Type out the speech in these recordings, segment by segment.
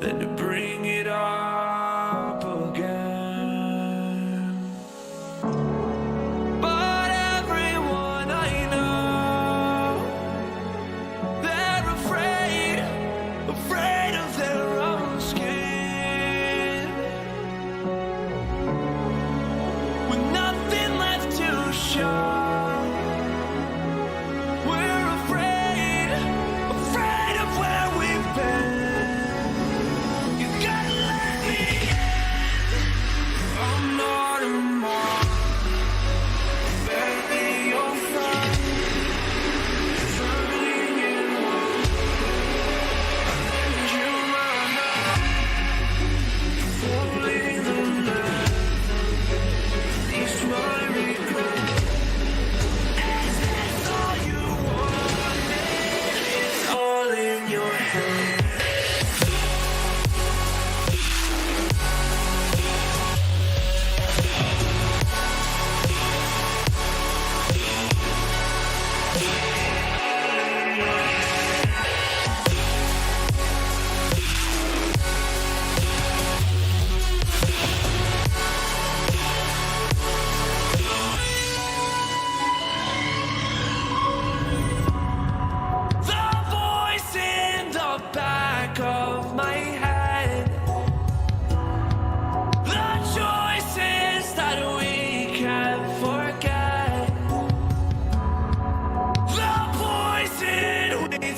and to bring it up again. But everyone I know, they're afraid of their own skin, with nothing left to show.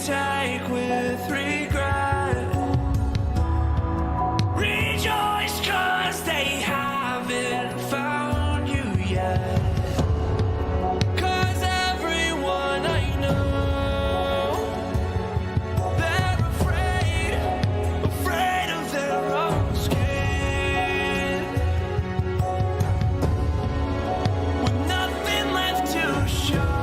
Take with regret. Rejoice, 'cause they haven't found you yet. 'Cause everyone I know, they're afraid of their own skin, with nothing left to show.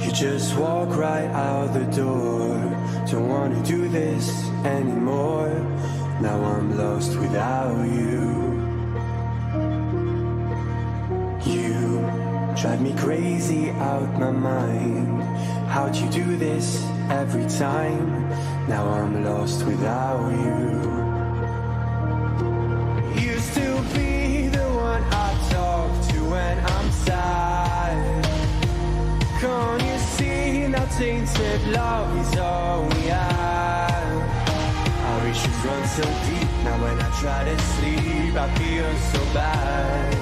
You just walk right out the door. Don't wanna do this anymore. Now I'm lost without you. You drive me crazy out my mind. How'd you do this every time? Now I'm lost without you. Used to be the one I talk to when I'm sad. Can't you see now tainted love is all we have? Our issues run so deep. Now when I try to sleep I feel so bad.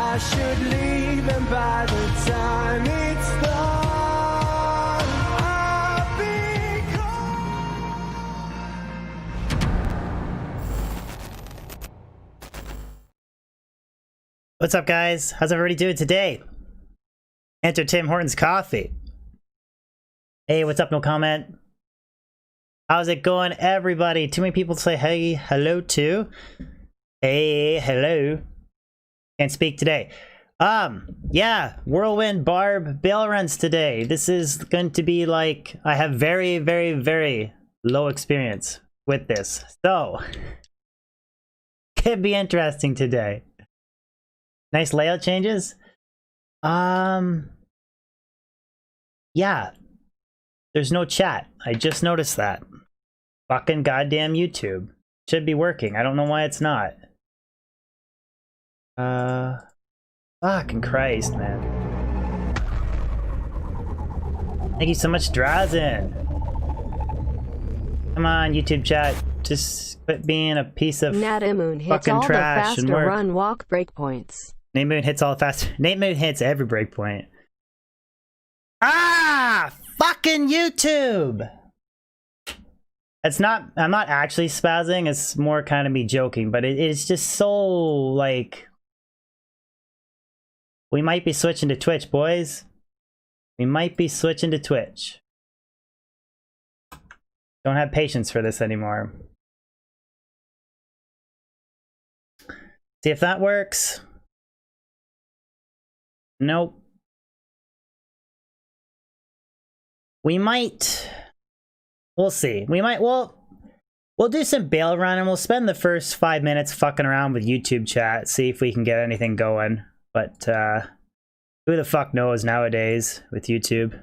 I should leave, and by the time it's done I'll be gone. What's up, guys? How's everybody doing today? Enter Tim Hortons Coffee. Hey, what's up? No comment. How's it going, everybody? Too many people to say hey, hello to. Hey, hello. Can't speak today. Yeah, Whirlwind, Barb, Baal runs today. This is going to be like, I have very, very, very low experience with this. So, could be interesting today. Nice layout changes. Yeah. There's no chat. I just noticed that. Fucking goddamn YouTube. Should be working. I don't know why it's not. Fucking Christ, man. Thank you so much, Drazen. Come on, YouTube chat. Just quit being a piece of Natamoon hits fucking all trash the and faster work. run walk breakpoints. Nate Moon hits all the fast. Nate Moon hits every breakpoint. Ah! Fucking YouTube! It's not, I'm not actually spazzing, it's more kind of me joking, but it's just so, like... We might be switching to Twitch, boys. We might be switching to Twitch. Don't have patience for this anymore. See if that works. Nope. We might... We'll see. We might... We'll do some Baal run and we'll spend the first 5 minutes fucking around with YouTube chat. See if we can get anything going. But, who the fuck knows nowadays with YouTube?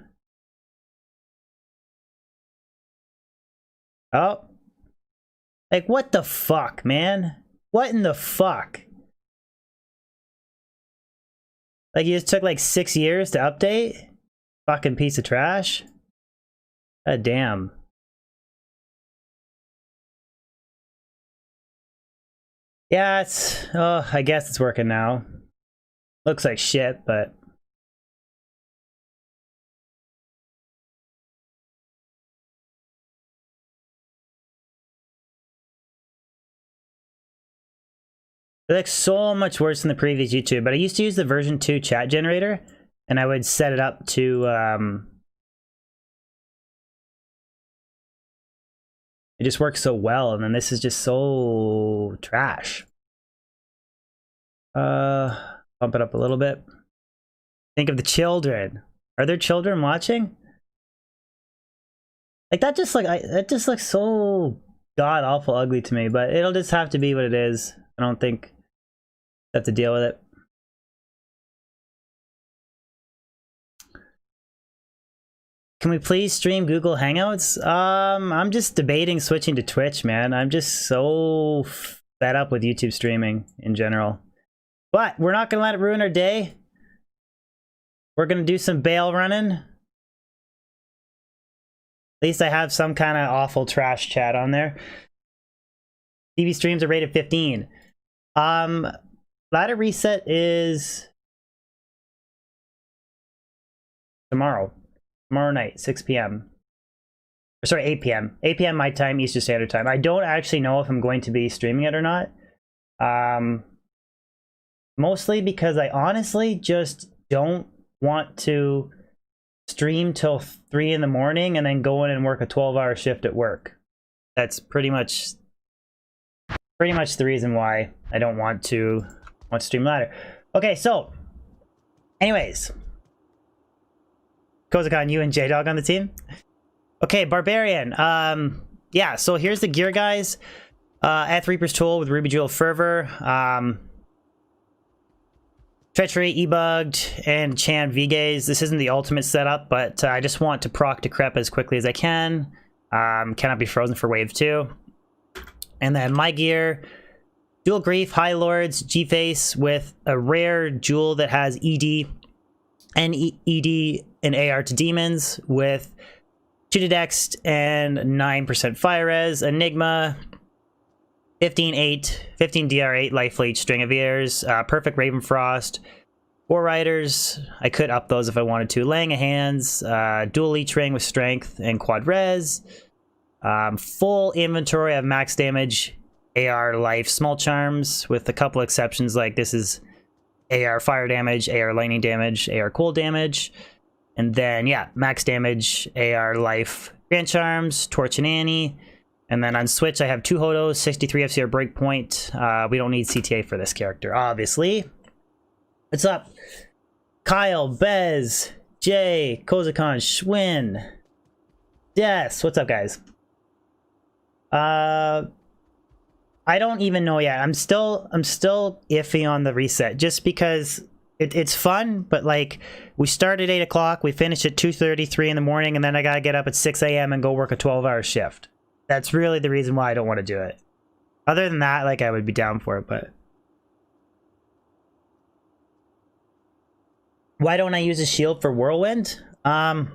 Oh. Like, what the fuck, man? What in the fuck? Like, you just took like 6 years to update? Fucking piece of trash? God damn. Yeah, it's... Oh, I guess it's working now. Looks like shit, but... It looks so much worse than the previous YouTube, but I used to use the version 2 chat generator, and I would set it up to, it just works so well, and then this is just so trash. Bump it up a little bit. Think of the children. Are there children watching? Like that just looks so god awful ugly to me, but it'll just have to be what it is. I don't think I have to deal with it. Can we please stream Google Hangouts? I'm just debating switching to Twitch, man. I'm just so fed up with YouTube streaming in general. But we're not gonna let it ruin our day. We're gonna do some Baal running. At least I have some kind of awful trash chat on there. TV streams are rated 15. Ladder reset is tomorrow night, 6 p.m. Or sorry, 8 p.m. 8 p.m. my time, Eastern Standard Time. I don't actually know if I'm going to be streaming it or not. Mostly because I honestly just don't want to stream till 3 in the morning and then go in and work a 12-hour shift at work. That's pretty much the reason why I don't want to stream ladder. Okay, so anyways, Kozakon, you and J-Dog on the team. Okay, Barbarian. Yeah, so here's the gear, guys. Eth Reaper's Tool with Ruby Jewel Fervor. Treachery, E-Bugged, and Chan V-Gaze. This isn't the ultimate setup, but I just want to proc Decrep as quickly as I can. Cannot be frozen for wave 2. And then my gear, Dual Grief, High Lords, G-Face with a rare jewel that has ED and ED and AR to demons with 2 to Dex and 9% Fire Res, Enigma, 15-8, 15 DR8, Life Leech, String of Ears, Perfect Ravenfrost, War Riders, I could up those if I wanted to, Laying of Hands, Dual Leech Ring with Strength and Quad Res, full inventory of max damage, AR Life, Small Charms, with a couple exceptions like this is AR Fire Damage, AR Lightning Damage, AR Cold Damage, and then yeah, max damage, AR Life, Grand Charms, Torch and Annie. And then on Switch, I have 2 Hodos, 63 FCR Breakpoint. We don't need CTA for this character, obviously. What's up? Kyle, Bez, Jay, Kozakon, Schwinn, Des. What's up, guys? I don't even know yet. I'm still iffy on the reset, just because it's fun, but like we start at 8 o'clock, we finish at 2:33 in the morning, and then I gotta get up at 6 a.m. and go work a 12-hour shift. That's really the reason why I don't want to do it. Other than that, like I would be down for it, but why don't I use a shield for Whirlwind? To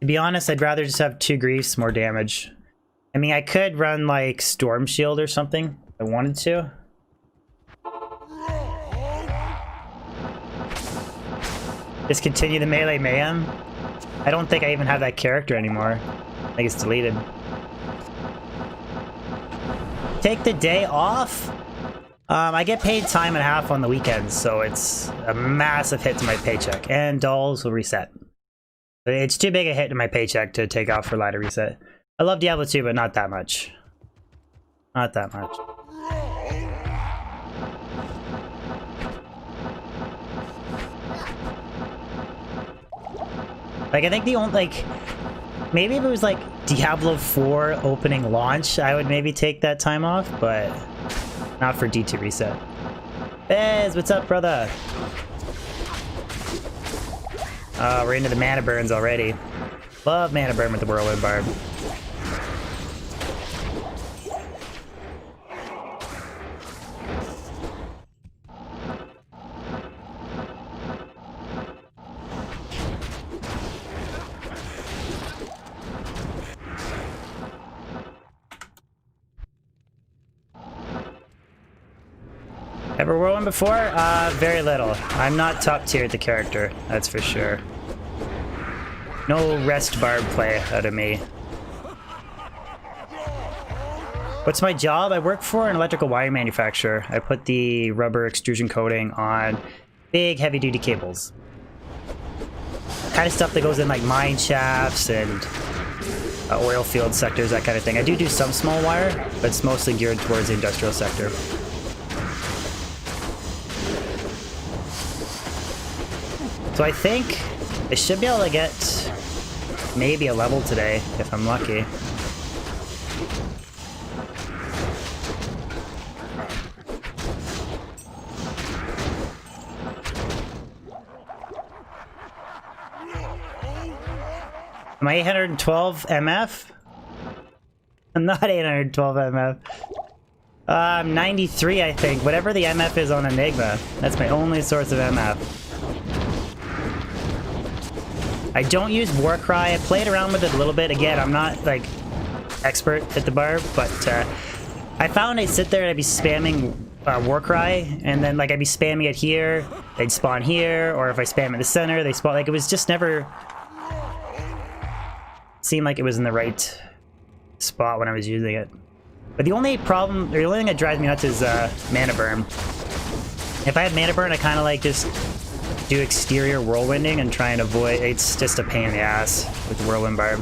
be honest, I'd rather just have 2 griefs, more damage. I mean, I could run like Storm Shield or something if I wanted to. Just continue the melee mayhem. I don't think I even have that character anymore. I think it's deleted. Take the day off? I get paid time and a half on the weekends, so it's a massive hit to my paycheck. And dolls will reset. It's too big a hit to my paycheck to take off for ladder reset. I love Diablo 2, but not that much. Not that much. Like, I think the only, like, maybe if it was like Diablo 4 opening launch, I would maybe take that time off, but not for D2 reset. Bez, what's up, brother? We're into the mana burns already. Love mana burn with the Whirlwind Barb. Ever Whirlwind before? Very little. I'm not top tier at the character, that's for sure. No rest Barb play out of me. What's my job? I work for an electrical wire manufacturer. I put the rubber extrusion coating on big heavy duty cables. Kind of stuff that goes in like mine shafts and oil field sectors, that kind of thing. I do some small wire, but it's mostly geared towards the industrial sector. So I think I should be able to get maybe a level today, if I'm lucky. Am I 812 MF? I'm not 812 MF. I'm 93, I think. Whatever the MF is on Enigma. That's my only source of MF. I don't use Warcry. I played around with it a little bit. Again, I'm not like expert at the Barb, but I found I'd sit there and I'd be spamming Warcry, and then like I'd be spamming it here, they'd spawn here, or if I spam at the center, they spawn. Like it was just never seemed like it was in the right spot when I was using it. But the only problem, or the only thing that drives me nuts is mana burn. If I had mana burn, I kind of like just do exterior whirlwinding and try and avoid. It's just a pain in the ass with the Whirlwind Barb.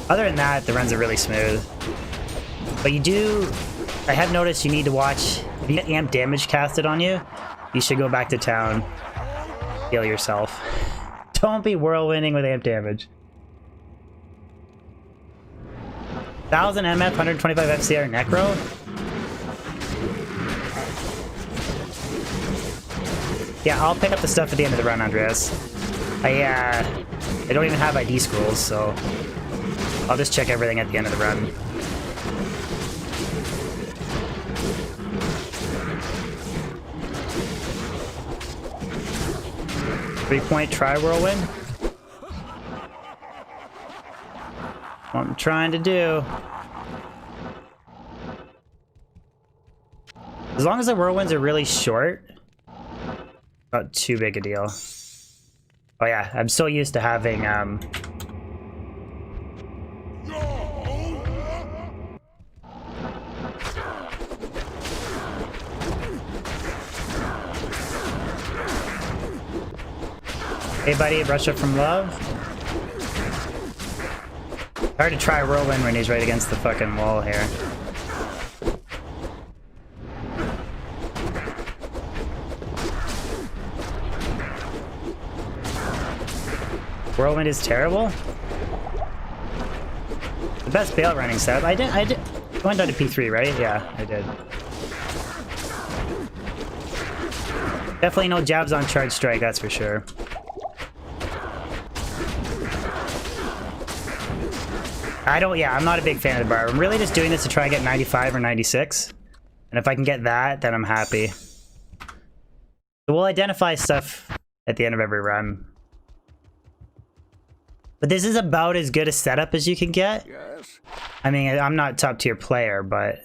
Other than that, the runs are really smooth. But you do, I have noticed you need to watch, if you get amp damage casted on you, you should go back to town, heal yourself. Don't be whirlwinding with amp damage. 1000 MF, 125 FCR Necro? Yeah, I'll pick up the stuff at the end of the run, Andreas. I don't even have ID scrolls, so I'll just check everything at the end of the run. Three-point try whirlwind. What I'm trying to do. As long as the whirlwinds are really short, not too big a deal. Oh yeah, I'm so used to having hey buddy, Russia from love. Hard to try whirlwind when he's right against the fucking wall here. Whirlwind is terrible. The best Baal running setup. I went down to P3, right? Yeah, I did. Definitely no jabs on charge strike, that's for sure. I'm not a big fan of the Barb. I'm really just doing this to try and get 95 or 96. And if I can get that, then I'm happy. So we'll identify stuff at the end of every run. But this is about as good a setup as you can get. Yes. I mean, I'm not top tier player, but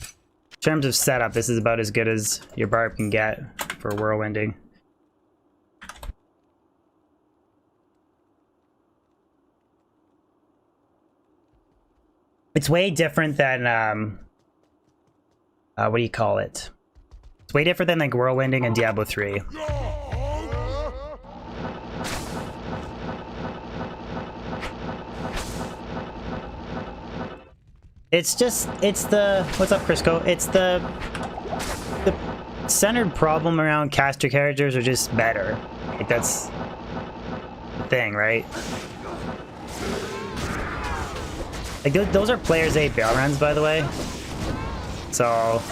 in terms of setup, this is about as good as your Barb can get for whirlwinding. It's way different than, what do you call it? It's way different than like whirlwinding in Diablo 3. It's the, what's up, Crisco? It's the centered problem around caster characters are just better. Like, that's the thing, right? Like, those are players' 8 Baal runs, by the way. So...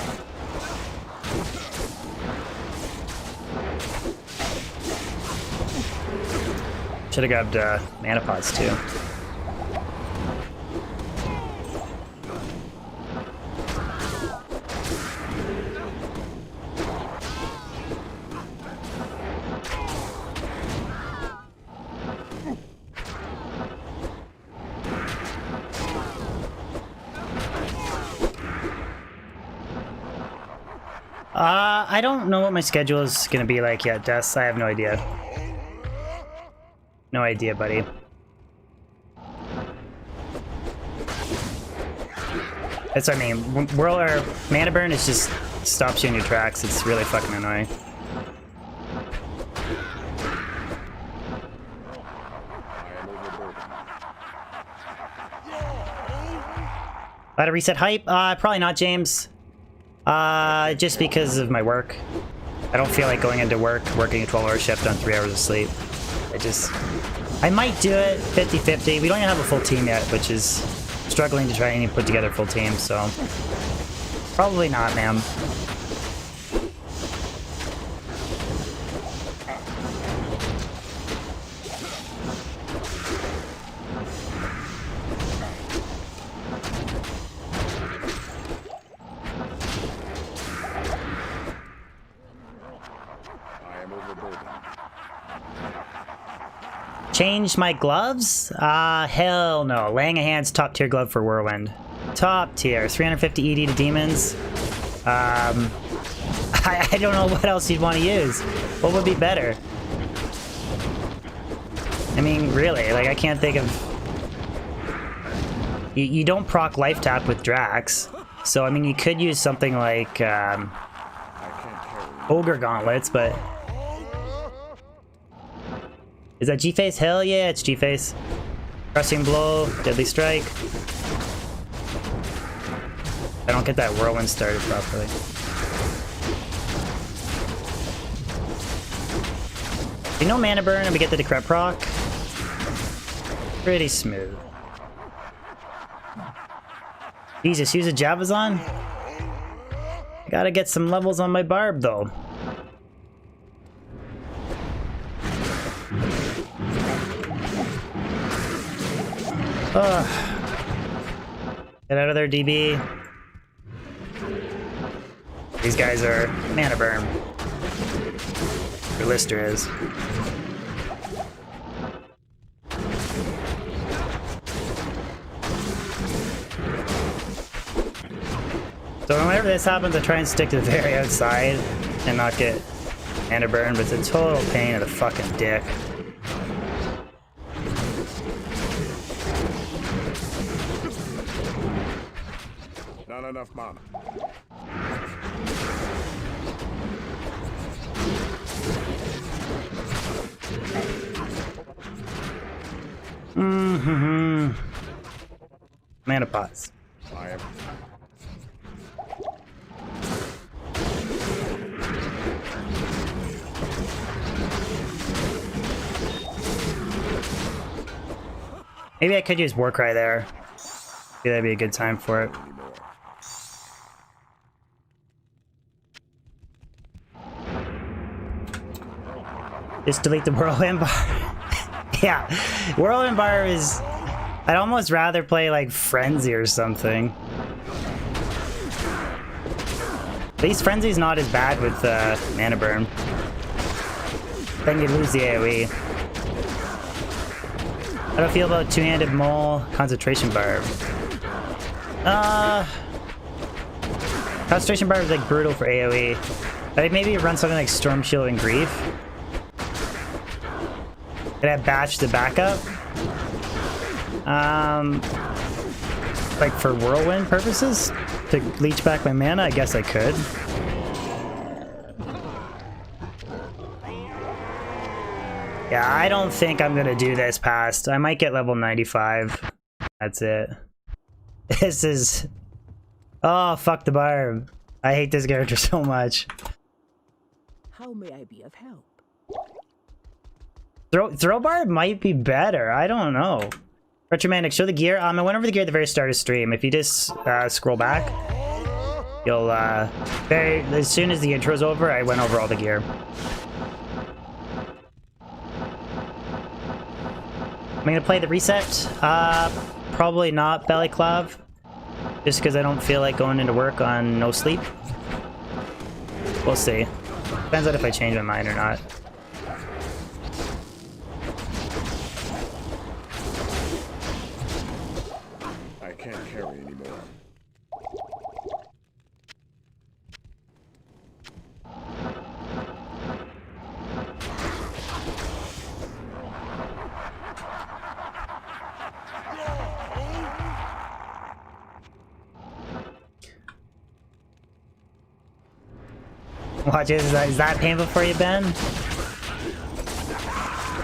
Should've grabbed, mana pots, too. I don't know what my schedule is gonna be like yet, Des. I have no idea. No idea, buddy. That's what I mean. Whirl or mana burn is just stops you in your tracks. It's really fucking annoying. About to reset hype? Probably not, James. Just because of my work. I don't feel like going into work, working a 12-hour shift on 3 hours of sleep. I might do it 50-50. We don't even have a full team yet, which is struggling to try and put together a full team, so probably not, ma'am. Change my gloves? Hell no. Laying a hand's top tier glove for Whirlwind. Top tier. 350 ED to demons. I don't know what else you'd want to use. What would be better? I mean, really, like, I can't think of... You don't proc life tap with Drax. So, I mean, you could use something like, Ogre Gauntlets, but... Is that G-Face? Hell yeah, it's G-Face. Crushing Blow, Deadly Strike. I don't get that Whirlwind started properly. You know Mana Burn and we get the Decrep proc? Pretty smooth. Jesus, use a Javazon? I gotta get some levels on my Barb though. Get out of there, DB. These guys are mana burn. Your Lister is. So whenever this happens, I try and stick to the very outside and not get mana burn, but it's a total pain in the fucking dick. Not enough mana. Mana pots. I am. Maybe I could use Warcry there. Maybe that'd be a good time for it. Just delete the Whirlwind Bar. Yeah, Whirlwind Bar is... I'd almost rather play like Frenzy or something. At least Frenzy's not as bad with Mana Burn. Then you lose the AoE. How do I feel about two-handed mole concentration barb? Concentration barb is like brutal for AoE. But maybe run something like Storm Shield and Grief. Could I batch the backup? Like for whirlwind purposes? To leech back my mana? I guess I could. Yeah, I don't think I'm gonna do this past. I might get level 95. That's it. This is... Oh, fuck the Barb. I hate this character so much. How may I be of help? Throw Barb might be better. I don't know. Retromantic, show the gear. I went over the gear at the very start of stream. If you just scroll back, you'll as soon as the intro's over, I went over all the gear. I'm gonna play the reset. Probably not Bellyclav, just because I don't feel like going into work on no sleep. We'll see. Depends on if I change my mind or not. I can't carry anymore. Watch it. Is that painful for you, Ben?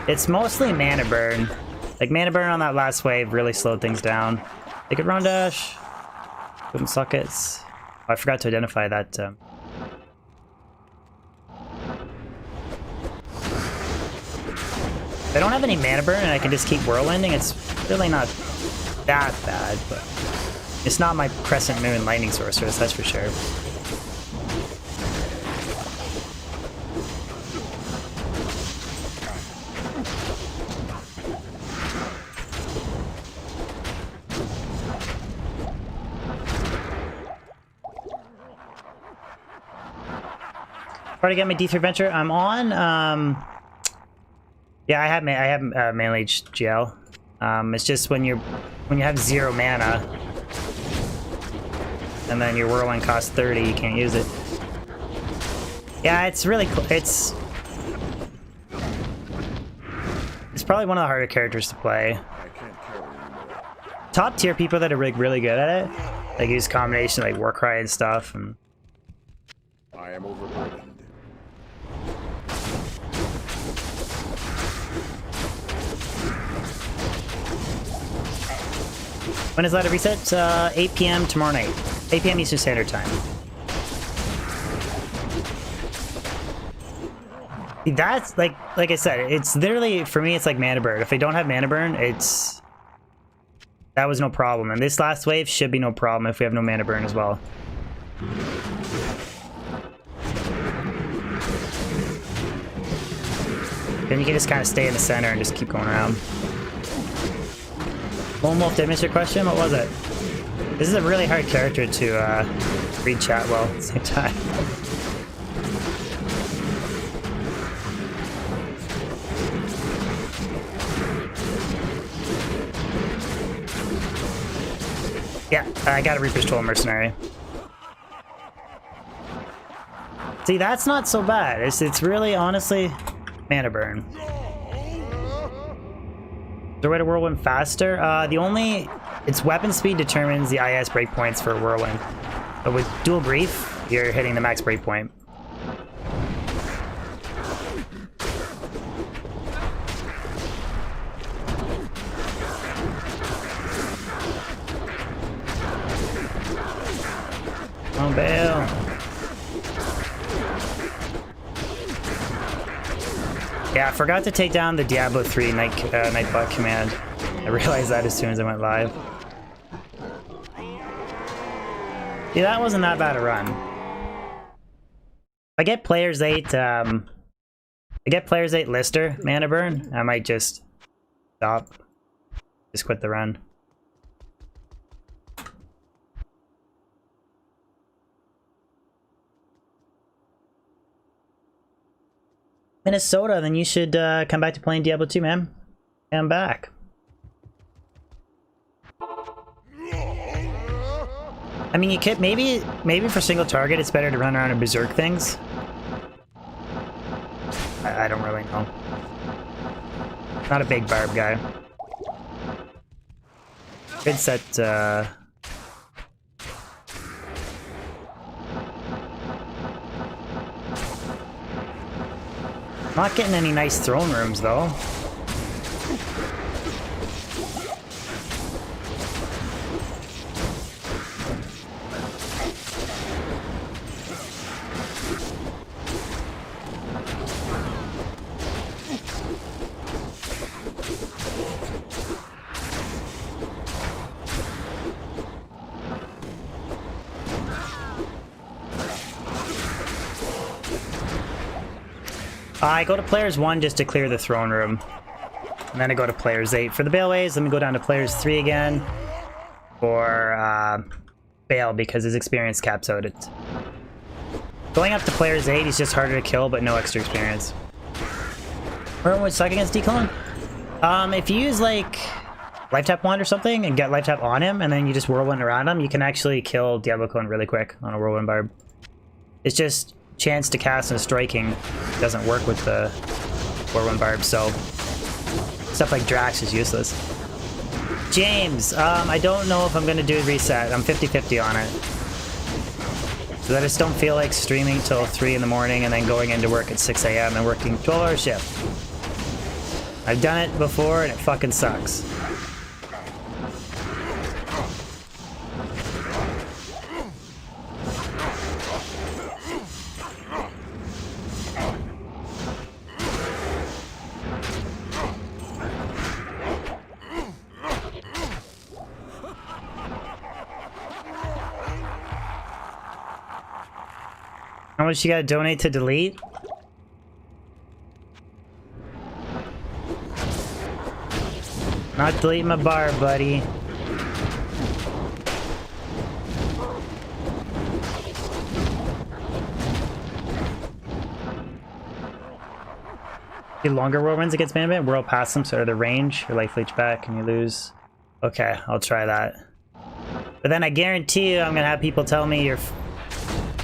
It's mostly mana burn. Like, mana burn on that last wave really slowed things down. They could round dash. Boom sockets. Oh, I forgot to identify that. If I don't have any mana burn and I can just keep whirlwinding, it's really not that bad, but it's not my Crescent Moon Lightning Sorceress, that's for sure. Try to get my D3 Adventure. I'm on. Yeah, I have mainly GL. It's just when you have 0 mana, and then your whirlwind costs 30, you can't use it. Yeah, it's really it's probably one of the harder characters to play. I can't carry anymore. Top tier people that are really good at it, like use combination like Warcry and stuff. And I am overburdened. when is that a reset? 8 p.m. tomorrow night. 8 p.m. Eastern Standard Time. That's like I said, it's literally, for me, it's like mana burn. If I don't have mana burn, that was no problem. And this last wave should be no problem if we have no mana burn as well. Then you can just kind of stay in the center and just keep going around. Lone Wolf, did I miss your question? What was it? This is a really hard character to read chat well at the same time. Yeah, I got a Reaper's Toll Mercenary. See, that's not so bad. It's really, honestly, mana burn. Is there a way to whirlwind faster? Its weapon speed determines the IS breakpoints for whirlwind. But with dual grief, you're hitting the max breakpoint. Oh, Baal. Yeah, Yeah, I forgot to take down the Diablo 3 Nightbot command. I realized that as soon as I went live. Yeah, that wasn't that bad a run. If I get players 8, Lister mana burn, I might just stop. Just quit the run. Minnesota, then you should come back to playing Diablo 2, man. I'm back. I mean, you could maybe for single target, it's better to run around and berserk things. I don't really know. Not a big Barb guy. Good set. Not getting any nice throne rooms though. I go to players 1 just to clear the throne room. And then I go to players 8 for the Bailways. Let me go down to players 3 again for Baal because his experience caps out at... Going up to players 8, he's just harder to kill, but no extra experience. Where would suck against Declone? If you use like Life Tap Wand or something and get Life Tap on him, and then you just Whirlwind around him, you can actually kill Diablo Clone really quick on a Whirlwind Barb. It's just chance to cast and striking doesn't work with the Whirlwind Barb, so stuff like Drax is useless. James, I don't know if I'm gonna do a reset. I'm 50-50 on it. So I just don't feel like streaming till 3 in the morning and then going into work at 6 AM and working 12-hour shift. I've done it before and it fucking sucks. How much you gotta donate to delete? Not deleting my Barb, buddy. Get longer whirlwinds against Bandit, whirl past them so the range, your life leech back and you lose. Okay, I'll try that. But then I guarantee you I'm gonna have people tell me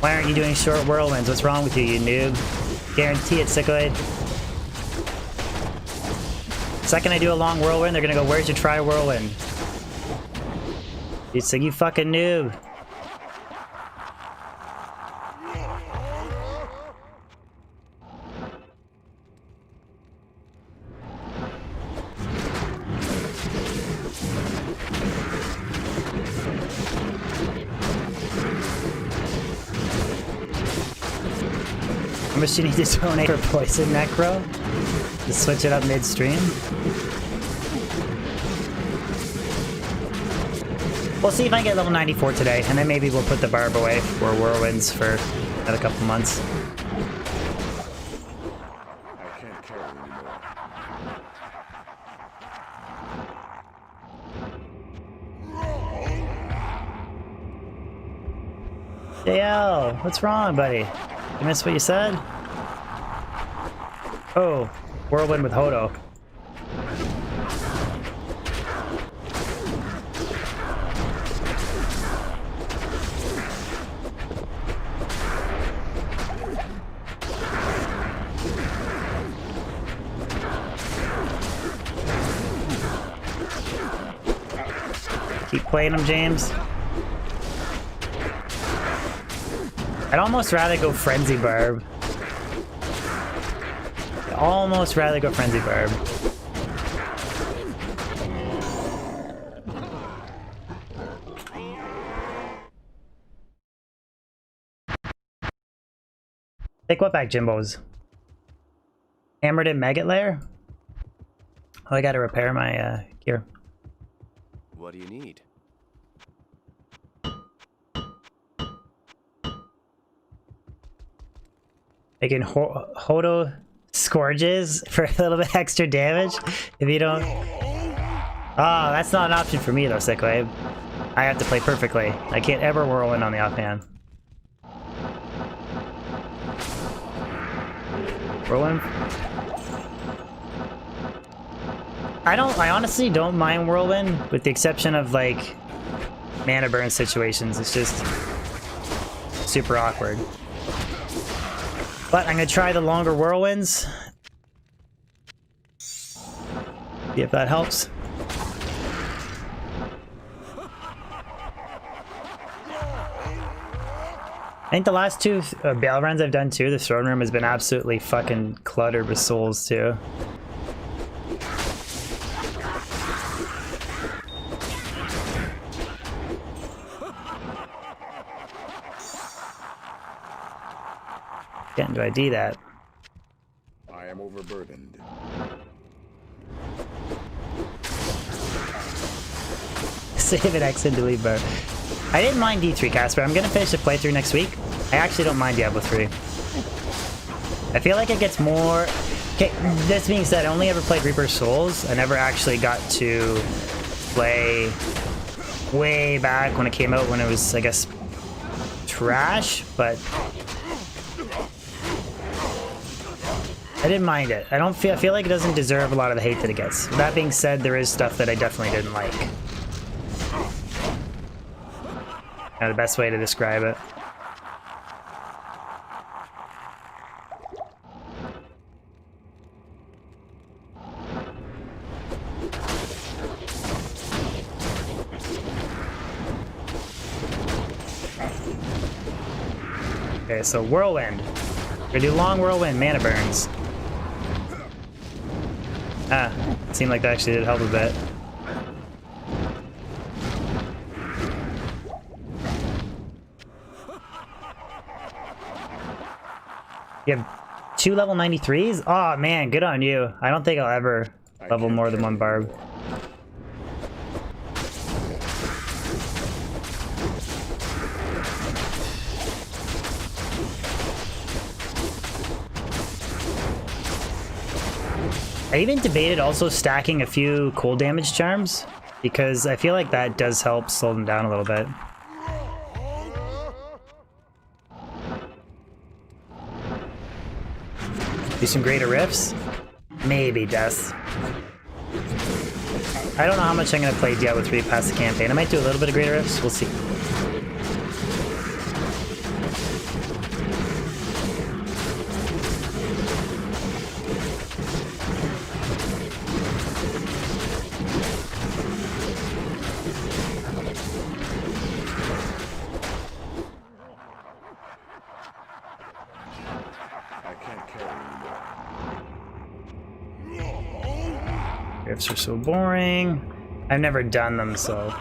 why aren't you doing short whirlwinds? What's wrong with you, you noob? Guarantee it, sickoid. Second I do a long whirlwind, they're gonna go, where's your try whirlwind? It's like, you fucking noob. How much do you need to donate for Poison Necro? To switch it up midstream? We'll see if I get level 94 today, and then maybe we'll put the Barb away for Whirlwinds for another couple months. I can't carry anymore. JL, what's wrong, buddy? You missed what you said? Oh, Whirlwind with Hodo. Keep playing him, James. I'd almost rather go Frenzy Barb. I'd almost rather go Frenzy Barb. Take what back, Jimbos? Hammered in maggot layer? Oh, I gotta repair my gear. What do you need? Making Hodo Scourges for a little bit extra damage if you don't... Oh, that's not an option for me though, Sickwave. I have to play perfectly. I can't ever whirlwind on the offhand. Whirlwind? I honestly don't mind whirlwind, with the exception of like mana burn situations. It's just super awkward. But I'm gonna try the longer whirlwinds. See if that helps. I think the last two Baal runs I've done too, the throne room has been absolutely fucking cluttered with souls too. Can't do I do that? I am overburdened. Save it X and delete bar. I didn't mind D3, Casper. I'm gonna finish the playthrough next week. I actually don't mind Diablo 3. I feel like it gets more... Okay, this being said, I only ever played Reaper Souls. I never actually got to play way back when it came out, when it was, I guess, trash, but... I didn't mind it. I feel like it doesn't deserve a lot of the hate that it gets. That being said, there is stuff that I definitely didn't like. The best way to describe it. Okay, so whirlwind. We're gonna do long whirlwind, mana burns. Ah, seemed like that actually did help a bit. You have 2 level 93s? Oh man, good on you. I don't think I'll ever level more than 1 Barb. I even debated also stacking a few cold damage charms, because I feel like that does help slow them down a little bit. Do some greater riffs? Maybe death. I don't know how much I'm gonna play Diablo 3 past the campaign. I might do a little bit of greater riffs, we'll see. Riffs are so boring. I've never done them, so...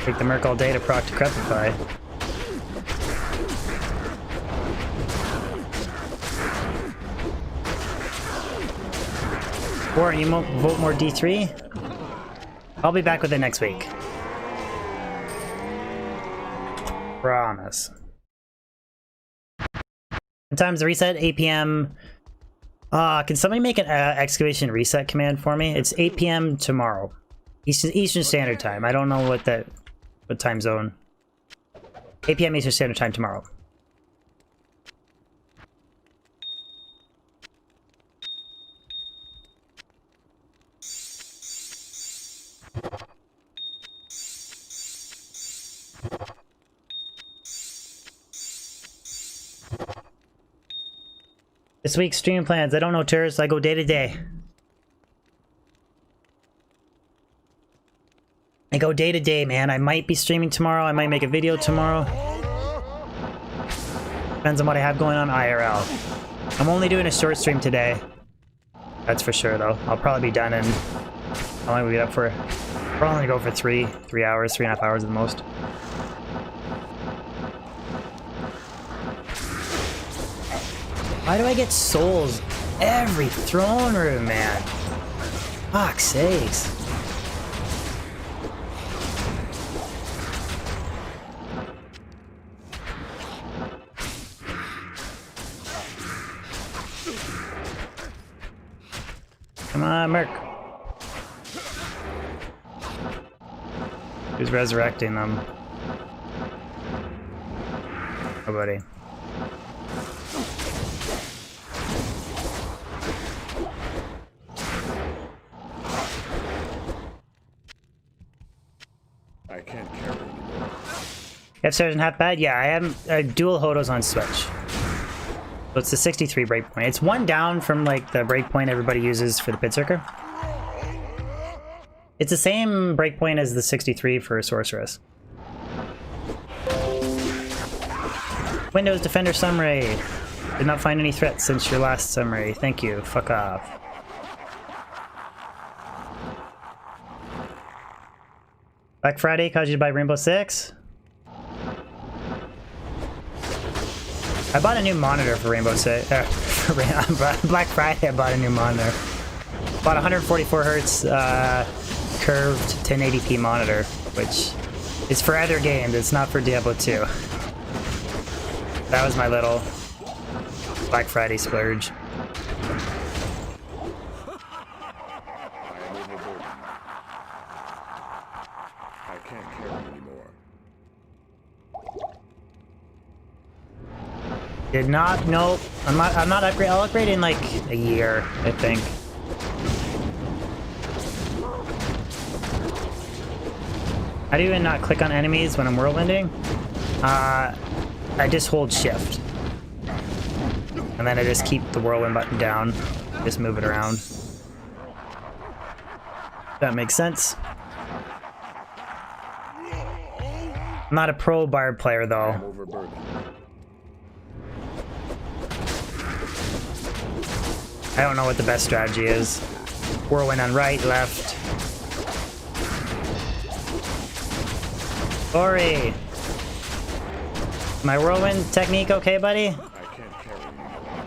Take the Merc all day to proc Decrepify. Or you vote more D3? I'll be back with it next week. Promise. Sometimes the reset, 8 p.m. Can somebody make an excavation reset command for me? It's 8 p.m. tomorrow. Eastern Standard Time. I don't know what time zone. 8 p.m. Eastern Standard Time tomorrow. This week's stream plans. I don't know, tourists. I go day to day. I go day to day, man. I might be streaming tomorrow. I might make a video tomorrow. Depends on what I have going on IRL. I'm only doing a short stream today. That's for sure, though. I'll probably be done in... How long will we get up for? We're only gonna go for 3 hours, 3.5 hours at the most. Why do I get souls every throne room, man? Fuck's sakes. Come on, Merc. Who's resurrecting them? Nobody. I can't carry anymore. F-Stars isn't half bad? Yeah, I have dual Hodos on Switch. So it's the 63 breakpoint. It's one down from like the breakpoint everybody uses for the Pit Circuit. It's the same breakpoint as the 63 for Sorceress. Windows Defender Summary. Did not find any threats since your last summary. Thank you. Fuck off. Black Friday caused you to buy Rainbow Six? I bought a new monitor for Rainbow Six. Black Friday, I bought a new monitor. Bought 144 hertz curved 1080p monitor, which is for other games. It's not for Diablo 2. That was my little Black Friday splurge. I can't carry anymore. Did not, nope. I'm not upgrade. I'll upgrade in like a year, I think. How do you even not click on enemies when I'm whirlwinding? I just hold shift. And then I just keep the whirlwind button down. Just move it around. That makes sense. I'm not a pro Barb player I'm though. overburdened. I don't know what the best strategy is. Whirlwind on right, left. Sorry. My whirlwind technique okay, buddy? I can't carry anymore.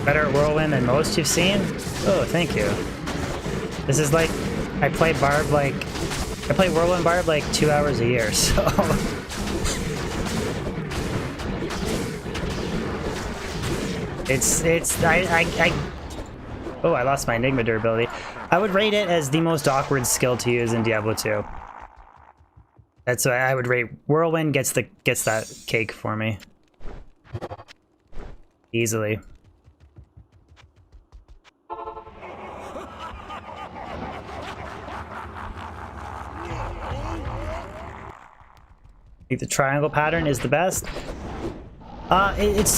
Better at whirlwind than most you've seen? Oh, thank you. This is like, I play whirlwind Barb like 2 hours a year, so. Oh, I lost my Enigma durability. I would rate it as the most awkward skill to use in Diablo 2. That's why I would rate Whirlwind gets that cake for me. Easily. I think the triangle pattern is the best. It's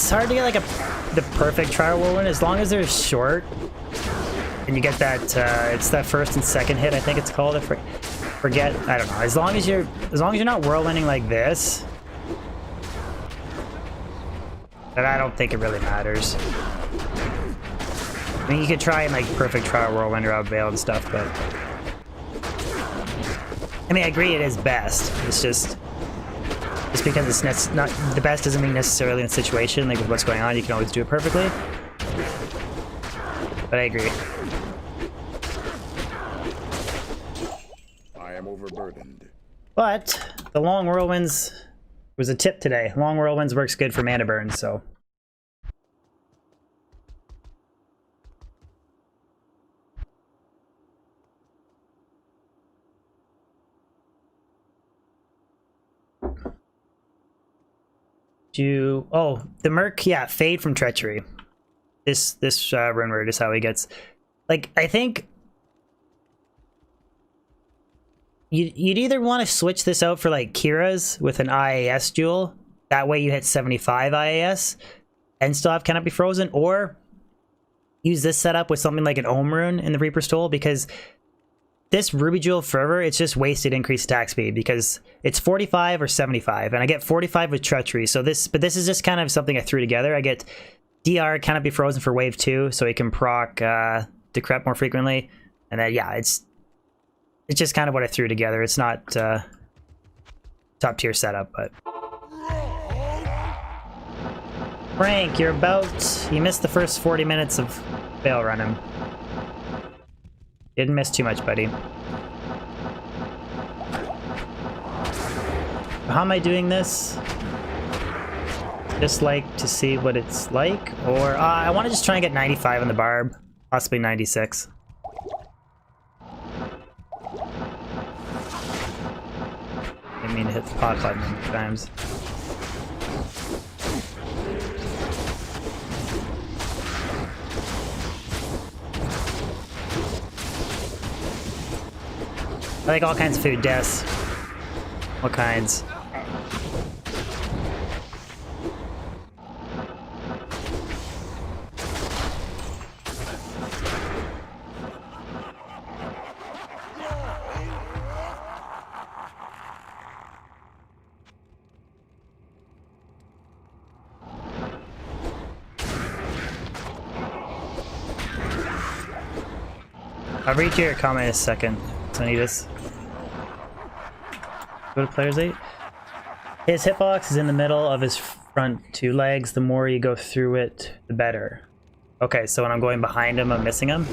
hard to get like the perfect trial whirlwind as long as they're short and you get that it's that first and second hit, I think it's called. I forget. I don't know. As long as you're not whirlwinding like this, then I don't think it really matters. I mean, you could try and like perfect trial whirlwind or out veil and stuff, but I mean, I agree it is best. It's just because it's not the best doesn't mean necessarily in the situation, like with what's going on, you can always do it perfectly. But I agree. I am overburdened. But the long whirlwinds was a tip today. Long whirlwinds works good for mana burn, so. Oh, the Merc, yeah, Fade from Treachery. This rune word is how he gets. Like, I think you'd either want to switch this out for like Kira's with an IAS duel. That way you hit 75 IAS and still have Cannot Be Frozen, or use this setup with something like an Ohm Rune in the Reaper's Toll, because this Ruby Jewel Fervor, it's just wasted increased attack speed because it's 45 or 75, and I get 45 with Treachery. So this is just kind of something I threw together. I get DR cannot be frozen for wave 2, so he can proc Decrep more frequently, and then yeah, it's just kind of what I threw together. It's not top tier setup, but Frank, you missed the first 40 minutes of Baal running. Didn't miss too much, buddy. How am I doing this? Just like to see what it's like, or I want to just try and get 95 on the Barb, possibly 96. I mean to hit the pot button many times. I like all kinds of food, Des. What kinds? I'll read your comment in a second. So I need this. Go to players 8. His hitbox is in the middle of his front 2 legs. The more you go through it, the better. Okay, so when I'm going behind him, I'm missing him.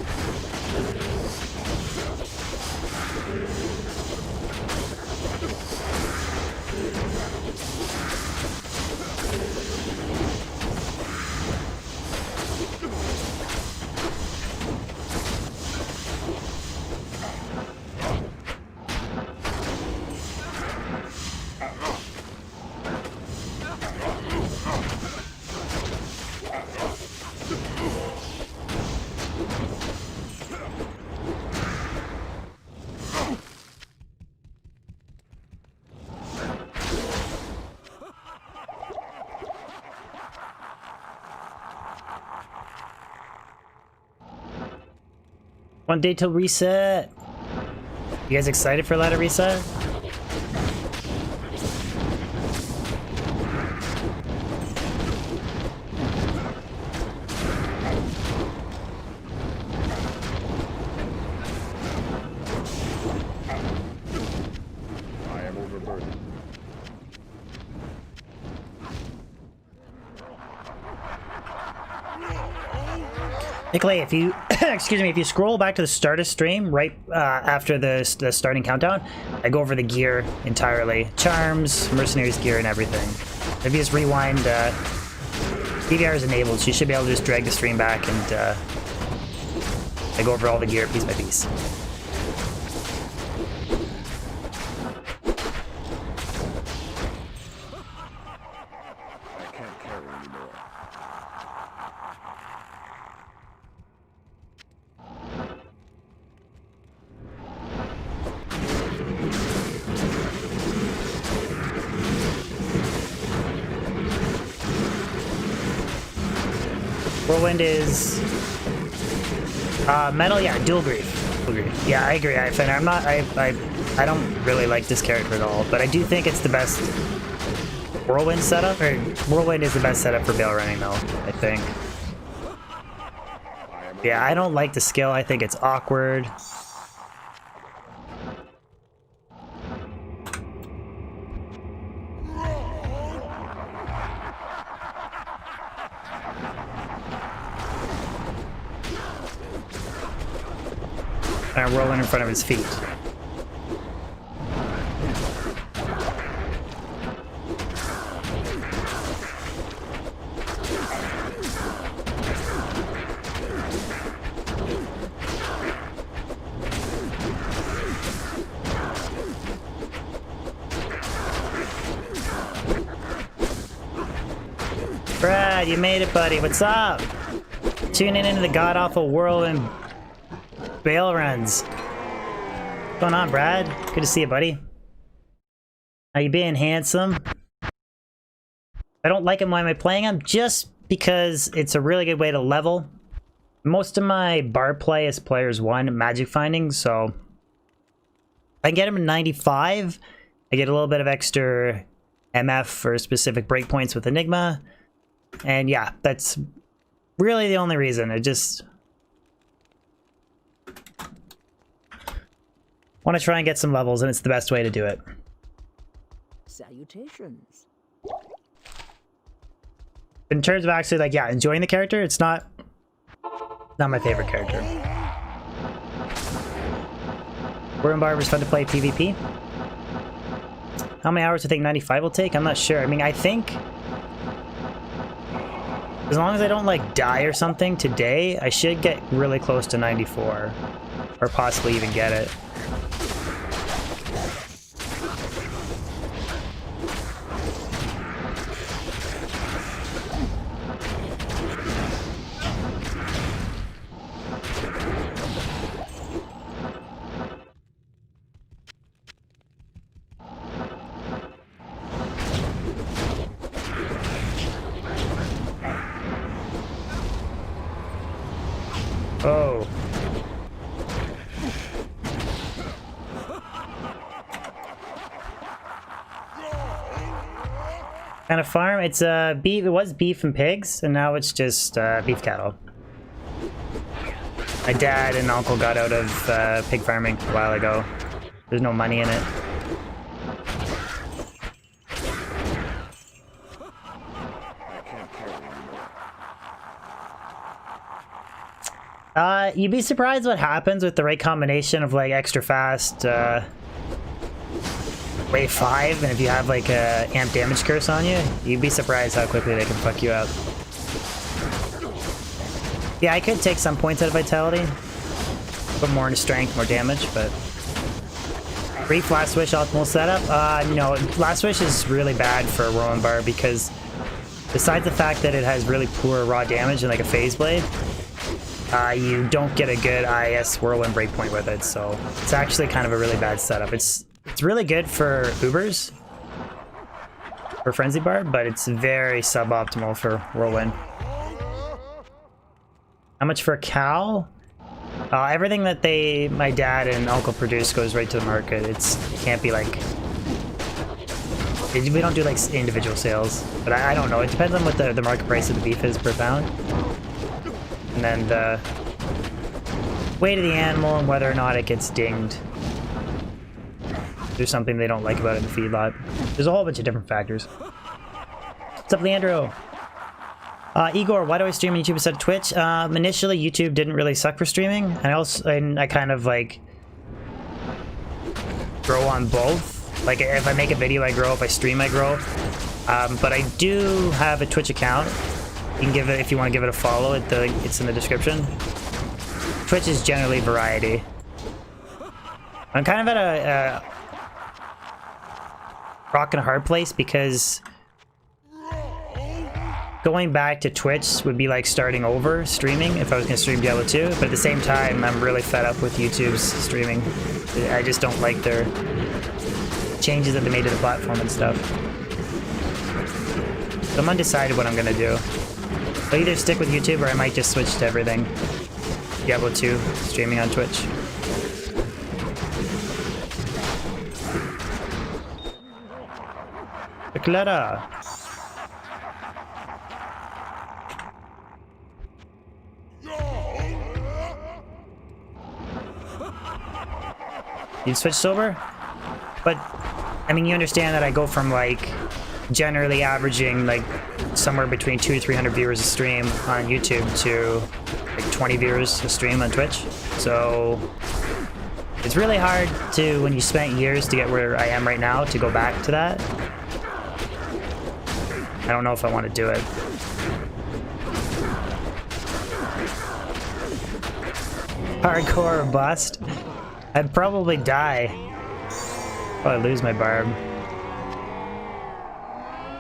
One day till reset. You guys excited for ladder reset? I am overburdened. Nicolay, if you excuse me, if you scroll back to the start of stream right after the starting countdown, I go over the gear entirely, charms, mercenaries gear, and everything. If you just rewind, DVR is enabled, so you should be able to just drag the stream back and I go over all the gear piece by piece. I can't carry anymore. Whirlwind is metal, yeah, dual grief. Dual grief. Yeah, I agree, I don't really like this character at all, but I do think it's the best Whirlwind setup, or Whirlwind is the best setup for Baal running though, I think. Yeah, I don't like the skill, I think it's awkward. And rolling in front of his feet. Brad, you made it, buddy. What's up? Tuning into the god-awful whirlwind Baal runs. What's going on, Brad? Good to see you, buddy. How you being, handsome? I don't like him. Why am I playing him? Just because it's a really good way to level. Most of my Barb play is players 1 magic finding, so I get him in 95. I get a little bit of extra MF for specific breakpoints with Enigma. And yeah, that's really the only reason. I just want to try and get some levels, and it's the best way to do it. Salutations. In terms of actually, like, yeah, enjoying the character, it's not my favorite character. Barb is fun to play PvP. How many hours do you think 95 will take? I'm not sure. I mean, I think as long as I don't like die or something today, I should get really close to 94, or possibly even get it. Oh. Kind of farm. It's beef. It was beef and pigs, and now it's just beef cattle. My dad and uncle got out of pig farming a while ago. There's no money in it. You'd be surprised what happens with the right combination of like extra fast wave 5, and if you have like a amp damage curse on you, you'd be surprised how quickly they can fuck you up. Yeah, I could take some points out of vitality, put more into strength, more damage, but brief last wish optimal setup. No, last wish is really bad for a Whirlwind Barb because besides the fact that it has really poor raw damage and like a phase blade, you don't get a good IS Whirlwind breakpoint with it, so it's actually kind of a really bad setup. It's really good for Ubers, for Frenzy Barb, but it's very suboptimal for Whirlwind. How much for a cow? Everything that my dad and uncle produce goes right to the market. It can't be like... We don't do like individual sales, but I don't know. It depends on what the market price of the beef is per pound. And then the weight of the animal and whether or not it gets dinged. There's something they don't like about it in the feedlot. There's a whole bunch of different factors. What's up, Leandro? Igor, why do I stream on YouTube instead of Twitch? Initially, YouTube didn't really suck for streaming, and I kind of like grow on both. Like if I make a video, I grow. If I stream, I grow. But I do have a Twitch account. You can give it, if you want to give it a follow, it's in the description. Twitch is generally variety. I'm kind of at a rock and a hard place because going back to Twitch would be like starting over streaming if I was going to stream Diablo 2, but at the same time, I'm really fed up with YouTube's streaming. I just don't like their changes that they made to the platform and stuff. So I'm undecided what I'm going to do. I'll either stick with YouTube or I might just switch to everything. Diablo 2, streaming on Twitch. Clara. You switch sober? But, I mean, you understand that I go from like generally averaging like somewhere between 200 to 300 viewers a stream on YouTube to like 20 viewers a stream on Twitch. So it's really hard to, when you spent years to get where I am right now, to go back to that. I don't know if I want to do it. Hardcore or bust? I'd probably die. Probably lose my Barb.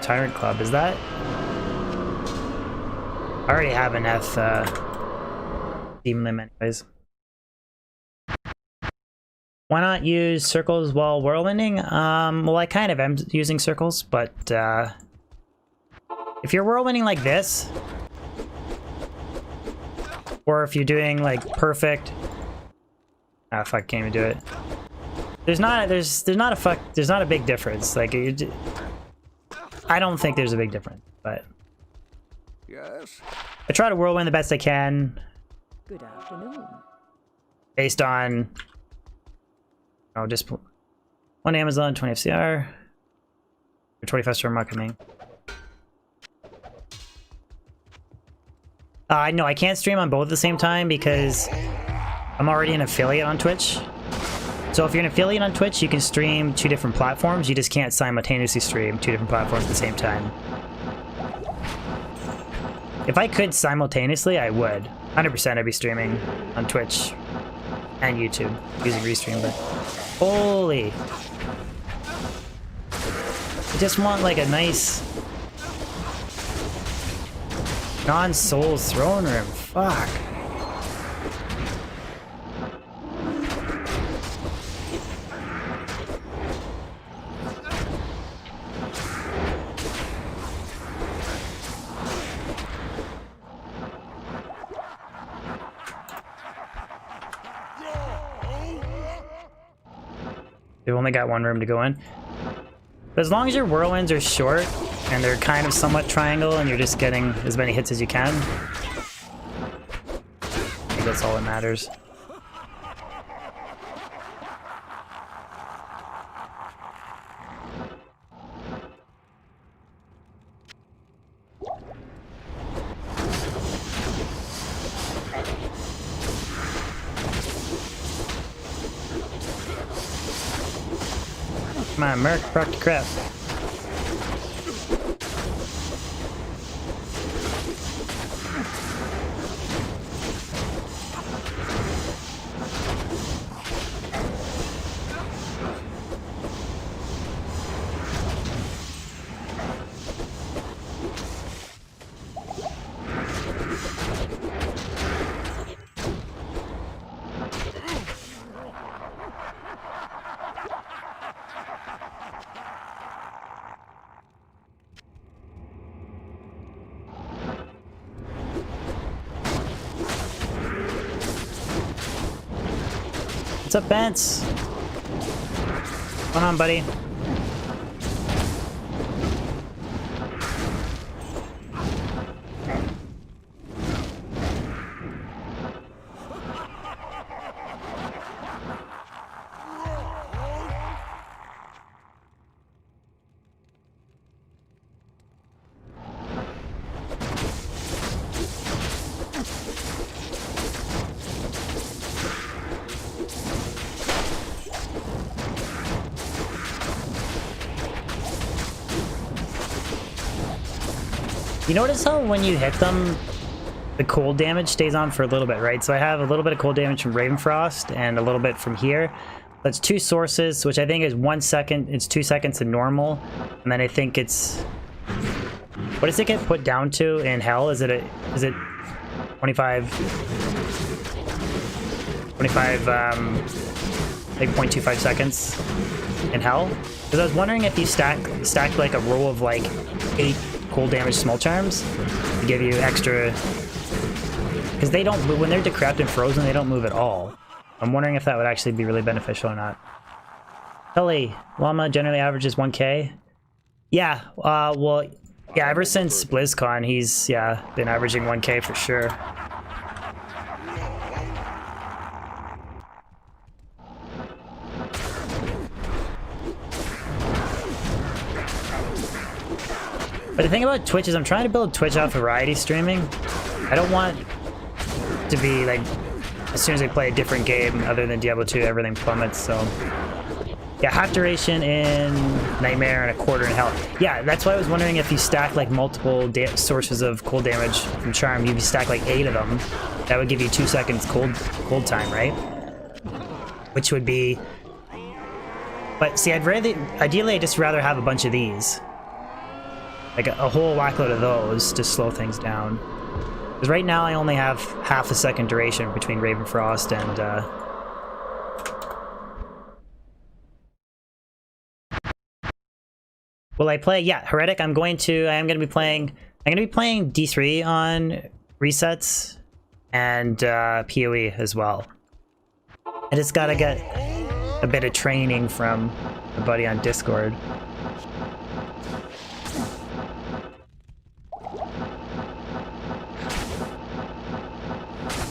Tyrant Club, is that? I already have an F Demon Limb anyways. Why not use circles while whirlwinding? Well, I kind of am using circles, but if you're whirlwinding like this, Or if you're doing like perfect, ah, fuck, can't even do it. There's not a big difference. Like, I don't think there's a big difference, but Yes. I try to whirlwind the best I can Good afternoon. based on, oh, just one Amazon, 20 FCR, or 25 star marketing. No, I can't stream on both at the same time because I'm already an affiliate on Twitch. So if you're an affiliate on Twitch, you can stream 2 different platforms. You just can't simultaneously stream 2 different platforms at the same time. If I could simultaneously, I would. 100% I'd be streaming on Twitch and YouTube using Restream, but holy. I just want like a nice non-Souls throne room. Fuck. They've only got 1 room to go in. But as long as your whirlwinds are short and they're kind of somewhat triangle and you're just getting as many hits as you can, I think that's all that matters. Come on, Merc, rock the crap. What's up, Bence? What's going on, buddy? You notice how when you hit them, the cold damage stays on for a little bit, right? So I have a little bit of cold damage from Ravenfrost and a little bit from here. That's 2 sources, which I think is 1 second. It's 2 seconds in normal, and then I think it's, what does it get put down to in hell? Is it 25? 25, like 0.25 seconds in hell? Because I was wondering if you stack like a row of like 8 cold damage small charms to give you extra, because they don't move when they're decrepit and frozen. They don't move at all. I'm wondering if that would actually be really beneficial or not. Kelly, llama generally averages 1k. Yeah, well, yeah, ever since BlizzCon, he's been averaging 1k for sure. But the thing about Twitch is I'm trying to build Twitch off variety streaming. I don't want to be like, as soon as I play a different game other than Diablo 2, everything plummets, so. Yeah, half duration in Nightmare and a quarter in Hell. Yeah, that's why I was wondering if you stack like multiple sources of cold damage from Charm, you stack like 8 of them. That would give you 2 seconds cold time, right? Which would be, but see, ideally I'd just rather have a bunch of these. Like a whole whackload of those to slow things down. Because right now I only have half a second duration between Ravenfrost and will I play? Yeah, Heretic. I am gonna be playing D3 on resets and PoE as well. I just gotta get a bit of training from a buddy on Discord.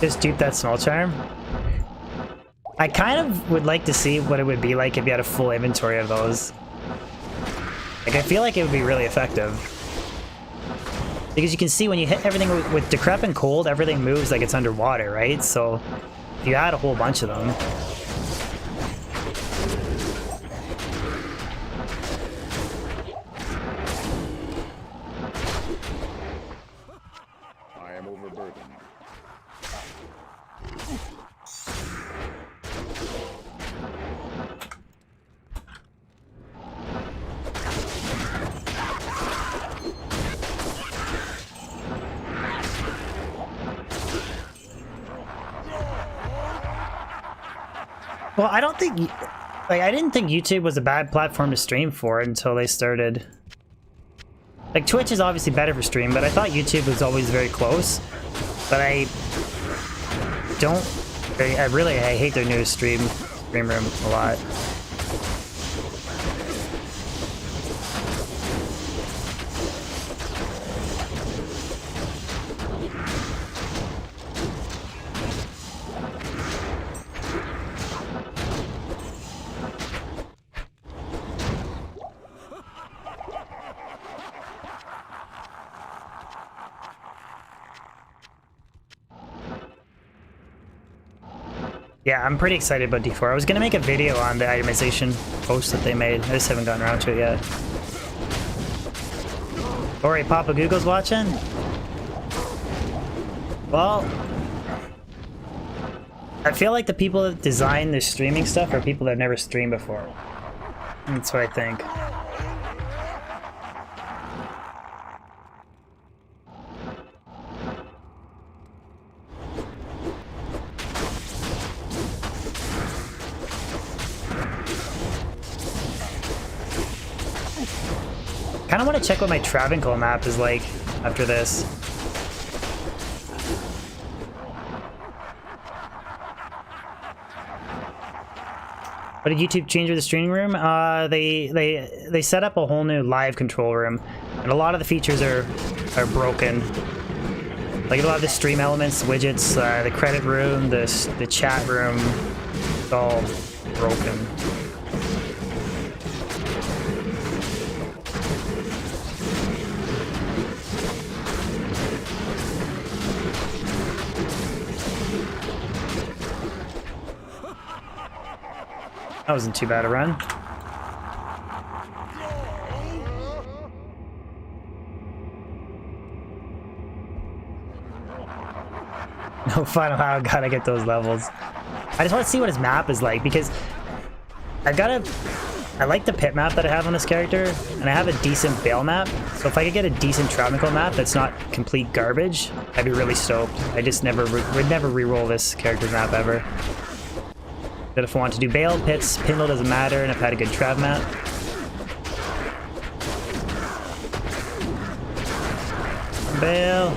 Just dupe that small charm. I kind of would like to see what it would be like if you had a full inventory of those. Like, I feel like it would be really effective. Because you can see when you hit everything with Decrep and Cold, everything moves like it's underwater, right? So, if you had a whole bunch of them. I am overburdened. Well, I don't think, like, I didn't think YouTube was a bad platform to stream for until they started. Like, Twitch is obviously better for stream, but I thought YouTube was always very close. But I don't, I hate their new stream room a lot. Yeah, I'm pretty excited about D4. I was gonna make a video on the itemization post that they made. I just haven't gotten around to it yet. Ori, Papa Google's watching? Well, I feel like the people that design the streaming stuff are people that have never streamed before. That's what I think. I kind of want to check what my Travancore map is like after this. What did YouTube change with the streaming room? They set up a whole new live control room, and a lot of the features are broken. Like a lot of the stream elements, widgets, the credit room, the chat room, it's all broken. That wasn't too bad a run. No final how gotta get those levels. I just want to see what his map is like because I like the pit map that I have on this character, and I have a decent Baal map. So if I could get a decent Travancore map that's not complete garbage, I'd be really stoked. I just would never re-roll this character's map ever. But if I want to do Baal, pits, Pindle doesn't matter, and I've had a good Trav map. Baal.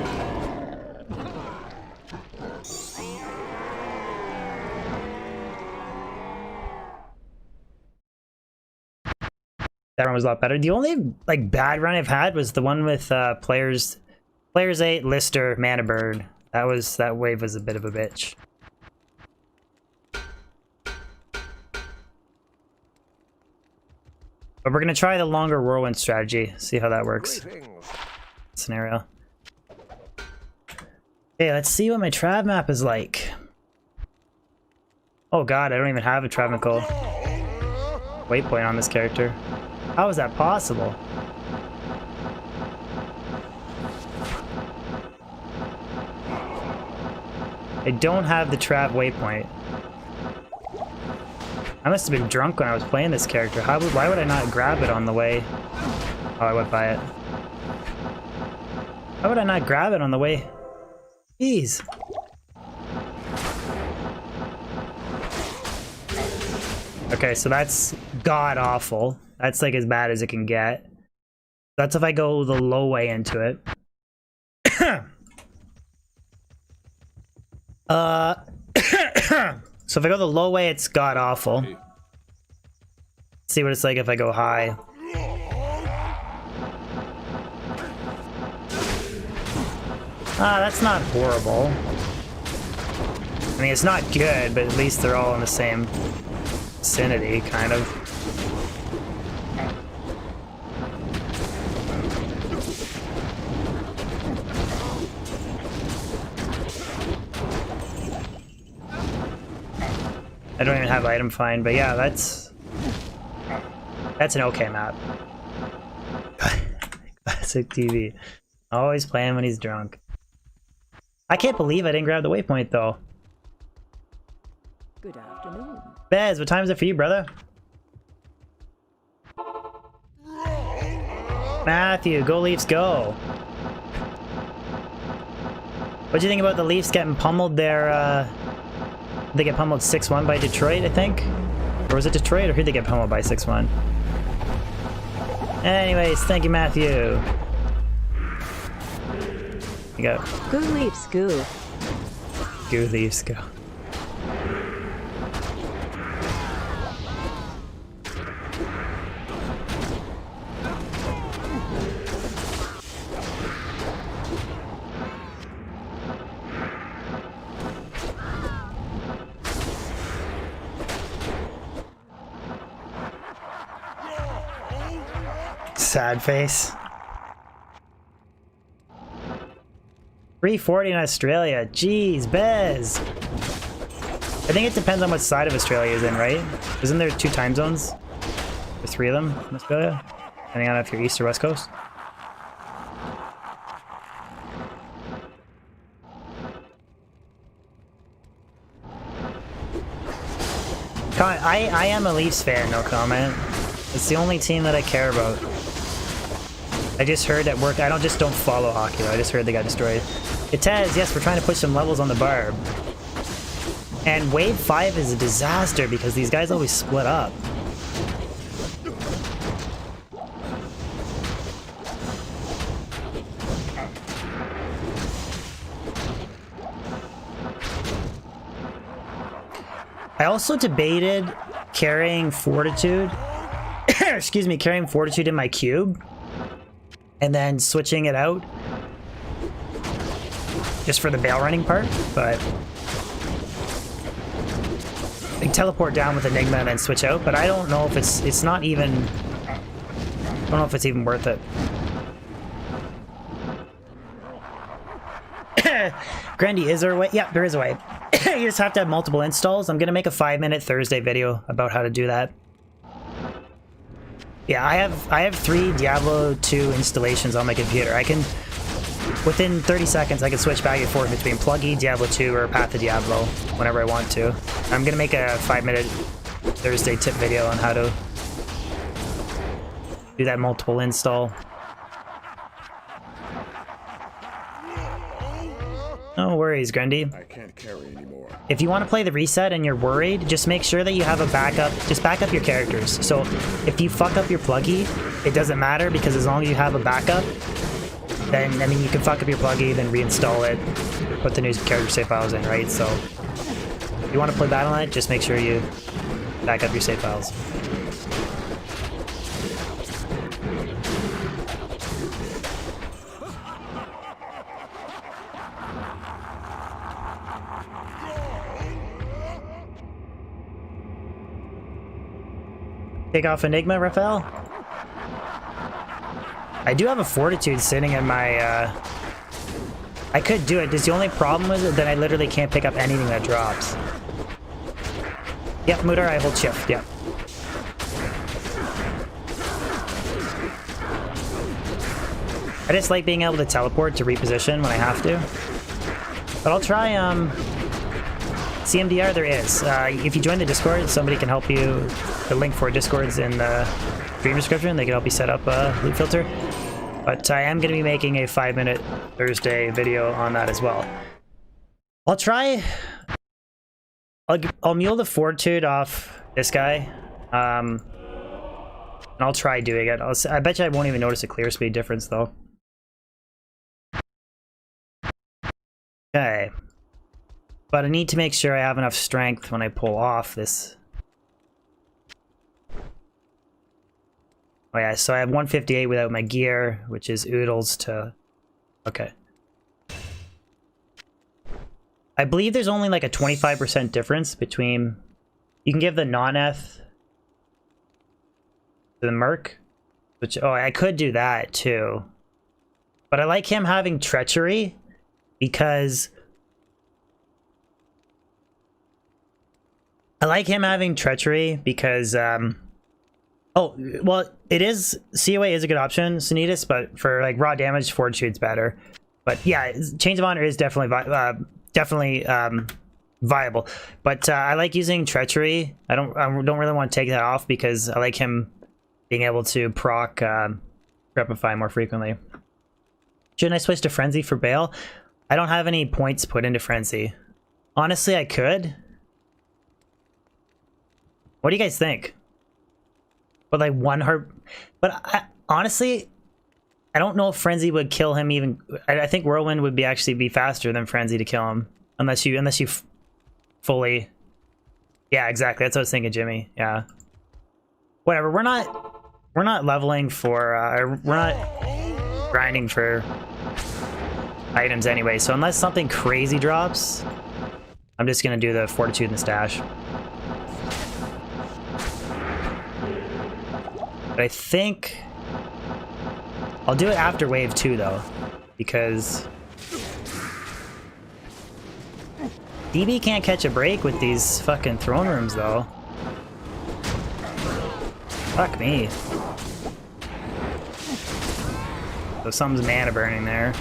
That run was a lot better. The only like bad run I've had was the one with players 8, Lister, Mana Burn. That wave was a bit of a bitch. But we're gonna try the longer whirlwind strategy, see how that works. Scenario. Okay, let's see what my Trav map is like. Oh god, I don't even have a Travancore waypoint on this character. How is that possible? I don't have the Trav waypoint. I must have been drunk when I was playing this character. Why would I not grab it on the way? Oh, I went by it. Why would I not grab it on the way? Jeez. Okay, so that's god awful. That's like as bad as it can get. That's if I go the low way into it. Uh, so if I go the low way, it's god awful. See what it's like if I go high. Ah, that's not horrible. I mean, it's not good, but at least they're all in the same vicinity, kind of. I don't even have item find, but yeah, that's an okay map. Classic TV. Always playing when he's drunk. I can't believe I didn't grab the waypoint though. Good afternoon. Bez, what time is it for you, brother? Matthew, go Leafs, go. What do you think about the Leafs getting pummeled there? They get pummeled 6-1 by Detroit, I think? Or was it Detroit, or who'd they get pummeled by 6-1? Anyways, thank you, Matthew. You go. Go Leafs, go. Go Leafs, go. Sad face. 340 in Australia. Jeez, Bez. I think it depends on what side of Australia is in, right? Isn't there 2 time zones? Or 3 of them in Australia? Depending on if you're East or West Coast. I am a Leafs fan, no comment. It's the only team that I care about. I just heard at work, I don't follow hockey though, I just heard they got destroyed. Itez, yes, we're trying to push some levels on the Barb. And Wave 5 is a disaster because these guys always split up. I also debated carrying Fortitude, excuse me, carrying Fortitude in my cube, and then switching it out just for the Baal running part, but I can teleport down with Enigma and then switch out, but I don't know if it's not even, I don't know if it's even worth it. Grandy, is there a way? Yeah, there is a way. You just have to have multiple installs. I'm gonna make a 5-minute Thursday video about how to do that. Yeah, I have 3 Diablo 2 installations on my computer. I can, within 30 seconds, I can switch back and forth between Pluggy, Diablo 2, or Path to Diablo whenever I want to. I'm gonna make a 5-minute Thursday tip video on how to do that multiple install. No worries, Grundy. I can't carry anymore. If you want to play the reset and you're worried, just make sure that you have a backup. Just back up your characters. So if you fuck up your pluggy, it doesn't matter because as long as you have a backup, then, I mean, you can fuck up your pluggy, then reinstall it, put the new character save files in, right? So if you want to play Battle.net, just make sure you back up your save files. Take off Enigma, Raphael? I do have a Fortitude sitting in my, I could do it. Just the only problem is that I literally can't pick up anything that drops. Yep, Mutar, I hold shift, yep. I just like being able to teleport to reposition when I have to. But I'll try, CMDR there is. If you join the Discord, somebody can help you. The link for Discord's in the stream description. They can help you set up a loot filter. But I am going to be making a 5-minute Thursday video on that as well. I'll try... I'll mule the Fortitude off this guy. And I'll try doing it. I bet you I won't even notice a clear speed difference though. Okay. But I need to make sure I have enough strength when I pull off this. Oh yeah, so I have 158 without my gear, which is oodles to... Okay. I believe there's only like a 25% difference between... You can give the non-eth to the merc, which... Oh, I could do that too. But I like him having treachery, because... Oh, well, it is... COA is a good option, Sanitas, but for like raw damage, Fortitude's better. But yeah, Chains of Honor is definitely viable. But I like using Treachery. I don't really want to take that off because I like him being able to proc Repify more frequently. Shouldn't I switch to Frenzy for Baal? I don't have any points put into Frenzy. Honestly, I could. What do you guys think? But like one heart... But honestly, I don't know if Frenzy would kill him even... I think Whirlwind would actually be faster than Frenzy to kill him. Unless you fully... Yeah, exactly. That's what I was thinking, Jimmy. Yeah. Whatever. We're not leveling for... we're not grinding for items anyway. So unless something crazy drops, I'm just going to do the Fortitude and the Stash. But I think I'll do it after wave 2 though, because DB can't catch a break with these fucking throne rooms though. Fuck me. So something's mana burning there.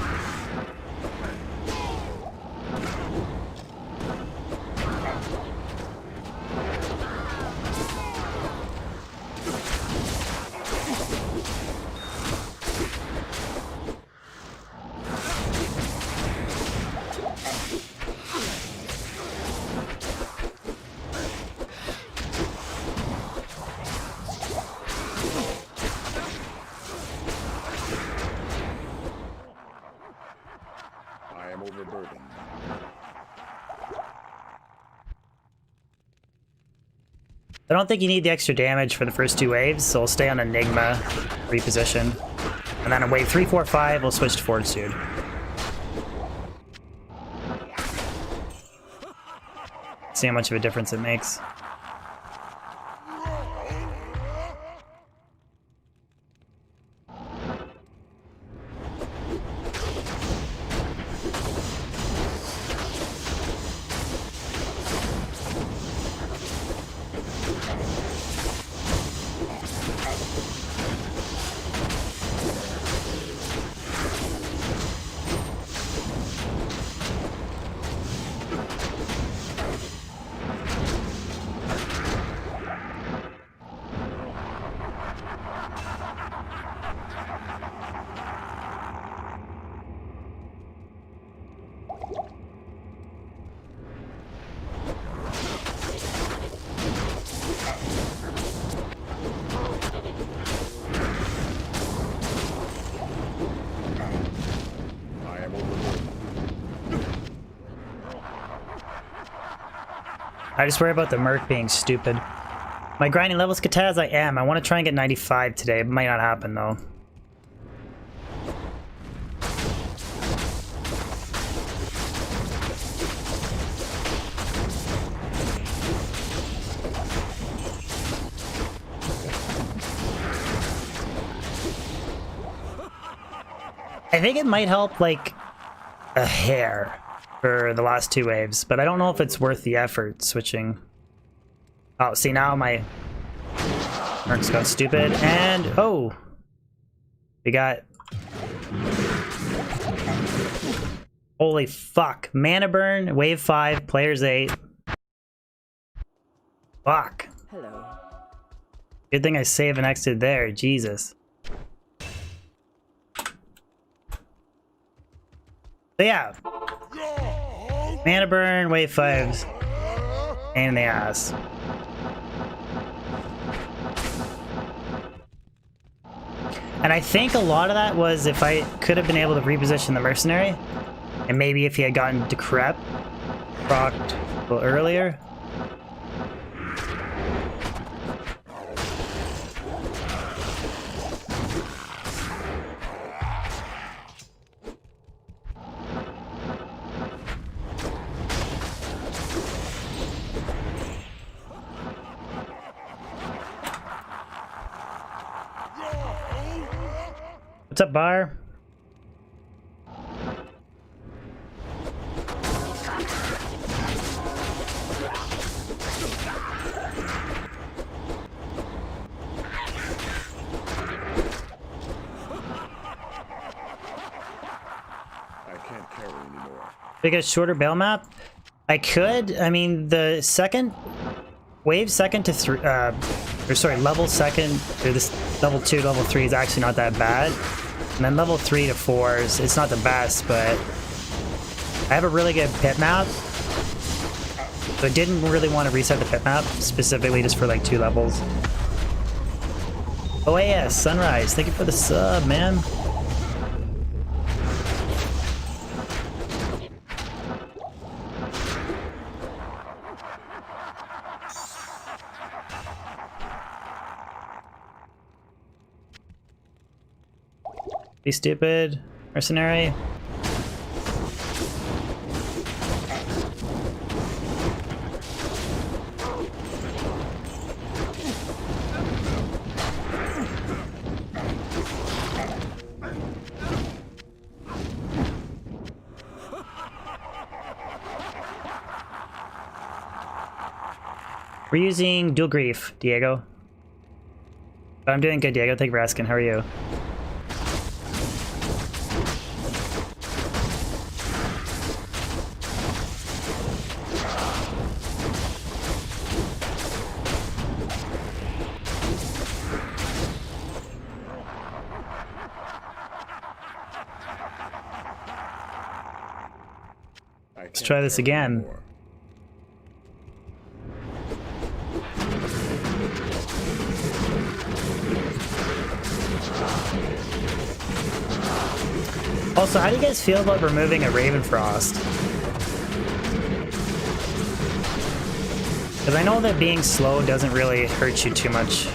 I don't think you need the extra damage for the first 2 waves, so we'll stay on Enigma, reposition. And then on wave 3, 4, 5, we'll switch to Fortitude. See how much of a difference it makes. I just worry about the Merc being stupid. My grinding levels, Kataz, I am. I want to try and get 95 today. It might not happen, though. I think it might help, like, a hair for the last 2 waves, but I don't know if it's worth the effort switching. Oh, see, now my Merc's got stupid, and oh, we got... Holy fuck. Mana burn, wave 5, players 8. Fuck. Hello. Good thing I save and exited there, Jesus. So yeah. Mana burn, wave 5s. Pain in the ass. And I think a lot of that was if I could have been able to reposition the mercenary, and maybe if he had gotten Decrep, procced a little earlier. What's up, Barb? I can't carry anymore. Make a shorter bail map? I could. I mean, the second wave second to three, or sorry, level second or this level 2 to level 3 is actually not that bad. And then level 3 to 4 is it's not the best, but I have a really good pit map. So I didn't really want to reset the pit map specifically just for like 2 levels. Oh yeah, Sunrise, thank you for the sub, man. Be stupid, mercenary. We're using dual grief, Diego. But I'm doing good, Diego. Thank you for asking. How are you? Let's try this again. Also, how do you guys feel about removing a Ravenfrost? Because I know that being slow doesn't really hurt you too much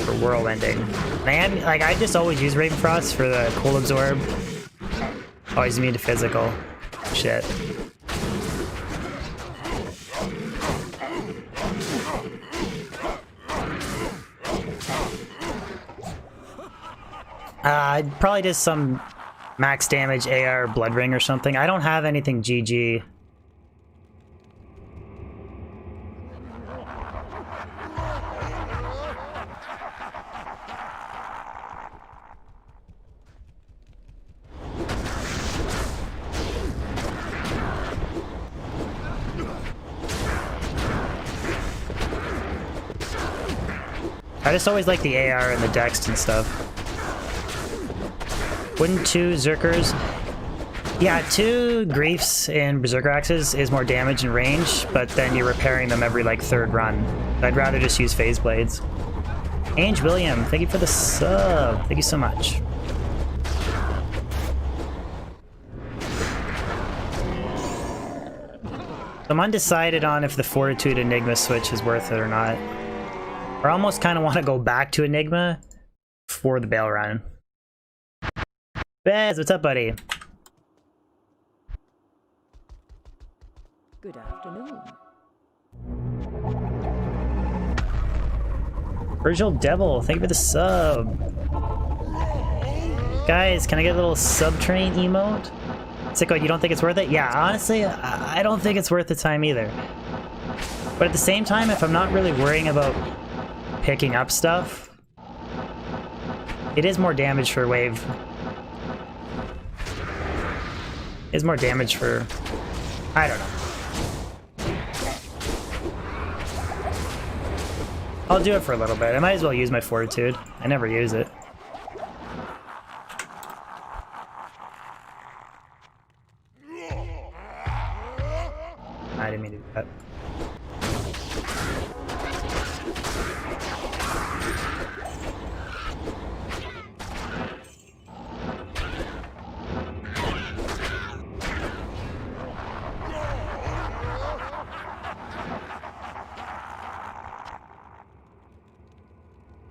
for world ending. Man, like I just always use Ravenfrost for the cool absorb. Always immune to physical. Shit. I'd probably just some max damage AR Blood Ring or something. I don't have anything GG. I just always like the AR and the Dex and stuff. Wouldn't 2 Zerkers? Yeah, 2 Griefs and Berserker Axes is more damage and range, but then you're repairing them every like 3rd run. I'd rather just use Phase Blades. Ange William, thank you for the sub. Thank you so much. I'm undecided on if the Fortitude Enigma switch is worth it or not. I almost kind of want to go back to Enigma for the Baal run. Bez, what's up, buddy? Good afternoon. Virgil Devil, thank you for the sub. Guys, can I get a little sub-train emote? Sicko, you don't think it's worth it? Yeah, honestly, I don't think it's worth the time either. But at the same time, if I'm not really worrying about picking up stuff, it is more damage for wave. It's more damage for... I don't know. I'll do it for a little bit. I might as well use my Fortitude. I never use it. I didn't mean to do that.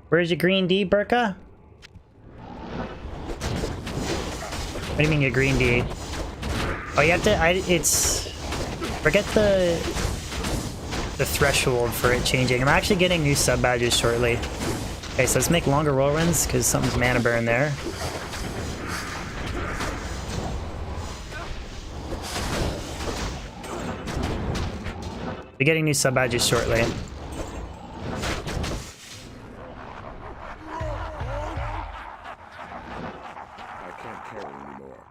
Where's your green D, Burka? What do you mean your green D? Oh, you have to, forget the threshold for it changing. I'm actually getting new sub badges shortly. Okay, so let's make longer whirlwinds, because something's mana burn there. We're getting new sub badges shortly. I can't carry anymore.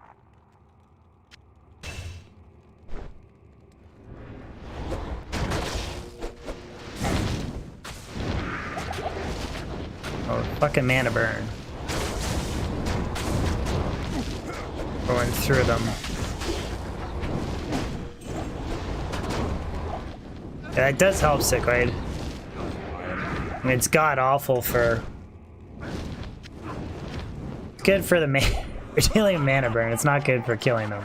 Oh, fucking mana burn. Going through them. Yeah, that does help, Sickblade. I mean, it's god awful for. It's good for the for dealing with mana burn. It's not good for killing them.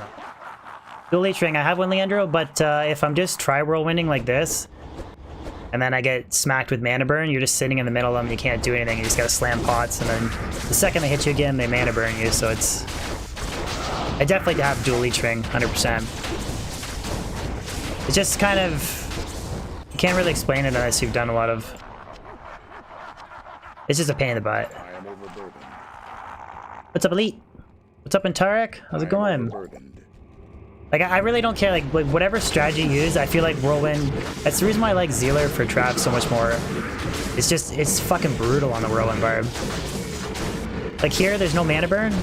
Dual Leech Ring, I have one, Leandro, but if I'm just try whirlwinding like this, and then I get smacked with mana burn, you're just sitting in the middle of them, you can't do anything, you just gotta slam pots, and then the second they hit you again, they mana burn you, so it's. I definitely have Dual Leech Ring, 100%. It's just kind of. You can't really explain it unless you've done a lot of. It's just a pain in the butt. I am overburdened. What's up, Elite? What's up, Antarek? How's it going? Overburdened. Like, I really don't care. Like, whatever strategy you use, I feel like Whirlwind. That's the reason why I like Zealer for traps so much more. It's just, it's fucking brutal on the Whirlwind Barb. Like here, there's no mana burn.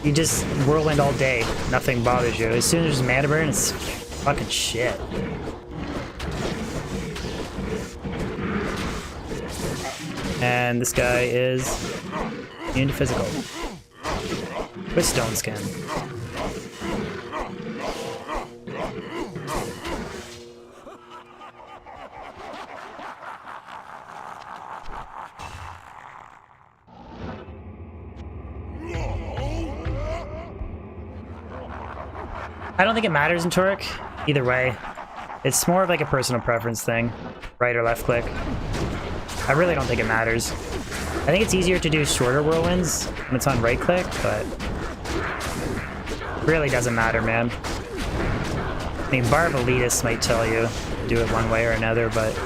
You just Whirlwind all day. Nothing bothers you. As soon as there's mana burn, it's fucking shit. And this guy is immune to physical. With Stone Skin. I don't think it matters in Turek, either way. It's more of like a personal preference thing, right or left click. I really don't think it matters. I think it's easier to do shorter whirlwinds when it's on right click, but it really doesn't matter, man. I mean, Barb elitists might tell you to do it one way or another, but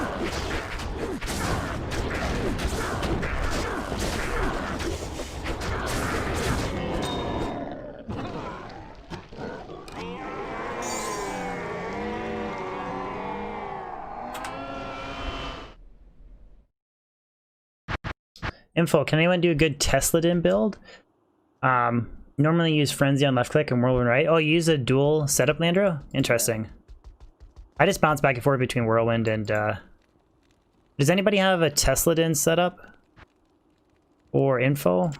info, can anyone do a good Tesla-din build? Normally use Frenzy on left click and Whirlwind right. Oh, you use a dual setup, Landro? Interesting. I just bounce back and forth between Whirlwind and, does anybody have a Tesla-din setup? Or info?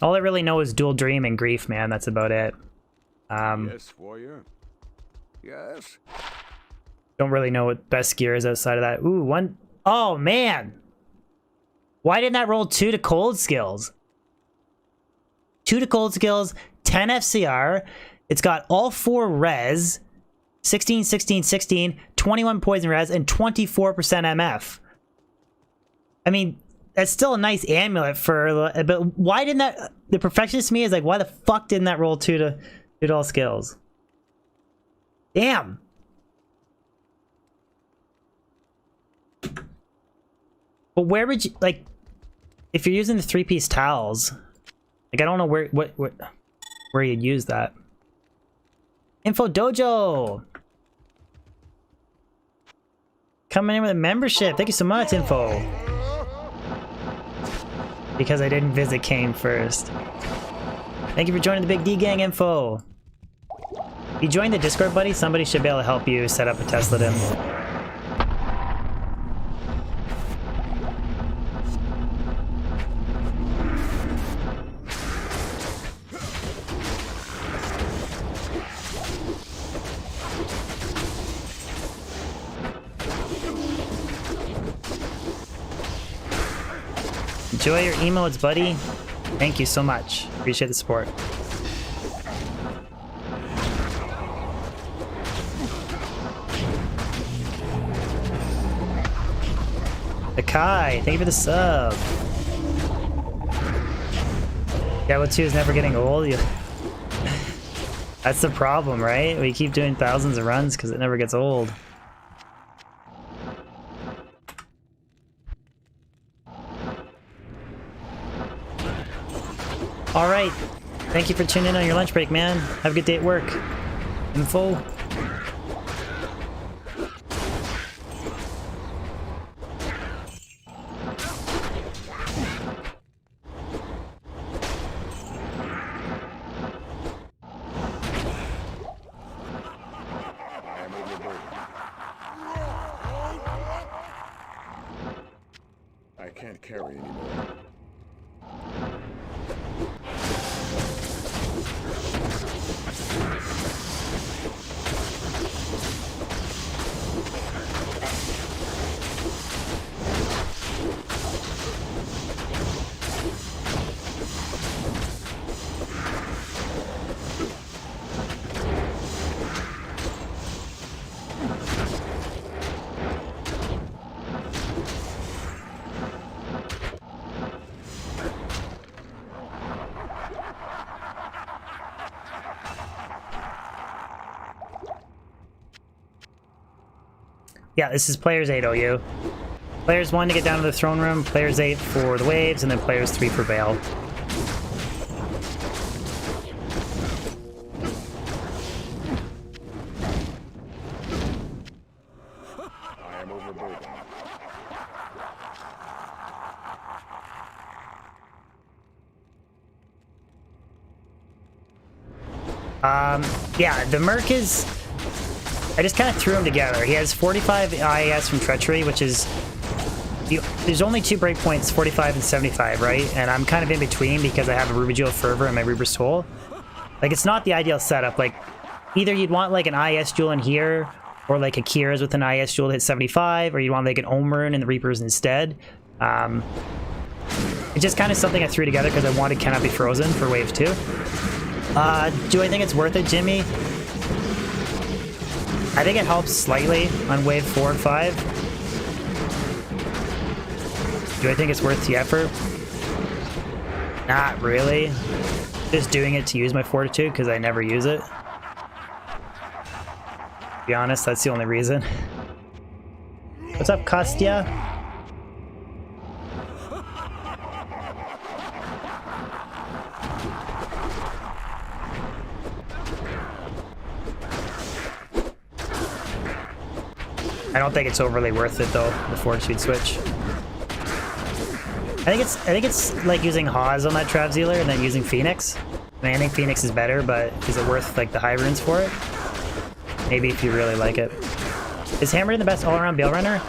All I really know is Dual Dream and Grief, man. That's about it. Yes, warrior. Yes. Don't really know what best gear is outside of that. Ooh, one. Oh, man! Why didn't that roll 2 to cold skills? 2 to cold skills, 10 FCR. It's got all 4 res, 16, 16, 16, 21 poison res, and 24% MF. I mean, that's still a nice amulet for, but why didn't that, the perfectionist to me is like, why the fuck didn't that roll 2 to all skills? Damn. But where would you, like, if you're using the 3-piece towels, like, I don't know where you'd use that. Info Dojo! Coming in with a membership. Thank you so much, Info. Because I didn't visit Kane first. Thank you for joining the Big D Gang, Info. If you join the Discord, buddy, somebody should be able to help you set up a Tesla-din. Enjoy your emotes, buddy. Thank you so much. Appreciate the support. Akai, thank you for the sub. Diablo 2 is never getting old. That's the problem, right? We keep doing thousands of runs because it never gets old. All right. Thank you for tuning in on your lunch break, man. Have a good day at work. Info. I can't carry anymore. Yeah, this is players 8 OU. Players 1 to get down to the throne room, players 8 for the waves, and then players 3 for Baal. I am overburdened. Yeah, the Merc is... I just kind of threw him together. He has 45 IAS from Treachery, which is... There's only 2 breakpoints, 45 and 75, right? And I'm kind of in between because I have a Ruby Jewel Fervor and my Reaper's Toll. Like, it's not the ideal setup. Like, either you'd want, like, an IS Jewel in here, or, like, a Kira's with an IS Jewel to hit 75, or you'd want, like, an Omerun and the Reapers instead. It's just kind of something I threw together because I wanted Cannot Be Frozen for Wave 2. Do I think it's worth it, Jimmy? I think it helps slightly on Wave 4 and 5. Do I think it's worth the effort? Not really. Just doing it to use my Fortitude because I never use it. To be honest, that's the only reason. What's up, Kostya? I don't think it's overly worth it though, the Fortitude switch. I think it's like using Hawes on that Trav Zealer and then using Phoenix. I mean, I think Phoenix is better, but is it worth like the high runes for it? Maybe if you really like it. Is Hammerton the best all-around Baal runner?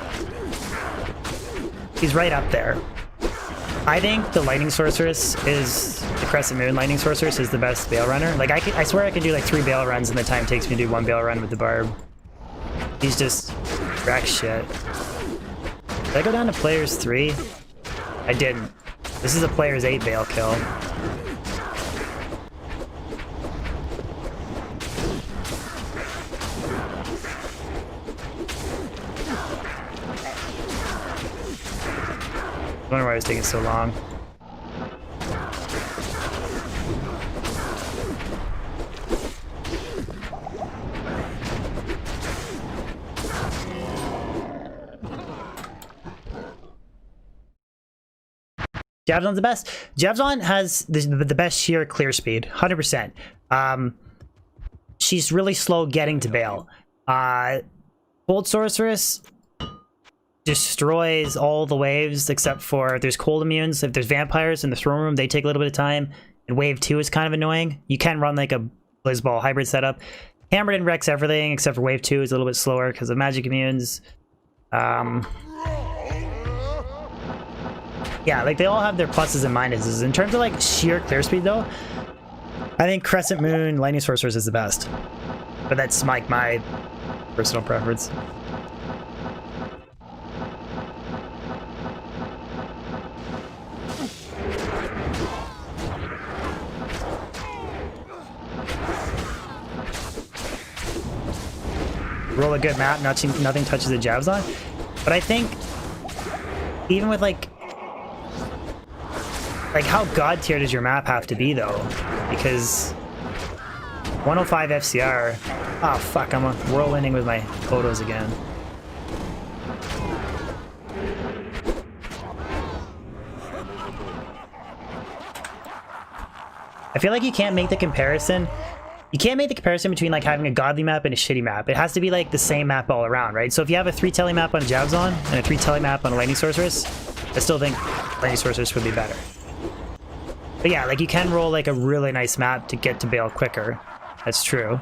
He's right up there. I think the Lightning Sorceress is the Crescent Moon Lightning Sorceress is the best Baal runner. Like I swear I could do like 3 Baal runs in the time it takes me to do 1 Baal run with the Barb. He's just wreck shit. Did I go down to players 3? I didn't. This is a players 8 Baal kill. I wonder why it was taking so long. Javzon's the best. Javzon has the best sheer clear speed, 100%. She's really slow getting to Baal. Cold Sorceress destroys all the waves except for there's cold immunes. If there's vampires in the throne room, they take a little bit of time. And wave 2 is kind of annoying. You can run like a Blizzball hybrid setup. Hammerton wrecks everything except for wave 2 is a little bit slower because of magic immunes. Yeah, like they all have their pluses and minuses. In terms of like sheer clear speed though, I think Crescent Moon Lightning Sorceress is the best. But that's like my personal preference. Roll a good map, nothing touches the Javzon. But I think even with like how god tier does your map have to be though? Because 105 FCR. Oh fuck, I'm whirlwinding with my photos again. I feel like you can't make the comparison. You can't make the comparison between like having a godly map and a shitty map. It has to be like the same map all around, right? So if you have a 3 tele map on Jabzon and a 3 tele map on a Lightning Sorceress, I still think Lightning Sorceress would be better. But yeah, like you can roll like a really nice map to get to Baal quicker. That's true.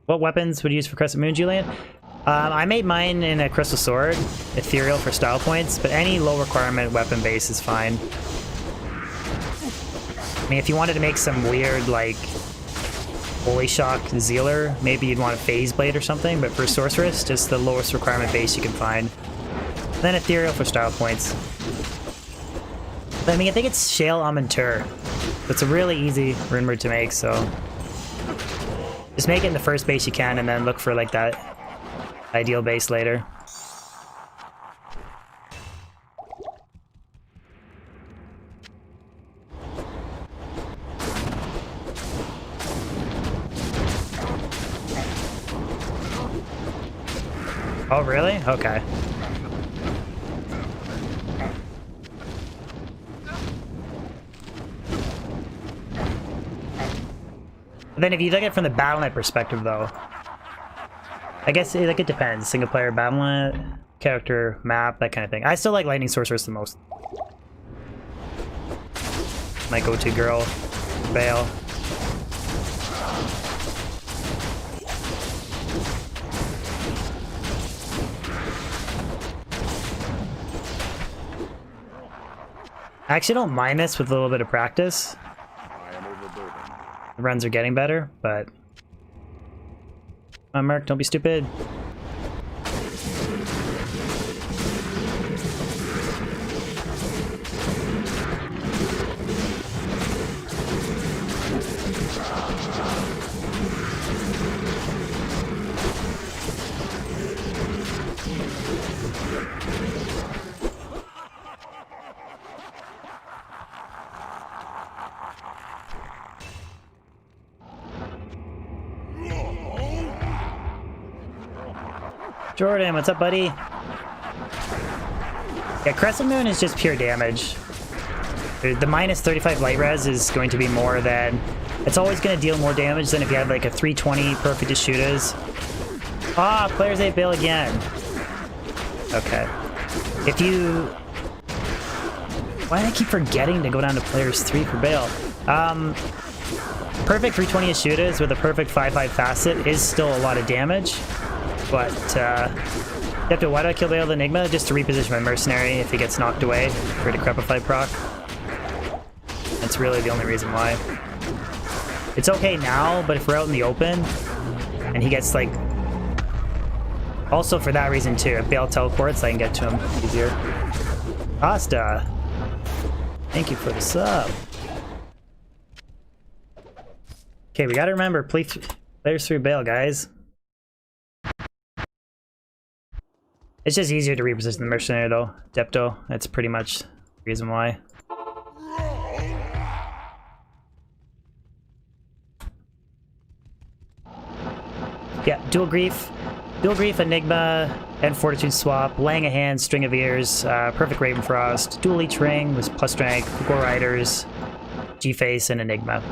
What weapons would you use for Crescent Moon, Julian? I made mine in a Crystal Sword, Ethereal for style points, but any low requirement weapon base is fine. I mean, if you wanted to make some weird, like, Holy Shock Zealer, maybe you'd want a Phase Blade or something, but for Sorceress, just the lowest requirement base you can find. Then Ethereal for style points. But, I mean, I think it's Shale Amontur. It's a really easy rune word to make, so... just make it in the first base you can, and then look for, like, that ideal base later. Oh, really? Okay. And then if you look at it from the BattleNet perspective, though, I guess it depends. Single player, BattleNet, character, map, that kind of thing. I still like Lightning Sorceress the most. My go-to girl, Baal. I actually don't mind this with a little bit of practice. I am overburdened. The runs are getting better, but... Come on, Merc, don't be stupid. Jordan, what's up, buddy? Yeah, Crescent Moon is just pure damage. The minus 35 light res is going to be more than... It's always going to deal more damage than if you had like a 320 perfect shooters. Ah, players 8 Baal again. Okay. If you... Why do I keep forgetting to go down to players 3 for Baal? Perfect 320 shooters with a perfect 5/5 facet is still a lot of damage. But, you have to, why do I kill Baal the Enigma? Just to reposition my Mercenary if he gets knocked away for a Decrepify proc. That's really the only reason why. It's okay now, but if we're out in the open, and he gets, like... Also for that reason, too. If Baal teleports, I can get to him easier. Asta! Thank you for the sub. Okay, we gotta remember, players through Baal, guys. It's just easier to reposition the Mercenary, though. Depto, that's pretty much the reason why. Yeah, Dual Grief, Enigma, and Fortitude Swap, Laying a Hand, String of Ears, Perfect Ravenfrost, Dual Leech Ring with plus strength, Gore Riders, G-Face, and Enigma.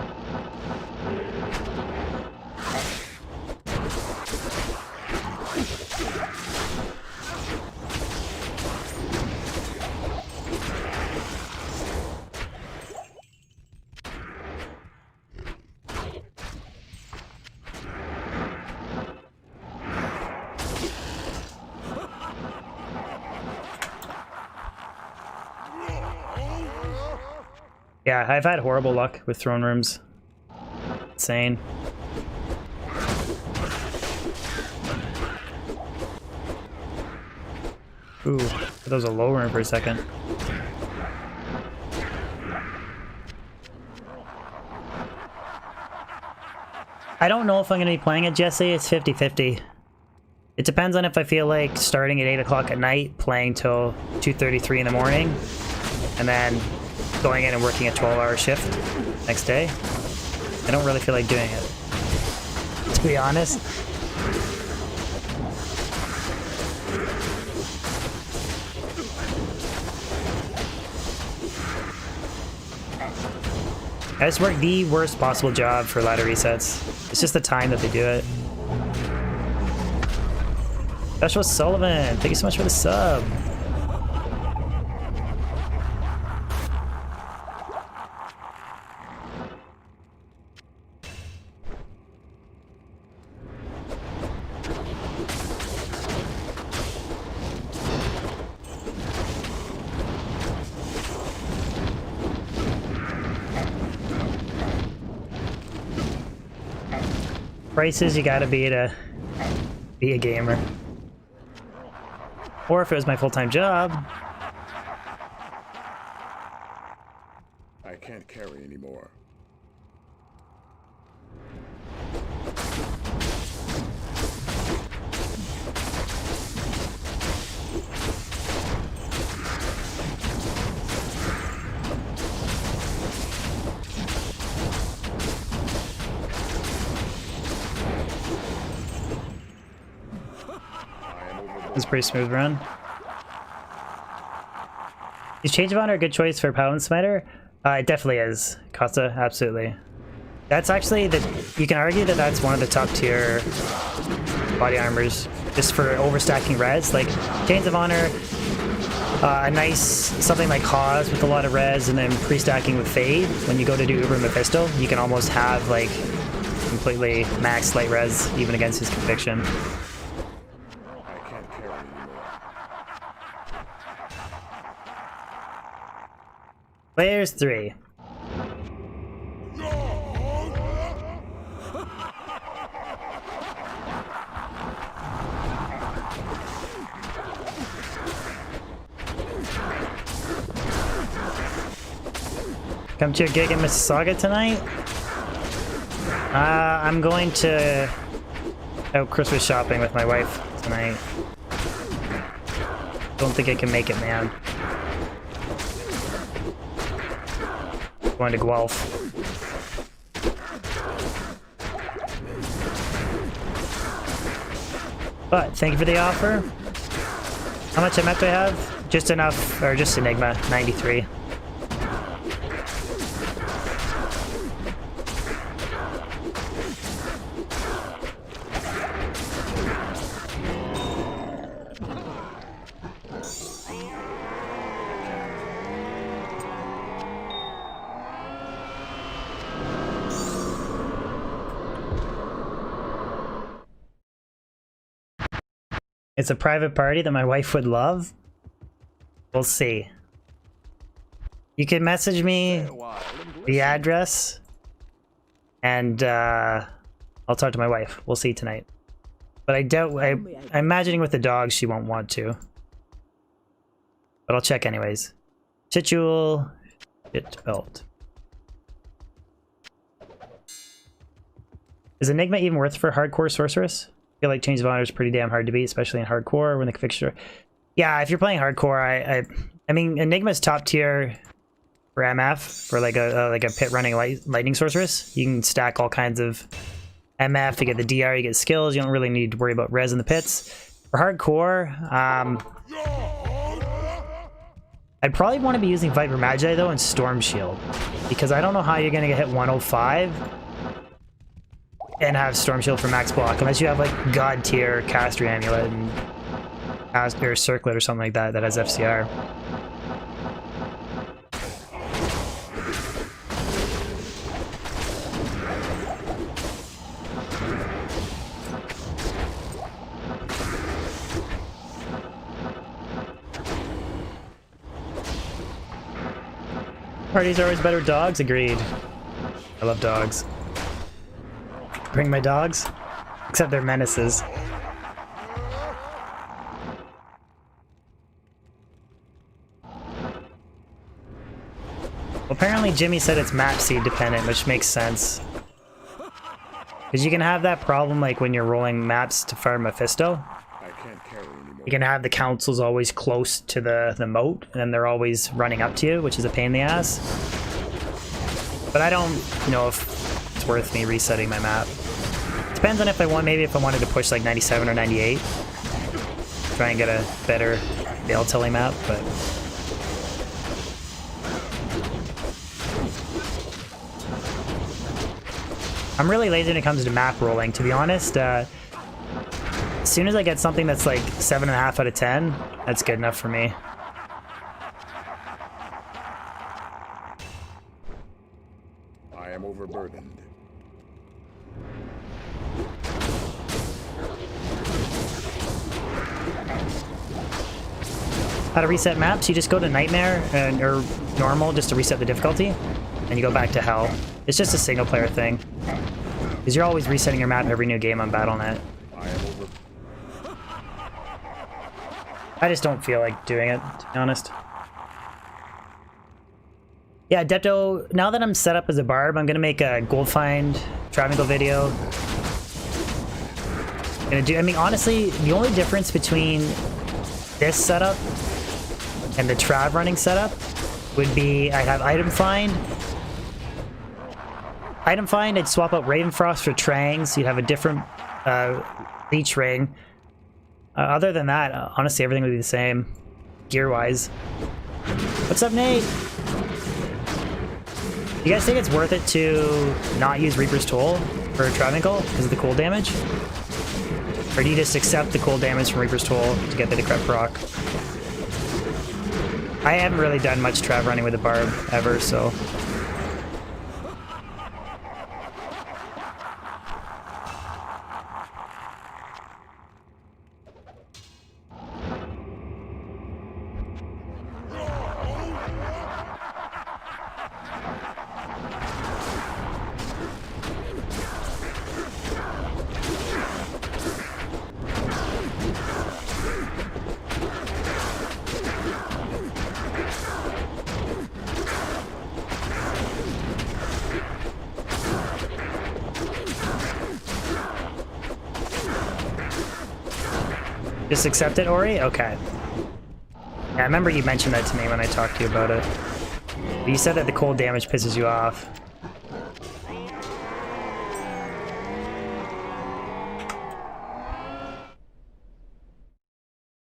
Yeah, I've had horrible luck with throne rooms. Insane. Ooh, that was a low room for a second. I don't know if I'm going to be playing it, Jesse. It's 50-50. It depends on if I feel like starting at 8 o'clock at night, playing till 2:33 in the morning, and then going in and working a 12-hour shift next day. I don't really feel like doing it, to be honest. I just work the worst possible job for ladder resets. It's just the time that they do it. Joshua Sullivan, thank you so much for the sub. Prices you gotta be to be a gamer. Or if it was my full-time job. I can't carry anymore. It's a pretty smooth run. Is Change of Honor a good choice for Paladin Smiter? It definitely is. Costa, absolutely. That's actually you can argue that that's one of the top tier body armors, just for overstacking res. Like Chains of Honor, a nice something like Hawes with a lot of res, and then pre-stacking with Fade. When you go to do Uber Mephisto, you can almost have like completely max light res even against his conviction. Players 3. Come to your gig in Mississauga tonight? I'm going to out Christmas shopping with my wife tonight. Don't think I can make it, man. Going to Guelph. But thank you for the offer. How much MF do I have? Just enough, or just Enigma, 93. It's a private party that my wife would love. We'll see. You can message me the address, and I'll talk to my wife. We'll see tonight. But I doubt. I'm imagining with the dog she won't want to. But I'll check anyways. Titual, fit belt. Is Enigma even worth for hardcore sorceress? I feel like Change of Honor is pretty damn hard to beat, especially in hardcore when the fixture. Yeah, if you're playing hardcore, I mean Enigma's top tier for MF for like a pit running lightning sorceress. You can stack all kinds of MF to get the DR, you get skills. You don't really need to worry about res in the pits. For hardcore, I'd probably want to be using Viper Magi though and Storm Shield, because I don't know how you're gonna get hit 105 and have Storm Shield for max block, unless you have like God tier Caster Amulet and or Circlet or something like that that has FCR. Parties are always better with dogs, agreed. I love dogs. Bring my dogs, except they're menaces. Well, apparently Jimmy said it's map seed dependent, which makes sense. Because you can have that problem like when you're rolling maps to farm Mephisto. can't carry anymore. You can have the councils always close to the moat, and then they're always running up to you, which is a pain in the ass. But I don't know if it's worth me resetting my map. Depends on if I want, maybe if I wanted to push like 97 or 98. Try and get a better Baal telly map, but... I'm really lazy when it comes to map rolling, to be honest. As soon as I get something that's like 7.5 out of 10, that's good enough for me. I am overburdened. How to reset maps? You just go to Nightmare or Normal just to reset the difficulty, and you go back to Hell. It's just a single player thing. Because you're always resetting your map every new game on Battle.net. I am over. I just don't feel like doing it, to be honest. Yeah, Adepto, now that I'm set up as a Barb, I'm gonna make a gold find travel video. I mean, honestly, the only difference between this setup and the Trav running setup would be I'd have item find. Item find, I'd swap out Ravenfrost for Trangs, so you'd have a different leech ring. Other than that, honestly, everything would be the same, gear-wise. What's up, Nate? You guys think it's worth it to not use Reaper's Toll for Travincle because of the cold damage? Or do you just accept the cold damage from Reaper's Toll to get the Decrep proc? I haven't really done much Trav running with a Barb ever, so... Just accept it, Ori? Okay. Yeah, I remember you mentioned that to me when I talked to you about it. But you said that the cold damage pisses you off.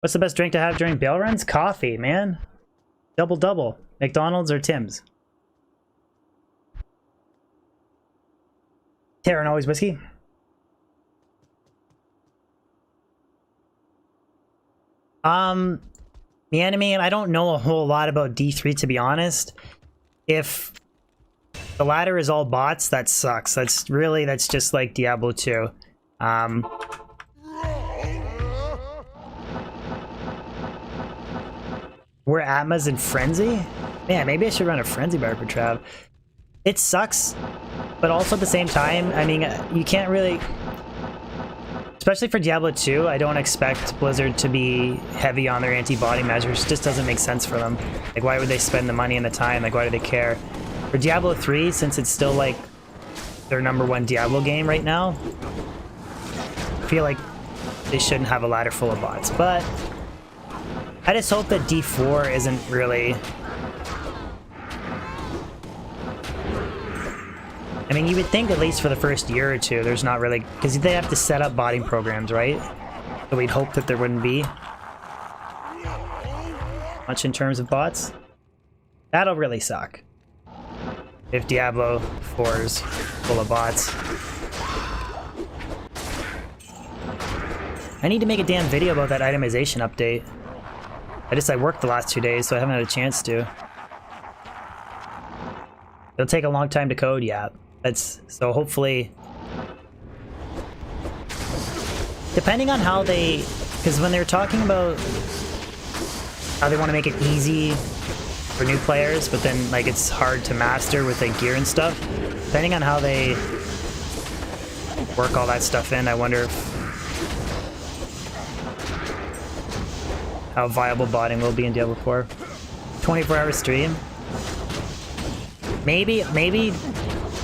What's the best drink to have during Baal runs? Coffee, man. Double. McDonald's or Tim's? Terran always whiskey? The enemy, and I don't know a whole lot about D3 to be honest. If the ladder is all bots, that sucks. That's just like Diablo 2. We're Atmas in Frenzy? Man, maybe I should run a Frenzy bar for Trav. It sucks, but also at the same time, I mean, you can't really... Especially for Diablo 2, I don't expect Blizzard to be heavy on their anti-body measures. It just doesn't make sense for them. Like, why would they spend the money and the time? Like, why do they care? For Diablo 3, since it's still, like, their #1 Diablo game right now, I feel like they shouldn't have a ladder full of bots. But I just hope that D4 isn't really... I mean, you would think at least for the first year or two, there's not really... Because they have to set up botting programs, right? So we'd hope that there wouldn't be much in terms of bots. That'll really suck. If Diablo 4's full of bots. I need to make a damn video about that itemization update. I worked the last 2 days, so I haven't had a chance to. It'll take a long time to code, yeah. So hopefully, depending on how they, because when they're talking about how they want to make it easy for new players, but then like it's hard to master with like gear and stuff, depending on how they work all that stuff in, I wonder how viable botting will be in Diablo 4. 24-hour stream. Maybe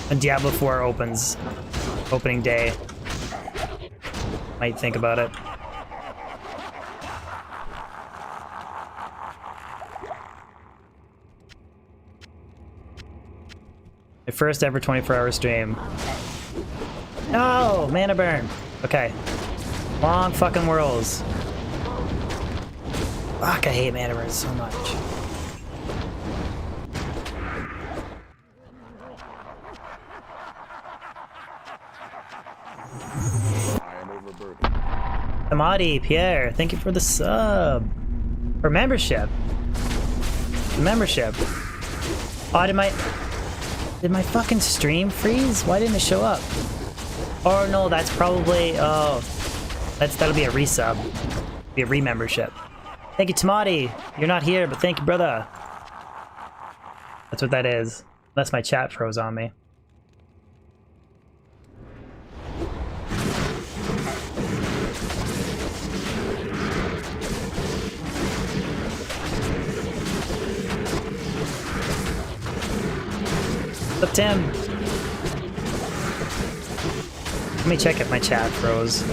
when Diablo 4 opens, opening day, might think about it. My first ever 24-hour stream. No! Mana burn! Okay. Long fucking whirls. Fuck, I hate mana burns so much. I am overburdened. Amadi, Pierre, thank you for the sub. For membership. Membership. Oh, did my fucking stream freeze? Why didn't it show up? Oh no, that's probably, oh. That'll be a resub. Be a remembership. Thank you, Tamati. You're not here, but thank you, brother. That's what that is. Unless my chat froze on me. What's up, Tim? Let me check if my chat froze.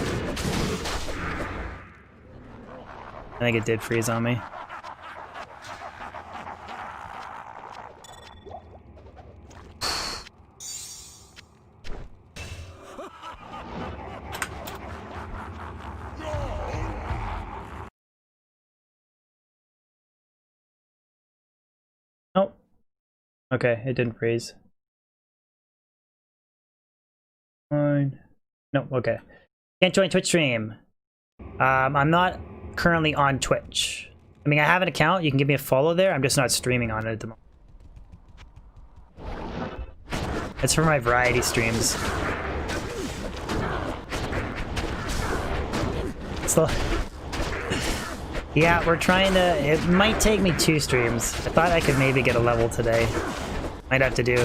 I think it did freeze on me. Oh. Okay, it didn't freeze. Fine. No, okay. Can't join Twitch stream. I'm not currently on Twitch. I mean, I have an account. You can give me a follow there. I'm just not streaming on it at the moment. It's for my variety streams. So, yeah, we're trying to... It might take me 2 streams. I thought I could maybe get a level today. Might have to do.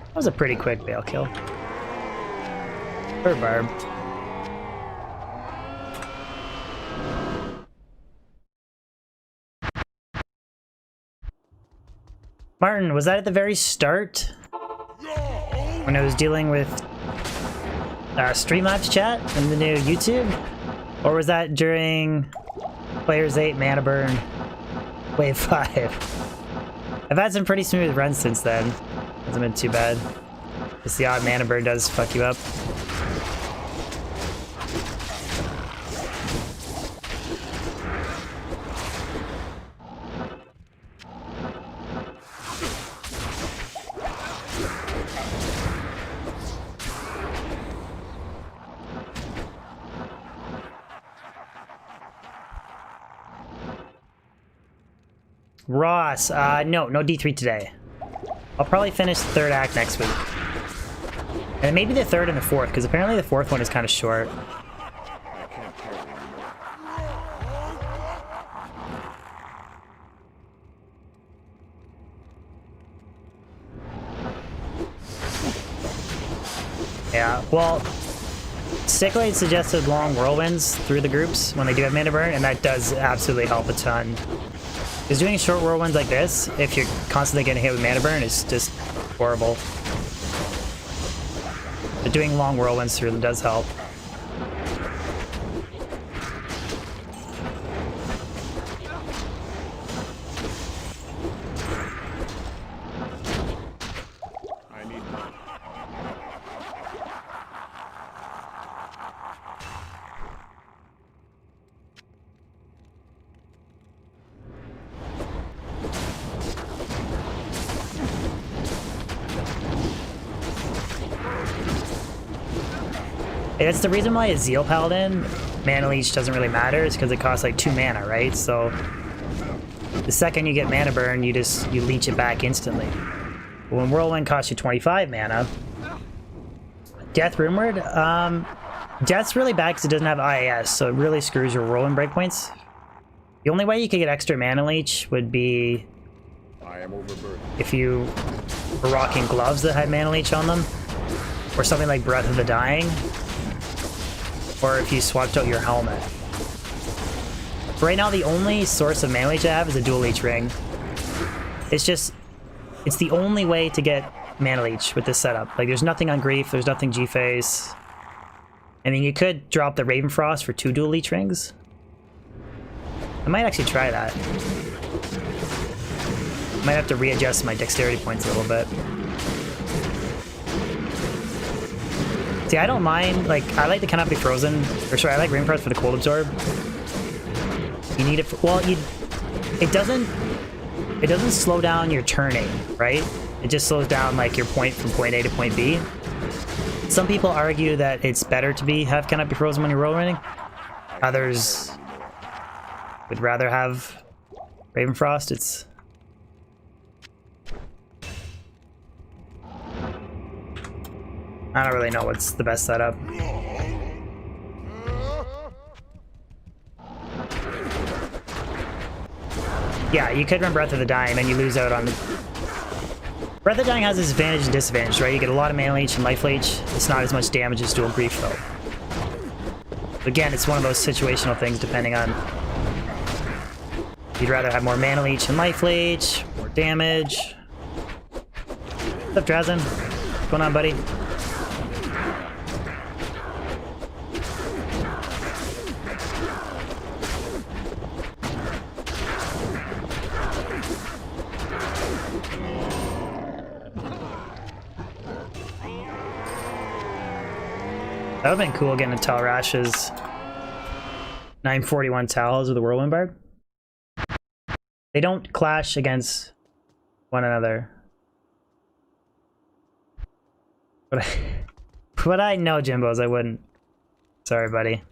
That was a pretty quick Baal kill. For Barb. Martin, was that at the very start? When I was dealing with Streamlabs chat in the new YouTube? Or was that during Players 8 Mana Burn Wave 5? I've had some pretty smooth runs since then. Hasn't been too bad. Just the odd Mana Burn does fuck you up. Ross, no D3 today. I'll probably finish the 3rd act next week. And maybe the 3rd and the 4th, because apparently the 4th one is kind of short. I can't carry anymore. Yeah, well, Sticklade suggested long whirlwinds through the groups when they do have mana burn, and that does absolutely help a ton. Because doing short whirlwinds like this, if you're constantly getting hit with mana burn, is just horrible. But doing long whirlwinds through them does help. I need help. It's the reason why a Zeal Paladin mana leech doesn't really matter, is because it costs like 2 mana, right? So the second you get mana burn, you leech it back instantly. But when Whirlwind costs you 25 mana, Death Rumored, Death's really bad because it doesn't have IAS, so it really screws your Whirlwind breakpoints. The only way you could get extra mana leech would be I am overburdened. if you were rocking gloves that had mana leech on them, or something like Breath of the Dying, or if you swapped out your helmet. Right now, the only source of mana leech I have is a dual leech ring. It's the only way to get mana leech with this setup. Like, there's nothing on Grief, there's nothing G-Face. I mean, you could drop the Ravenfrost for 2 dual leech rings. I might actually try that. Might have to readjust my dexterity points a little bit. See, I don't mind, like, I like the Cannot Be Frozen, or sorry, I like Rainforest for the Cold Absorb. You need it for, well, it doesn't slow down your turning, right? It just slows down, like, your point from point A to point B. Some people argue that it's better to have Cannot Be Frozen when you're roll running. Others would rather have Ravenfrost. It's... I don't really know what's the best setup. Yeah, you could run Breath of the Dying and you lose out on the... Breath of the Dying has its advantage and disadvantage, right? You get a lot of mana leech and life leech. It's not as much damage as Dual Grief, though. Again, it's one of those situational things depending on... You'd rather have more mana leech and life leech, more damage. What's up, Drazen? What's going on, buddy? That would have been cool getting a Talrash's 941 Towels with the Whirlwind Barb. They don't clash against one another. But I know Jimbos, I wouldn't. Sorry, buddy.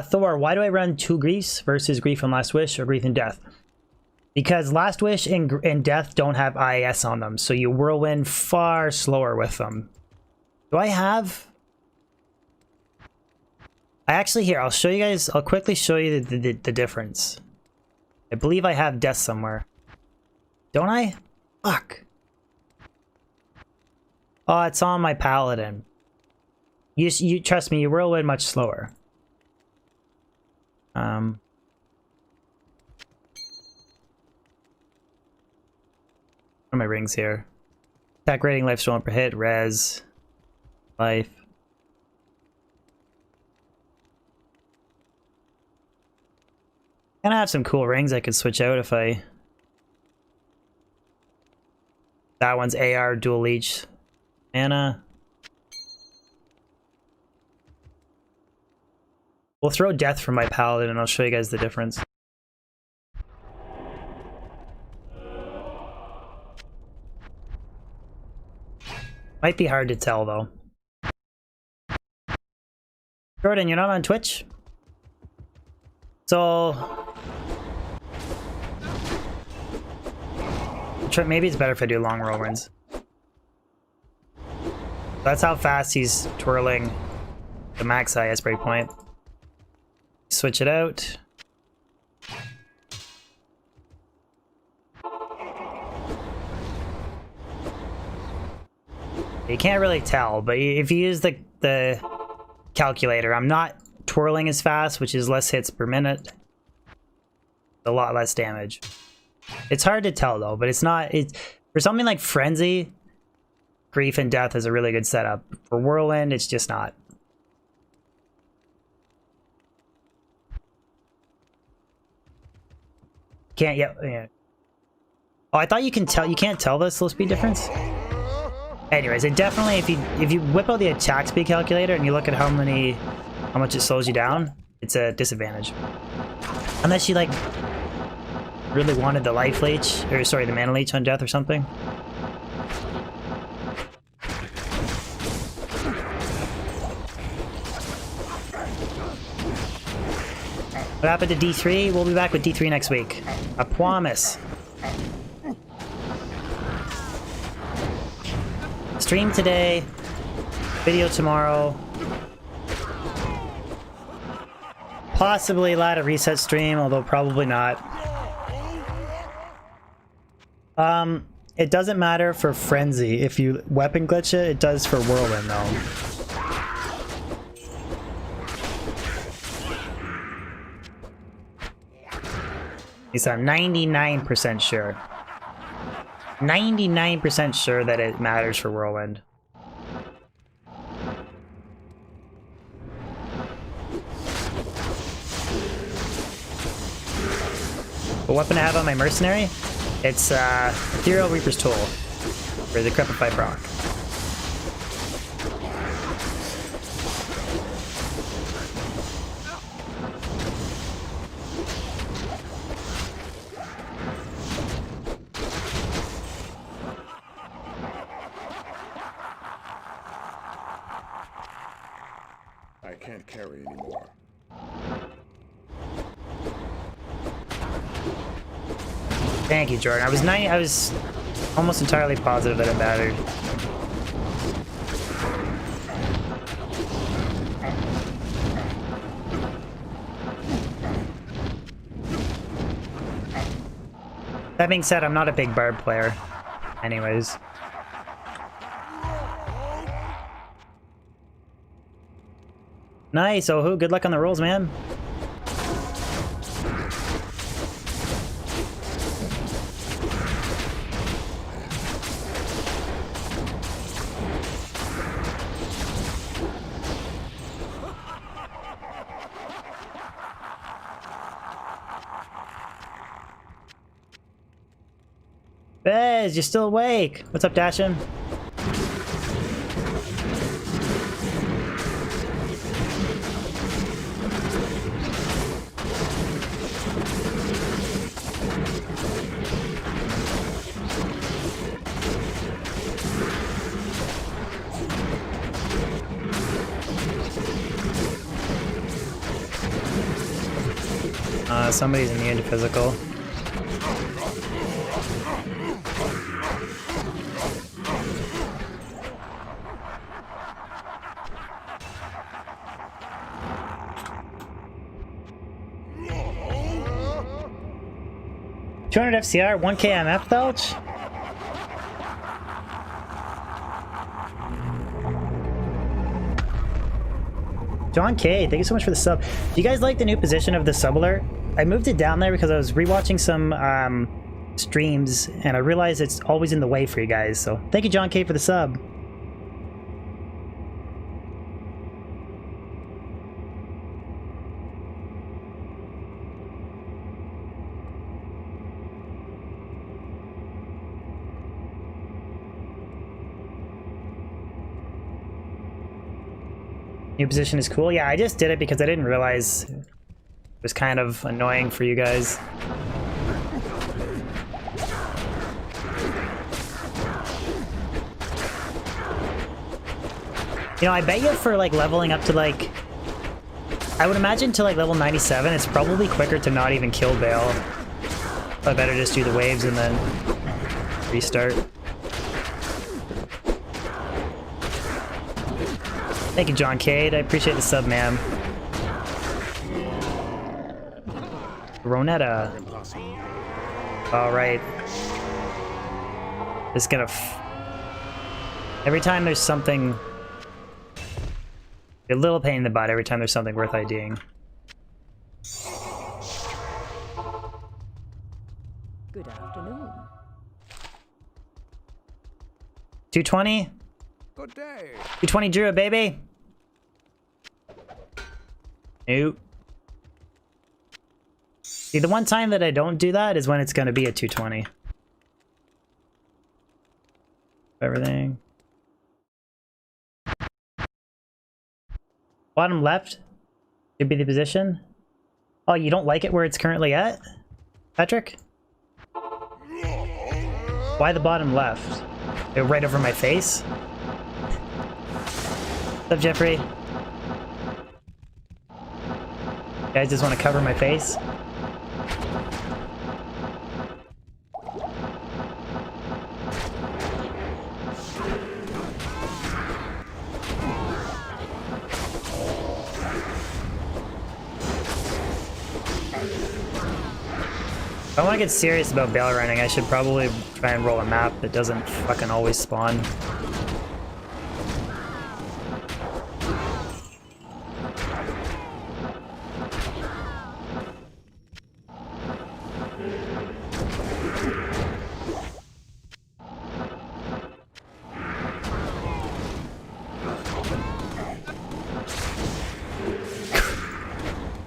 Thor, why do I run 2 Griefs versus Grief and Last Wish or Grief and Death? Because Last Wish and Death don't have IAS on them, so you Whirlwind far slower with them. Do I have... I actually, here, I'll show you guys, I'll quickly show you the difference. I believe I have Death somewhere. Don't I? Fuck. Oh, it's on my Paladin. You trust me, you Whirlwind much slower. What are my rings here? Attack rating, life stolen per hit, res, life. And I have some cool rings I could switch out if I... That one's AR, dual leech, mana. We'll throw Death from my Paladin and I'll show you guys the difference. Might be hard to tell though. Jordan, you're not on Twitch? So... Maybe it's better if I do long roll runs. That's how fast he's twirling the max IS breakpoint. Switch it out. You can't really tell, but if you use the calculator, I'm not twirling as fast, which is less hits per minute. A lot less damage. It's hard to tell though, but it's not. For something like Frenzy, Grief and Death is a really good setup. For Whirlwind, it's just not. Can't yet. Yeah. Oh, I thought you can tell. You can't tell the slow speed difference. Anyways, it definitely, if you whip out the attack speed calculator and you look at how much it slows you down, it's a disadvantage. Unless you like really wanted the life leech, or sorry, the mana leech on Death or something. What happened to D3? We'll be back with D3 next week. I promise. Stream today, video tomorrow. Possibly light a reset stream, although probably not. It doesn't matter for Frenzy. If you weapon glitch it, it does for Whirlwind though. least I'm 99% sure. 99% sure that it matters for Whirlwind. What weapon I have on my mercenary? It's Ethereal Reaper's Tool for the Decrepify proc. I can't carry anymore. Thank you, Jordan. I was almost entirely positive that it mattered. That being said, I'm not a big Barb player. Anyways. Nice, Ohu. Good luck on the rolls, man. Bez, you're still awake. What's up, Dashin? Somebody's immune to physical. $200 FCR, 1K MF Belch? John K, thank you so much for the sub. Do you guys like the new position of the sub alert? I moved it down there because I was rewatching some streams and I realized it's always in the way for you guys. So thank you, John K, for the sub. New position is cool. Yeah, I just did it because I didn't realize it was kind of annoying for you guys. You know, I bet you for like leveling up to like, I would imagine to like level 97, it's probably quicker to not even kill Baal. I better just do the waves and then restart. Thank you, John Cade. I appreciate the sub, man. Ronetta. Alright. Just gonna... every time there's something... a little pain in the butt every time there's something worth IDing. Good afternoon. 220? Good day. 220 Drew, baby! Nope. See, the one time that I don't do that is when it's gonna be a 220. Everything. Bottom left should be the position. Oh, you don't like it where it's currently at? Patrick? Why the bottom left? Right over my face? What's up, Jeffrey? You guys just want to cover my face? If I want to get serious about Baal running, I should probably try and roll a map that doesn't fucking always spawn.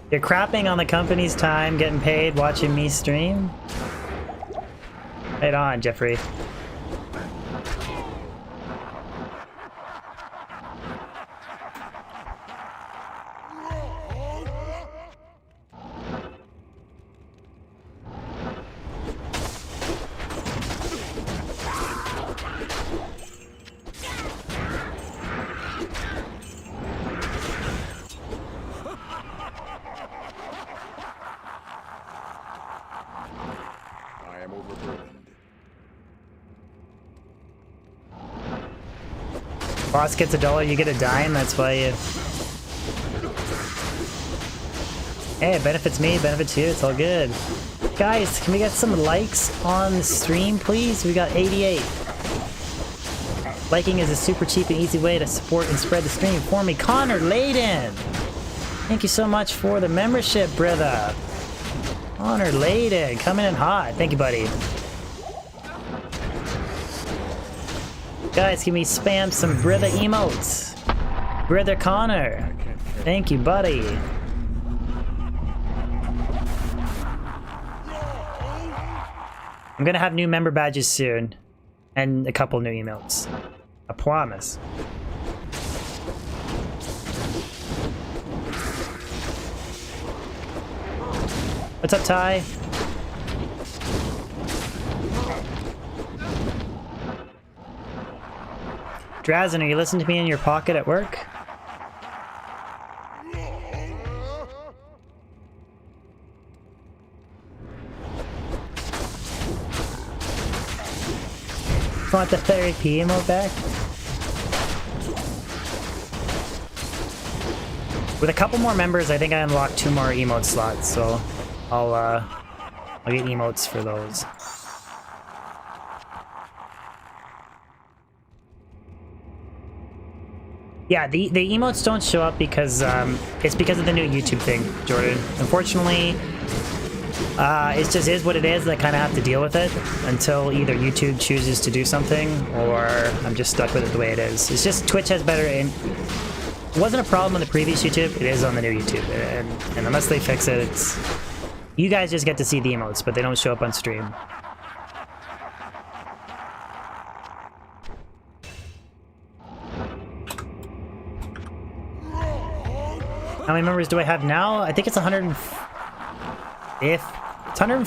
You're crapping on the company's time, getting paid, watching me stream? Right on, Jeffrey. I am overburdened. Boss gets $1, you get a dime, that's why you... Hey, it benefits me, it benefits you, it's all good. Guys, can we get some likes on the stream, please? We got 88. Liking is a super cheap and easy way to support and spread the stream for me. Connor Layden! Thank you so much for the membership, brother. Connor Layden, coming in hot. Thank you, buddy. Guys, can we spam some brother emotes? Brother Connor. Thank you, buddy. I'm gonna have new member badges soon. And a couple new emotes. I promise. What's up, Ty? Drazen, are you listening to me in your pocket at work? Want the therapy emote back? With a couple more members, I think I unlocked 2 more emote slots, so I'll get emotes for those. Yeah, the emotes don't show up because it's because of the new YouTube thing, Jordan. Unfortunately, it just is what it is. I kind of have to deal with it until either YouTube chooses to do something or I'm just stuck with it the way it is. It's just Twitch has better in. It wasn't a problem on the previous YouTube. It is on the new YouTube, and unless they fix it, it's you guys just get to see the emotes, but they don't show up on stream. How many members do I have now? I think it's 100. It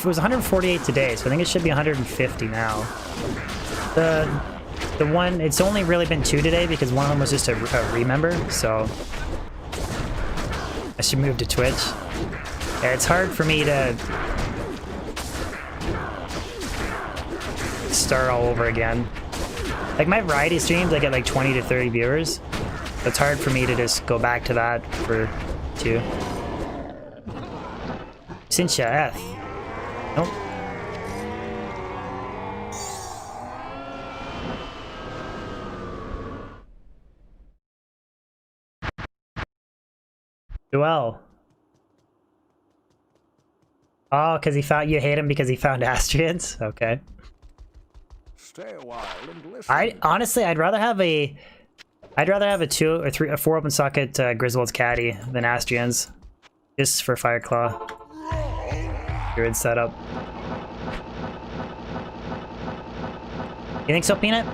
was 148 today, so I think it should be 150 now. The one, it's only really been 2 today because one of them was just a remember, so I should move to Twitch. Yeah, it's hard for me to start all over again. Like my variety streams, I get like 20 to 30 viewers. It's hard for me to just go back to that for 2. Cynthia F. Nope. Joel. Oh, because he found you hate him because he found Astrians? Okay. Stay a while and listen. I'd rather have a 2 or 3 or 4 open socket Griswold's caddy than Astrians. Just for Fireclaw. Good setup. You think so, Peanut?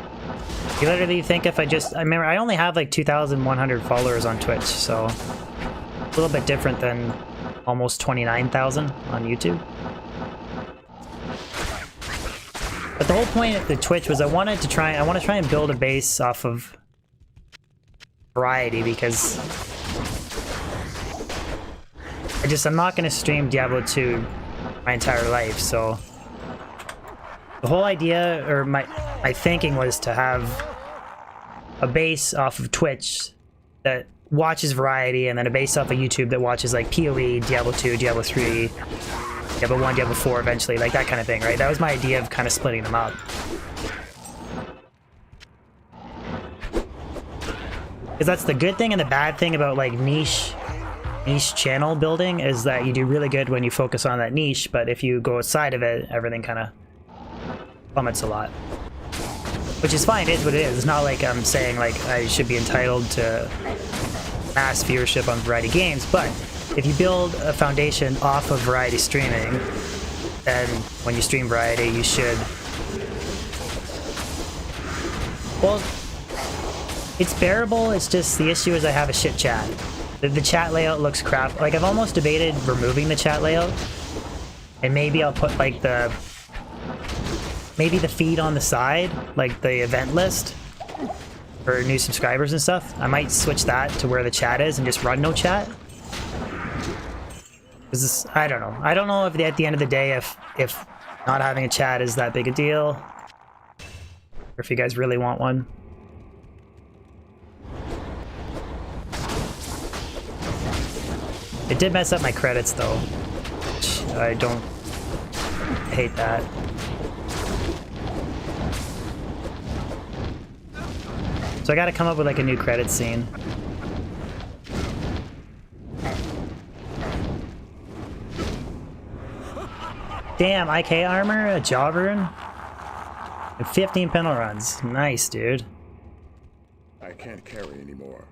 You literally think if I remember I only have like 2,100 followers on Twitch, so a little bit different than almost 29,000 on YouTube. But the whole point of the Twitch was I want to try and build a base off of variety because I'm not going to stream Diablo 2 my entire life, so the whole idea or my thinking was to have a base off of Twitch that watches variety and then a base off of YouTube that watches like PoE, Diablo 2, Diablo 3, Diablo 1, Diablo 4 eventually, like that kind of thing, right? That was my idea of kind of splitting them up. Because that's the good thing and the bad thing about like niche channel building is that you do really good when you focus on that niche, but if you go outside of it, everything kind of plummets a lot. Which is fine, it is what it is. It's not like I'm saying like I should be entitled to mass viewership on variety games, but if you build a foundation off of variety streaming, then when you stream variety, you should... Well, it's bearable, it's just the issue is I have a shit chat. The chat layout looks crap. Like, I've almost debated removing the chat layout. And maybe I'll put, like, maybe the feed on the side, like the event list for new subscribers and stuff. I might switch that to where the chat is and just run no chat. Because I don't know. I don't know if at the end of the day if not having a chat is that big a deal. Or if you guys really want one. It did mess up my credits though. Which I don't hate that. So I gotta come up with like a new credit scene. Damn, IK armor, a job rune, and 15 penal runs. Nice, dude. I can't carry anymore.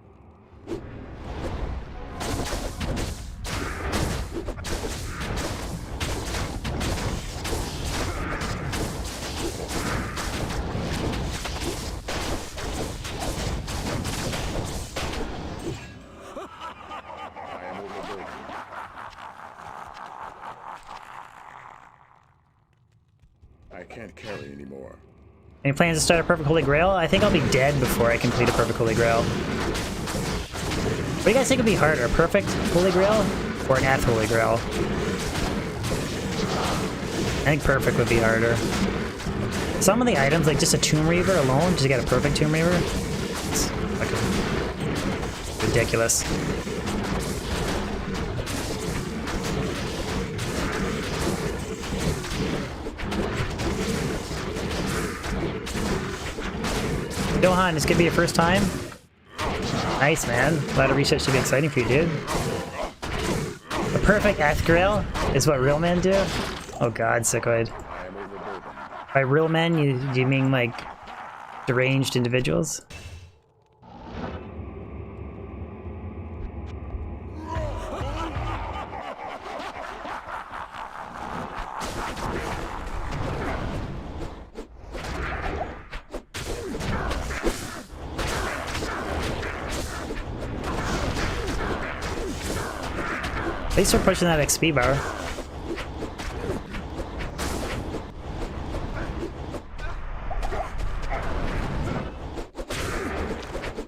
I can't carry anymore. Any plans to start a Perfect Holy Grail? I think I'll be dead before I complete a Perfect Holy Grail. What do you guys think would be harder, a Perfect Holy Grail or an Eth Holy Grail? I think Perfect would be harder. Some of the items, like just a Tomb Reaver alone, just to get a Perfect Tomb Reaver, it's fucking ridiculous. Johan, this could be your first time? Nice, man. Ladder research should be exciting for you, dude. A perfect Eth Grail is what real men do? Oh god, Sickoid. By real men, you mean like deranged individuals? At least we're pushing that XP bar.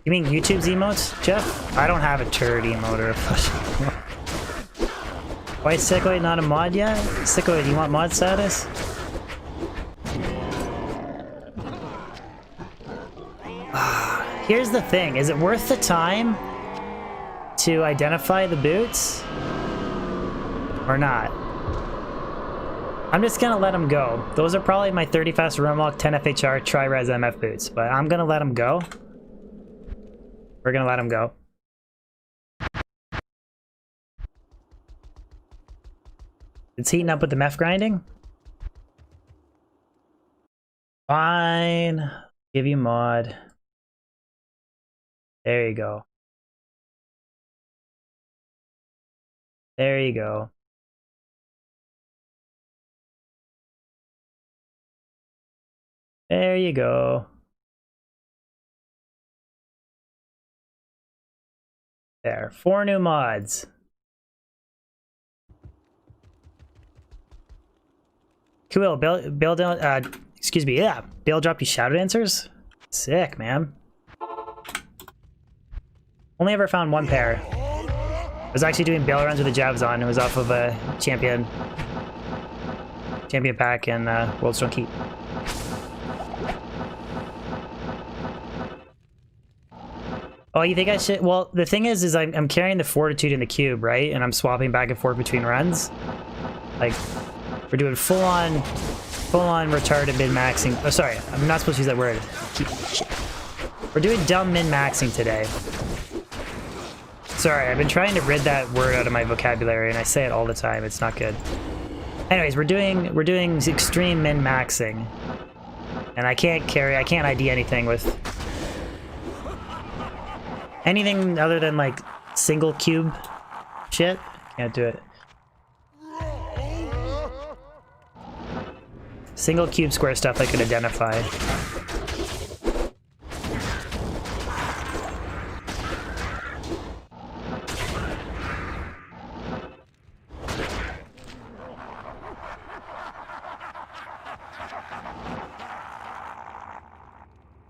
You mean YouTube's emotes, Jeff? I don't have a turret emote or a Why is Sickoid not a mod yet? Sickoid, you want mod status? Here's the thing, is it worth the time to identify the boots? Or not? I'm just gonna let them go. Those are probably my 30 fast run walk, 10 FHR, tri-res MF boots, but I'm gonna let them go. We're gonna let them go. It's heating up with the meth grinding. Fine. Give you mod. There you go. There you go. There you go. There. 4 new mods. Cool. Bill, excuse me. Yeah. Bill dropped you shadow dancers? Sick, man. Only ever found 1 pair. I was actually doing bail runs with the jabs on. It was off of a champion pack and World Stone Keep. Oh, you think I should? Well, the thing is I'm carrying the Fortitude in the cube, right? And I'm swapping back and forth between runs. Like, we're doing full-on retarded min-maxing. Oh, sorry, I'm not supposed to use that word. Shit. We're doing dumb min-maxing today. Sorry, I've been trying to rid that word out of my vocabulary, and I say it all the time. It's not good. Anyways, we're doing extreme min-maxing, and I can't ID anything with anything other than like single cube shit. Can't do it. Single cube square stuff I could identify.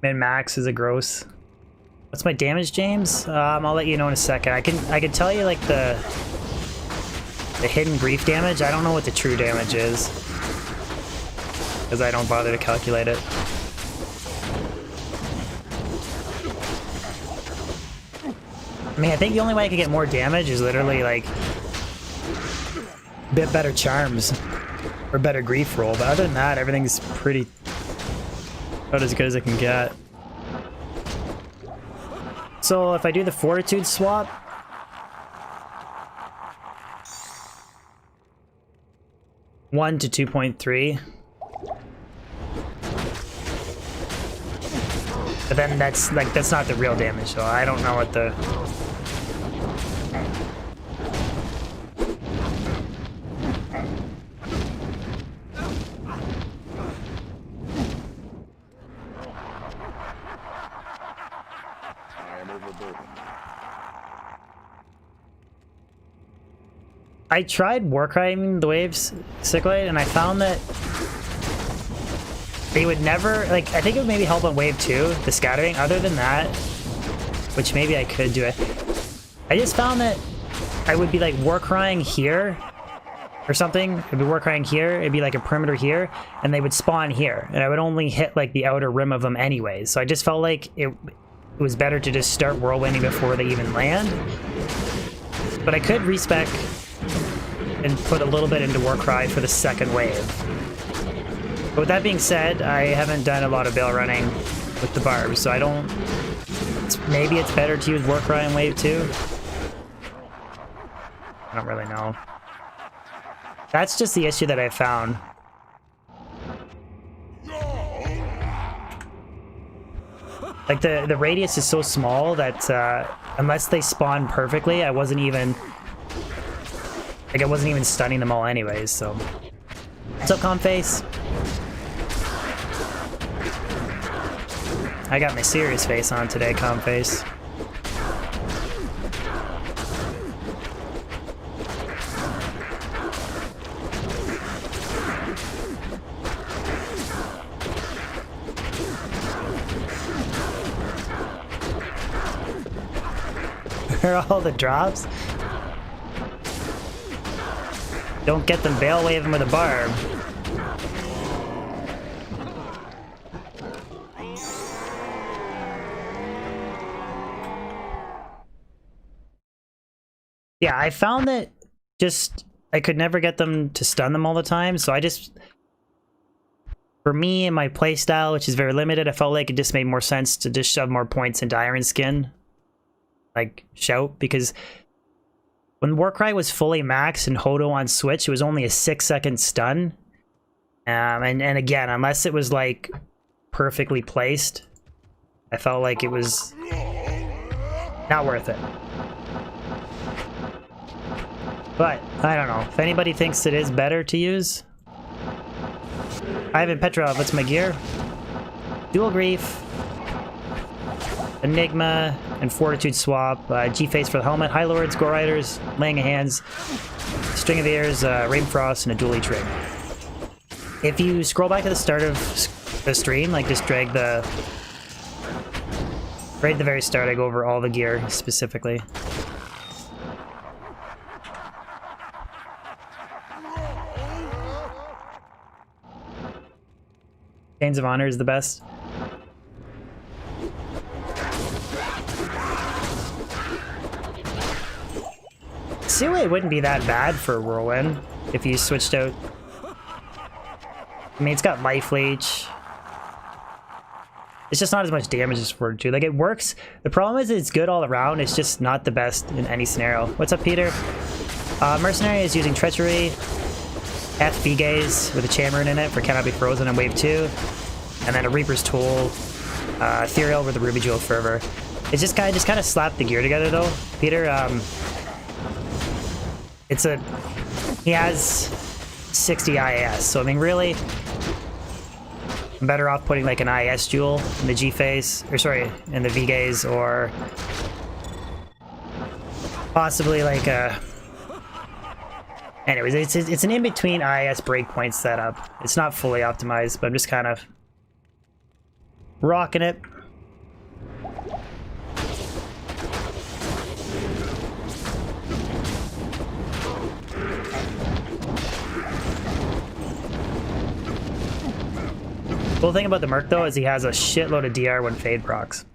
Min max is a gross. What's my damage, James? I'll let you know in a second. I can tell you like the hidden grief damage. I don't know what the true damage is because I don't bother to calculate it. I mean, I think the only way I could get more damage is literally like a bit better charms or better grief roll. But other than that, everything's pretty about as good as I can get. So if I do the fortitude swap, (1 to 2.3), but then that's not the real damage, so I don't know what the. I tried warcrying the waves, Cycloid, and I found that they would never, like, I think it would maybe help on wave 2, the scattering. Other than that, which maybe I could do it, I just found that I would be like warcrying here or something. I'd be warcrying here, it'd be like a perimeter here, and they would spawn here, and I would only hit like the outer rim of them anyways. So I just felt like it was better to just start whirlwinding before they even land. But I could respec and put a little bit into Warcry for the second wave. But with that being said, I haven't done a lot of Baal running with the Barb, so I don't... maybe it's better to use Warcry in wave 2? I don't really know. That's just the issue that I found. Like, the radius is so small that unless they spawn perfectly, I wasn't even stunning them all anyways, so. What's up, Comface? I got my serious face on today, Comface. Where are all the drops? Don't get them Baal waving with a Barb. Yeah, I found that just I could never get them to stun them all the time, so I just, for me and my playstyle, which is very limited, I felt like it just made more sense to just shove more points into Iron Skin. Like, Shout, because when Warcry was fully maxed and Hodo on Switch, it was only a 6-second stun. And again, unless it was like perfectly placed, I felt like it was not worth it. But, I don't know. If anybody thinks it is better to use. Ivan Petrov, what's my gear? Dual Grief, Enigma, and Fortitude Swap. G-Face for the helmet. High Lords, Gore Riders, Laying of Hands, String of Ears, Rainfrost, and a Dual Leech Ring. If you scroll back to the start of the stream, like just drag the... right at the very start, I go over all the gear specifically. Chains of Honor is the best. Sue wouldn't be that bad for a Whirlwind if you switched out. I mean, it's got Life Leech. It's just not as much damage as Fortitude. Like, it works. The problem is it's good all around. It's just not the best in any scenario. What's up, Peter? Mercenary is using Treachery, FB Gaze with a Chamberlain in it for Cannot Be Frozen on Wave 2, and then a Reaper's Tool, Ethereal with a Ruby Jewel Fervor. It's just kind of slapped the gear together, though. Peter, he has 60 IAS, so I mean really I'm better off putting like an IAS jewel in the G phase, or sorry, in the V gaze, or possibly like a... Anyways, it's an in-between IAS breakpoint setup. It's not fully optimized, but I'm just kind of rocking it. Cool thing about the Merc though is he has a shitload of DR when Fade procs.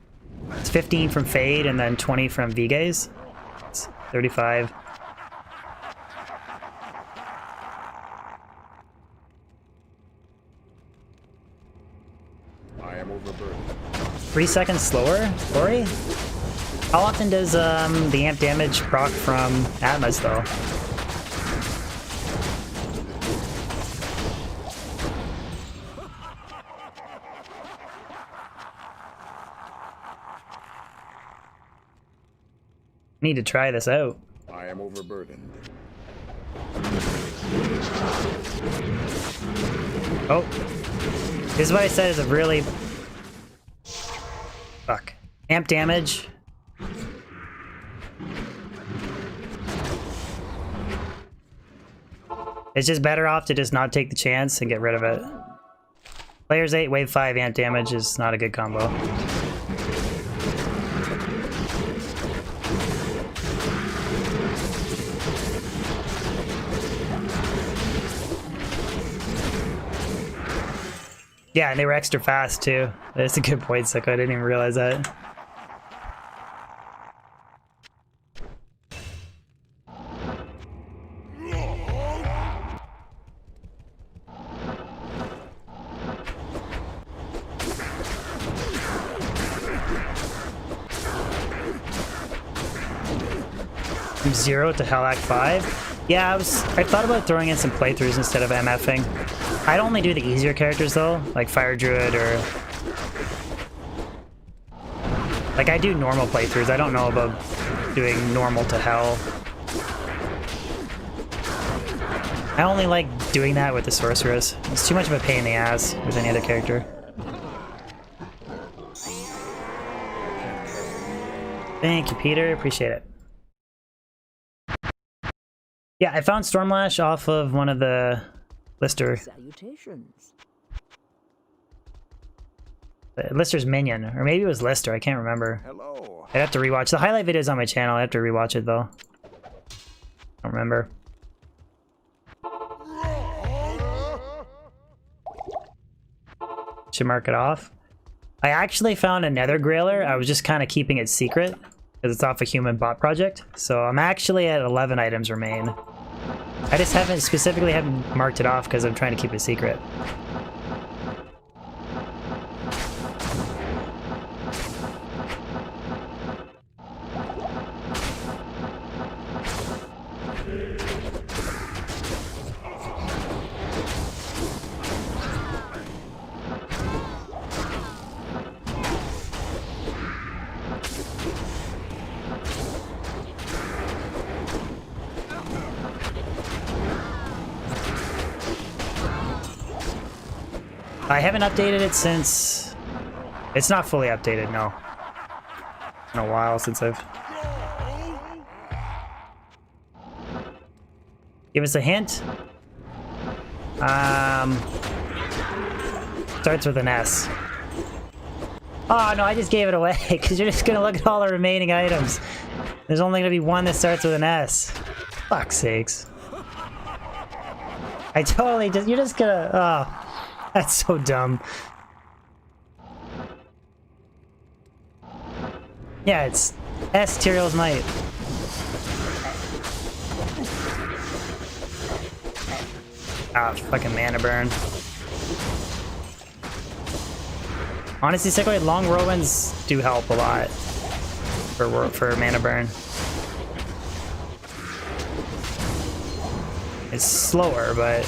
It's 15 from Fade and then 20 from V-Gaze. It's 35. I am overburdened. 3 seconds slower, Lori? How often does the amp damage proc from Atmas though? Need to try this out. I am overburdened. Oh. This is what I said is a really... Fuck. Amp damage. It's just better off to just not take the chance and get rid of it. Players 8, wave 5 amp damage is not a good combo. Yeah, and they were extra fast too. That's a good point, Sicko. I didn't even realize that. From 0 to Hell Act 5? Yeah, I thought about throwing in some playthroughs instead of MFing. I'd only do the easier characters though, like Fire Druid or... Like I do normal playthroughs, I don't know about doing normal to Hell. I only like doing that with the Sorceress. It's too much of a pain in the ass with any other character. Thank you, Peter, appreciate it. Yeah, I found Stormlash off of one of the Lister. Salutations. Lister's minion, or maybe it was Lister, I can't remember. Hello. I'd have to rewatch. The highlight video's on my channel, I have to rewatch it though. I don't remember. Should mark it off. I actually found a Nether Grailer, I was just kind of keeping it secret, because it's off a human bot project. So I'm actually at 11 items remain. I just specifically haven't marked it off because I'm trying to keep it secret. I haven't updated it since... It's not fully updated, no. It's been a while since I've... Give us a hint. Starts with an S. Oh no, I just gave it away, because you're just gonna look at all the remaining items. There's only gonna be one that starts with an S. Fuck's sakes. I totally just... You're just gonna... Oh. That's so dumb. Yeah, it's S Tyrael's Might. Ah, fucking mana burn. Honestly, Sicko, long whirlwinds do help a lot for mana burn. It's slower, but...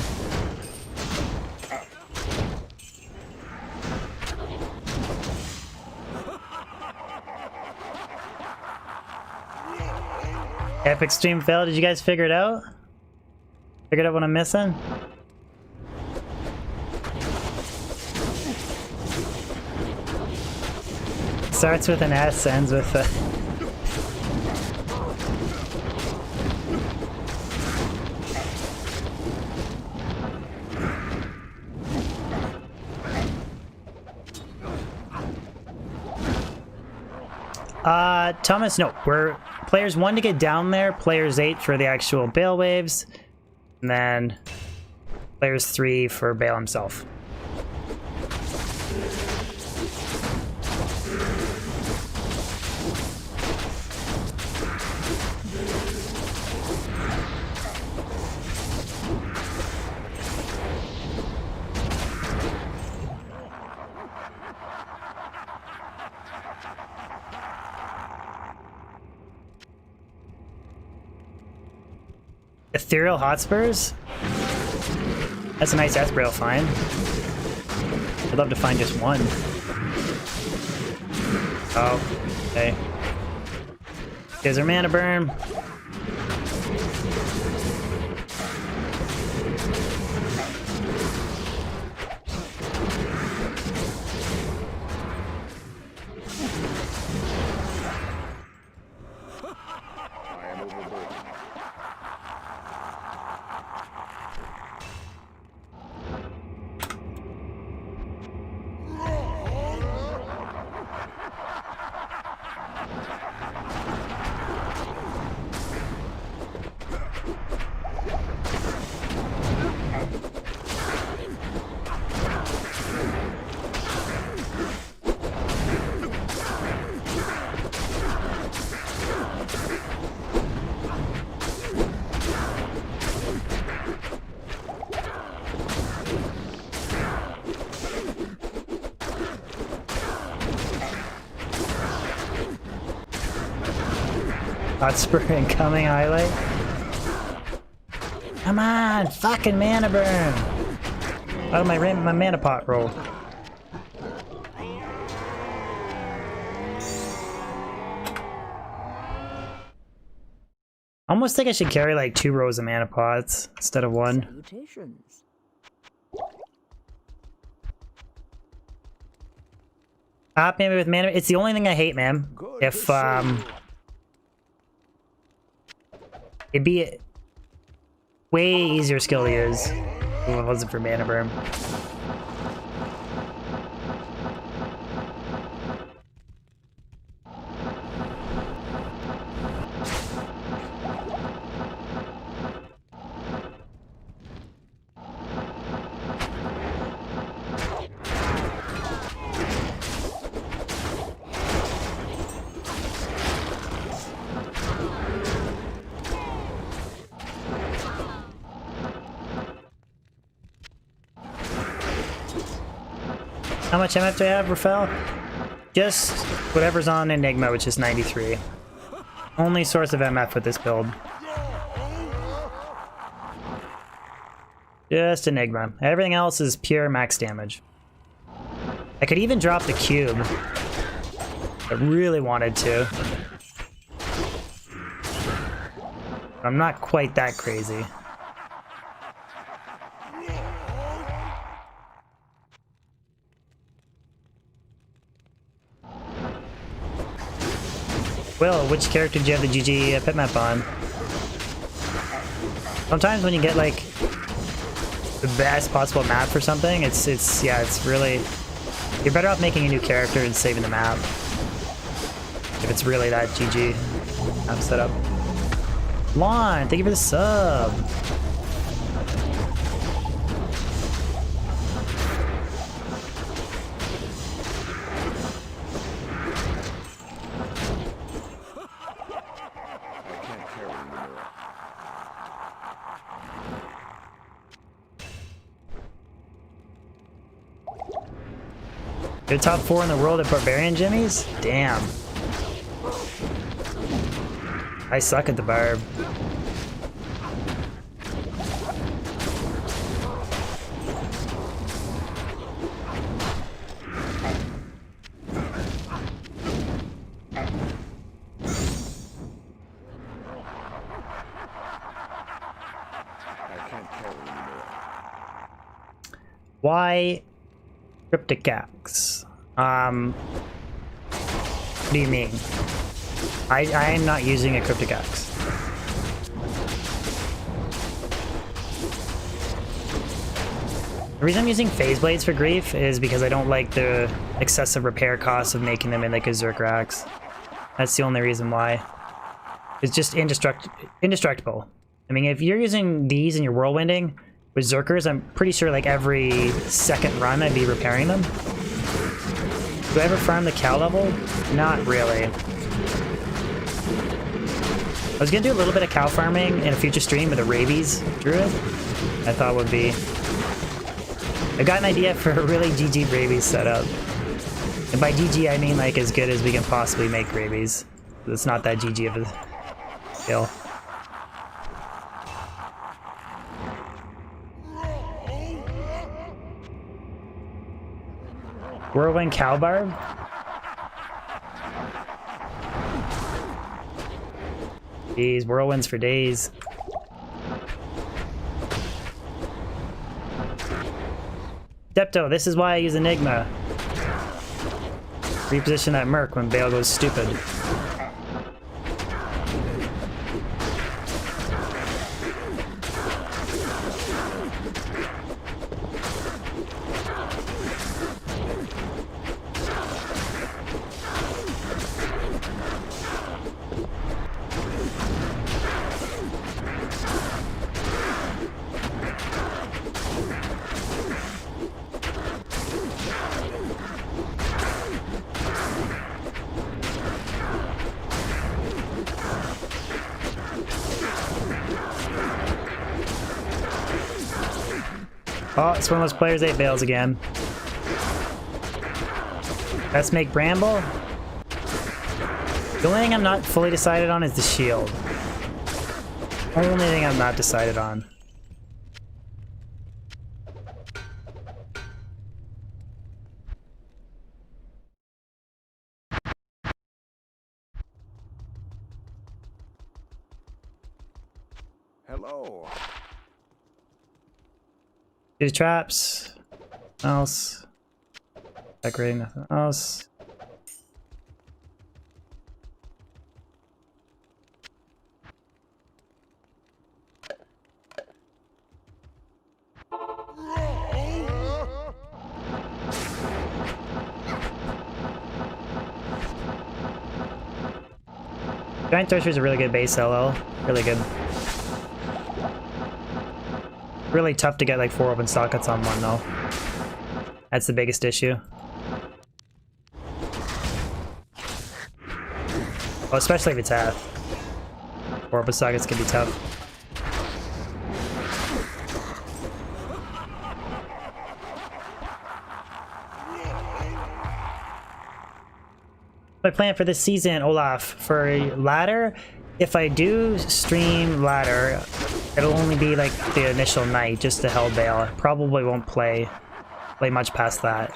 Epic stream fail. Did you guys figure it out? Figured out what I'm missing? Starts with an S, ends with a... Thomas, no, we're players 1 to get down there, players 8 for the actual Baal waves, and then players 3 for Baal himself. Ethereal Hotspurs? That's a nice Esbrail find. I'd love to find just one. Oh, okay. Here's our mana burn. I am overburdened. Hotspur incoming highlight. Come on, fucking mana burn. Out of my mana pot roll. Almost think I should carry like 2 rows of mana pots instead of 1. Salutations. Maybe with mana. It's the only thing I hate, man. If it'd be a way easier skill to use if it wasn't for mana burn. How much MF do I have, Rafael? Just whatever's on Enigma, which is 93. Only source of MF with this build. Just Enigma. Everything else is pure max damage. I could even drop the cube. I really wanted to. I'm not quite that crazy. Will, which character do you have the GG pit map on? Sometimes when you get like the best possible map for something, it's really, you're better off making a new character and saving the map if it's really that GG map setup. Lon, thank you for the sub. You're top 4 in the world at Barbarian Jimmies? Damn. I suck at the Barb. I can't Why cryptic axe? What do you mean? I am not using a cryptic axe. The reason I'm using phase blades for grief is because I don't like the excessive repair costs of making them in like a Zerker axe. That's the only reason why. It's just indestructible. I mean, if you're using these and you're whirlwinding with Zerkers, I'm pretty sure like every second run I'd be repairing them. Do I ever farm the cow level? Not really. I was gonna do a little bit of cow farming in a future stream with a rabies druid. I thought would be. I got an idea for a really GG rabies setup. And by GG I mean like as good as we can possibly make rabies. It's not that GG of a skill. Whirlwind cow barb? Jeez, whirlwinds for days. Depto, this is why I use Enigma. Reposition that Merc when Baal goes stupid. Oh, it's one of those players 8 Baals again. Let's make Bramble. The only thing I'm not fully decided on is the shield. Only thing I'm not decided on. Hello. Do traps. Nothing else. Decorating, nothing else. Giant Thresher is a really good base LL. Really good. Really tough to get like 4 open sockets on one though. That's the biggest issue. Well, especially if it's half. 4 open sockets can be tough. My plan for this season, Olaf, for ladder, if I do stream ladder, it'll only be like the initial night just to Hell Baal. Probably won't play much past that.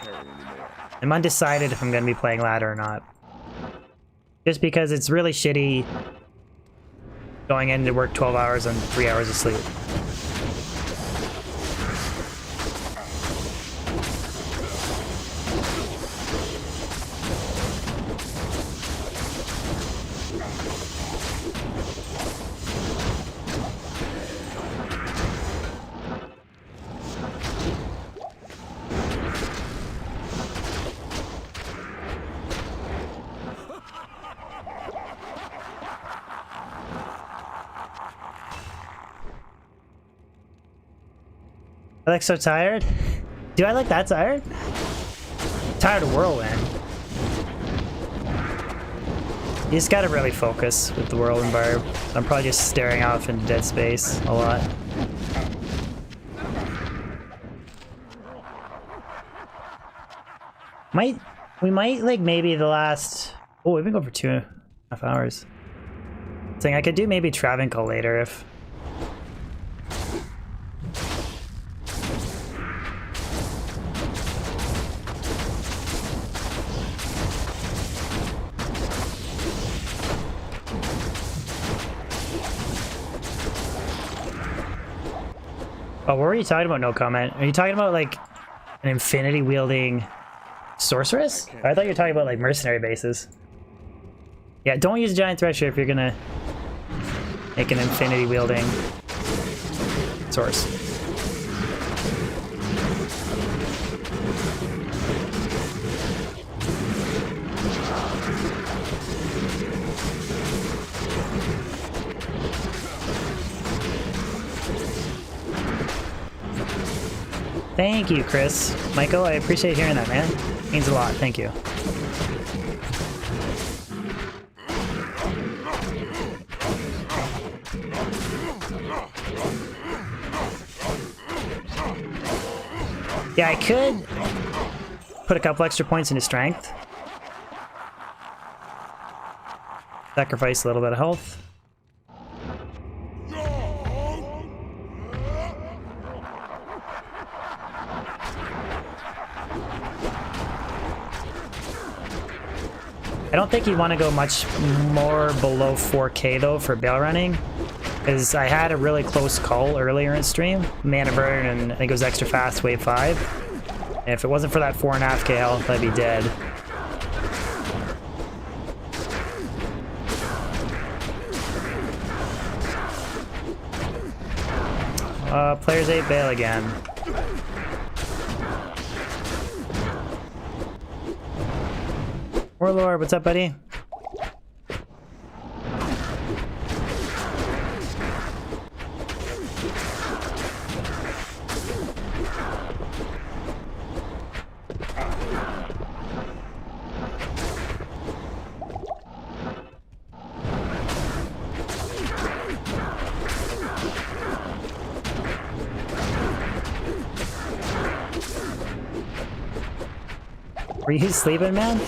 I'm undecided if I'm going to be playing ladder or not. Just because it's really shitty going in to work 12 hours and 3 hours of sleep. I look so tired. Do I look that tired? Tired of Whirlwind. You just gotta really focus with the Whirlwind Barb. I'm probably just staring off into dead space a lot. We might like maybe the last... Oh, we've been going for 2.5 hours. Saying I could do maybe Travancore later if... Oh, what were you talking about? No comment. Are you talking about like An infinity wielding sorceress? I thought you were talking about like mercenary bases. Yeah, don't use giant thresher if you're gonna make an infinity wielding source. Thank you, Chris. Michael, I appreciate hearing that, man. Means a lot. Thank you. Yeah, I could put a couple extra points into strength. Sacrifice a little bit of health. I don't think you want to go much more below 4K though for Baal running, because I had a really close call earlier in stream, mana burn, and I think it was extra fast wave 5. And if it wasn't for that 4.5K health, I'd be dead. Players 8 Baal again. Warlord, what's up, buddy? Were you sleeping, man?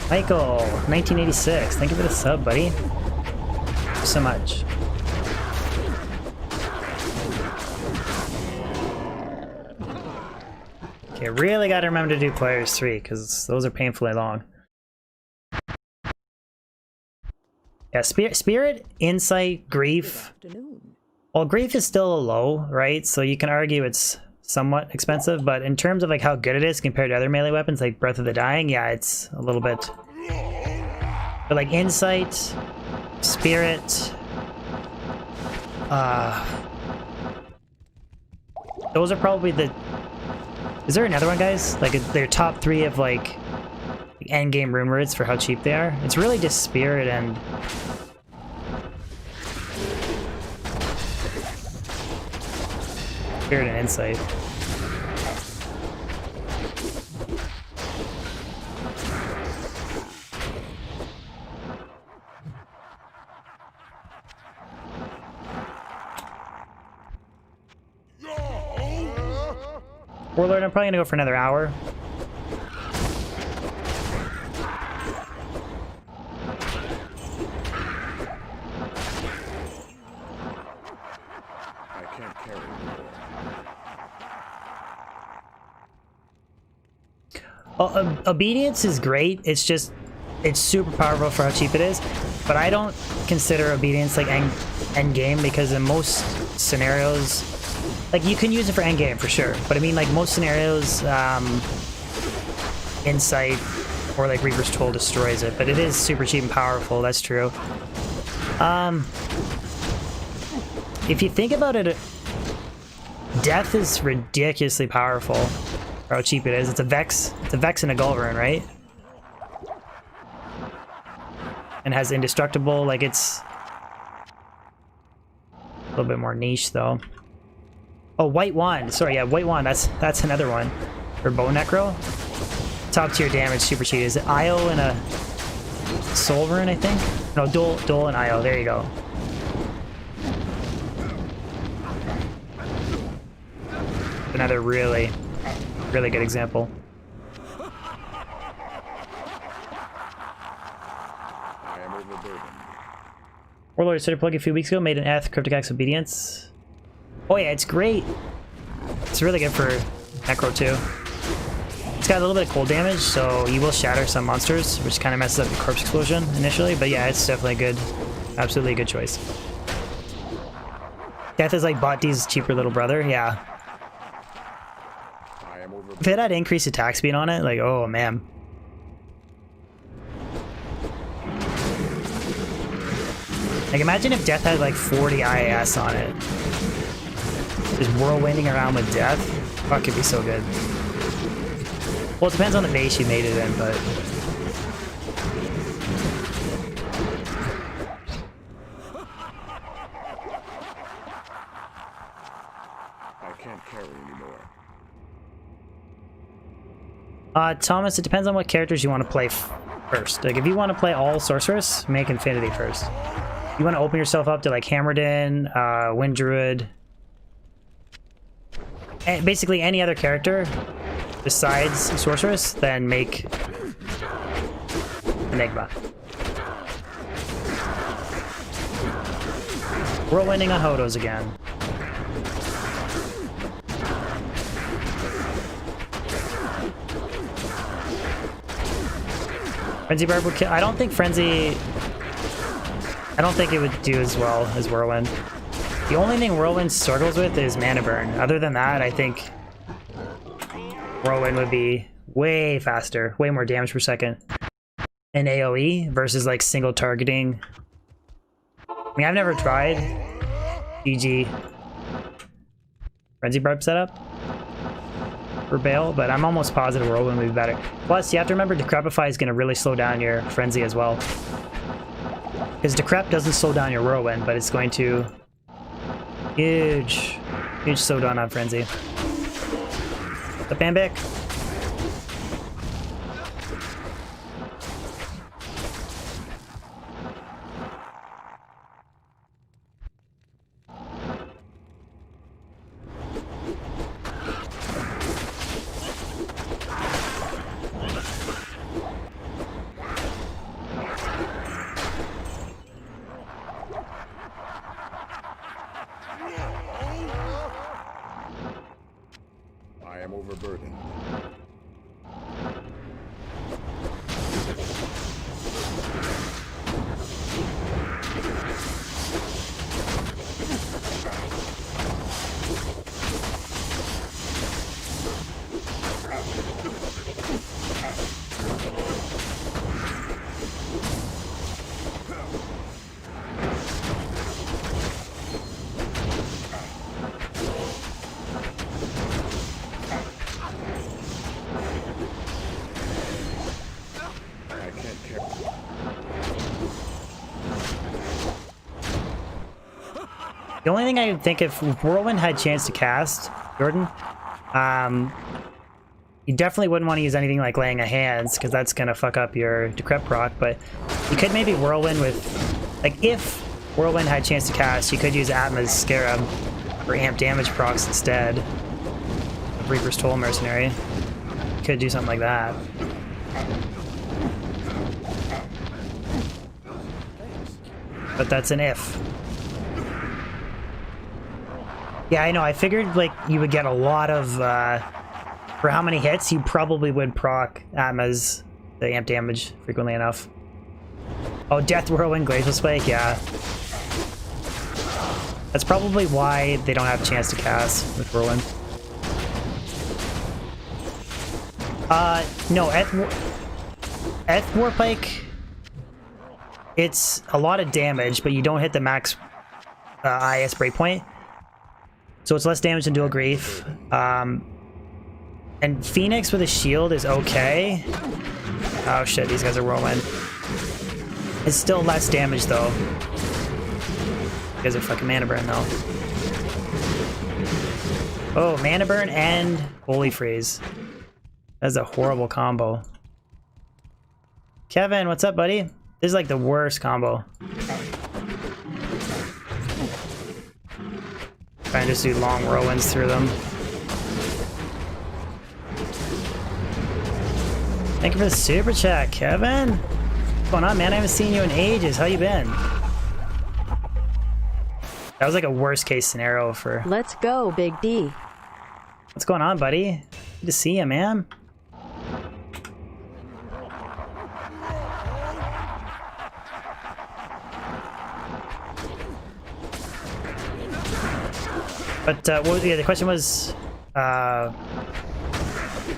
Michael, 1986. Thank you for the sub, buddy. Thank you so much. Okay, really gotta remember to do players 3, because those are painfully long. Yeah, Spirit, Insight, Grief. Good afternoon. Well, Grief is still a low, right? So you can argue it's somewhat expensive, but in terms of like how good it is compared to other melee weapons like Breath of the Dying, yeah, it's a little bit. But like Insight, Spirit, those are probably the. Is there another one, guys? Like they're top 3 of like end game rune words for how cheap they are. It's really just Spirit and. Spirit and Insight. Warlord, I'm probably gonna go for another hour. I can't carry more. Obedience is great. It's just, it's super powerful for how cheap it is. But I don't consider obedience like end game, because in most scenarios, like you can use it for end game for sure. But I mean, like most scenarios, Insight or like Reaper's Toll destroys it. But it is super cheap and powerful. That's true. If you think about it, Death is ridiculously powerful for how cheap it is. It's a Vex and a Gull rune, right? And has indestructible, like it's a little bit more niche though. Oh, White Wand. Sorry, yeah, White Wand. That's another one. For Bone Necro. Top tier damage, super cheap. Is it Io and a Soul Rune, I think? No, Dole and Io. There you go. Another really good example. I am overburdened. Warlord started plugging a few weeks ago, made an Eth, Cryptic Axe Obedience. Oh yeah, it's great. It's really good for Necro too. It's got a little bit of cold damage, so you will shatter some monsters, which kind of messes up the Corpse Explosion initially, but yeah, it's definitely good. Absolutely a good choice. Death is like Botti's cheaper little brother, yeah. I am over. If it had increased attack speed on it, like, oh man. Like, imagine if Death had like 40 IAS on it. Just whirlwinding around with Death. Fuck, it'd be so good. Well, it depends on the base you made it in, but... I can't carry anymore. Thomas, it depends on what characters you want to play first. Like, if you want to play all Sorceress, make Infinity first. You want to open yourself up to, like, Hammerden, Wind Druid... And basically any other character besides Sorceress, then make Enigma. Whirlwinding on Hodos again. Frenzy Barb would kill. I don't think it would do as well as Whirlwind. The only thing Whirlwind struggles with is mana burn. Other than that, I think Whirlwind would be way faster, way more damage per second in AoE versus like single targeting. I mean, I've never tried GG Frenzy Barb setup for Baal, but I'm almost positive Whirlwind would be better. Plus, you have to remember Decrepify is going to really slow down your Frenzy as well. Because Decrep doesn't slow down your Whirlwind, but it's going to... Huge slowdown on Frenzy. The Bambic. I am overburdened. The only thing I would think if Whirlwind had a chance to cast, Jordan, you definitely wouldn't want to use anything like Laying of Hands, because that's going to fuck up your Decrep proc, but you could maybe Whirlwind with, like, if Whirlwind had a chance to cast, you could use Atma's Scarab for amp damage procs instead of Reaper's Toll Mercenary. You could do something like that. But that's an if. Yeah, I know. I figured, like, you would get a lot of, for how many hits, you probably would proc Atma's, the amp damage, frequently enough. Oh, Death Whirlwind, Glacial Spike, yeah. That's probably why they don't have a chance to cast with Whirlwind. No, Eth Warpike, it's a lot of damage, but you don't hit the max IS breakpoint. So it's less damage than Dual Grief. And Phoenix with a shield is okay. Oh shit, these guys are Whirlwind. It's still less damage though. You guys are fucking Mana Burn though. Oh, Mana Burn and Holy Freeze. That's a horrible combo. Kevin, what's up, buddy? This is like the worst combo. Try and just do long whirlwinds through them. Thank you for the super chat, Kevin. What's going on, man? I haven't seen you in ages. How you been? That was like a worst case scenario for... Let's go, Big D. What's going on, buddy? Good to see you, man. But yeah, the question was, yeah,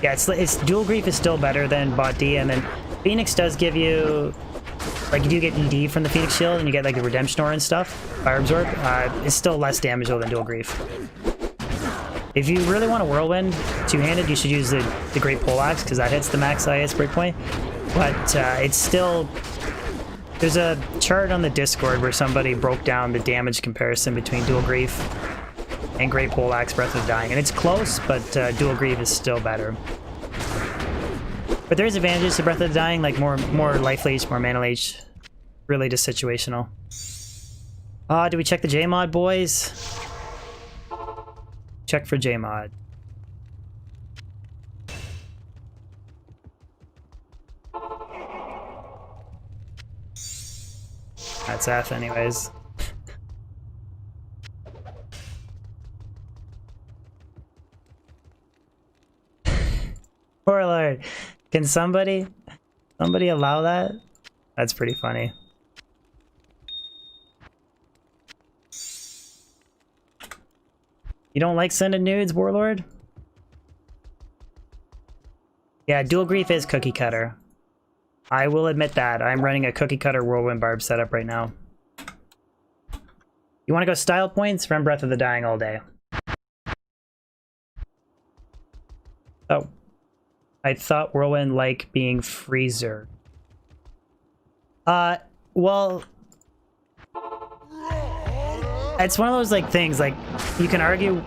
it's dual grief is still better than bot D, and then Phoenix does give you, like, you do get ED from the Phoenix shield, and you get like the redemption aura and stuff. Fire absorb. It's still less damage though than dual grief. If you really want a whirlwind two-handed, you should use the great poleaxe because that hits the max IS breakpoint. But it's still. There's a chart on the Discord where somebody broke down the damage comparison between dual grief and great poleaxe Breath of the Dying, and it's close, but dual grief is still better. But there is advantages to Breath of the Dying, like more life leech, more mana leech. Really just situational. Do we check the J-mod, boys? Check for J-mod. That's F anyways. Poor Lord. Can somebody allow that? That's pretty funny. You don't like sending nudes, Warlord? Yeah, dual grief is cookie cutter. I will admit that. I'm running a cookie cutter whirlwind barb setup right now. You want to go style points? Run Breath of the Dying all day. Oh. I thought whirlwind like being freezer. Well, it's one of those like things, like you can argue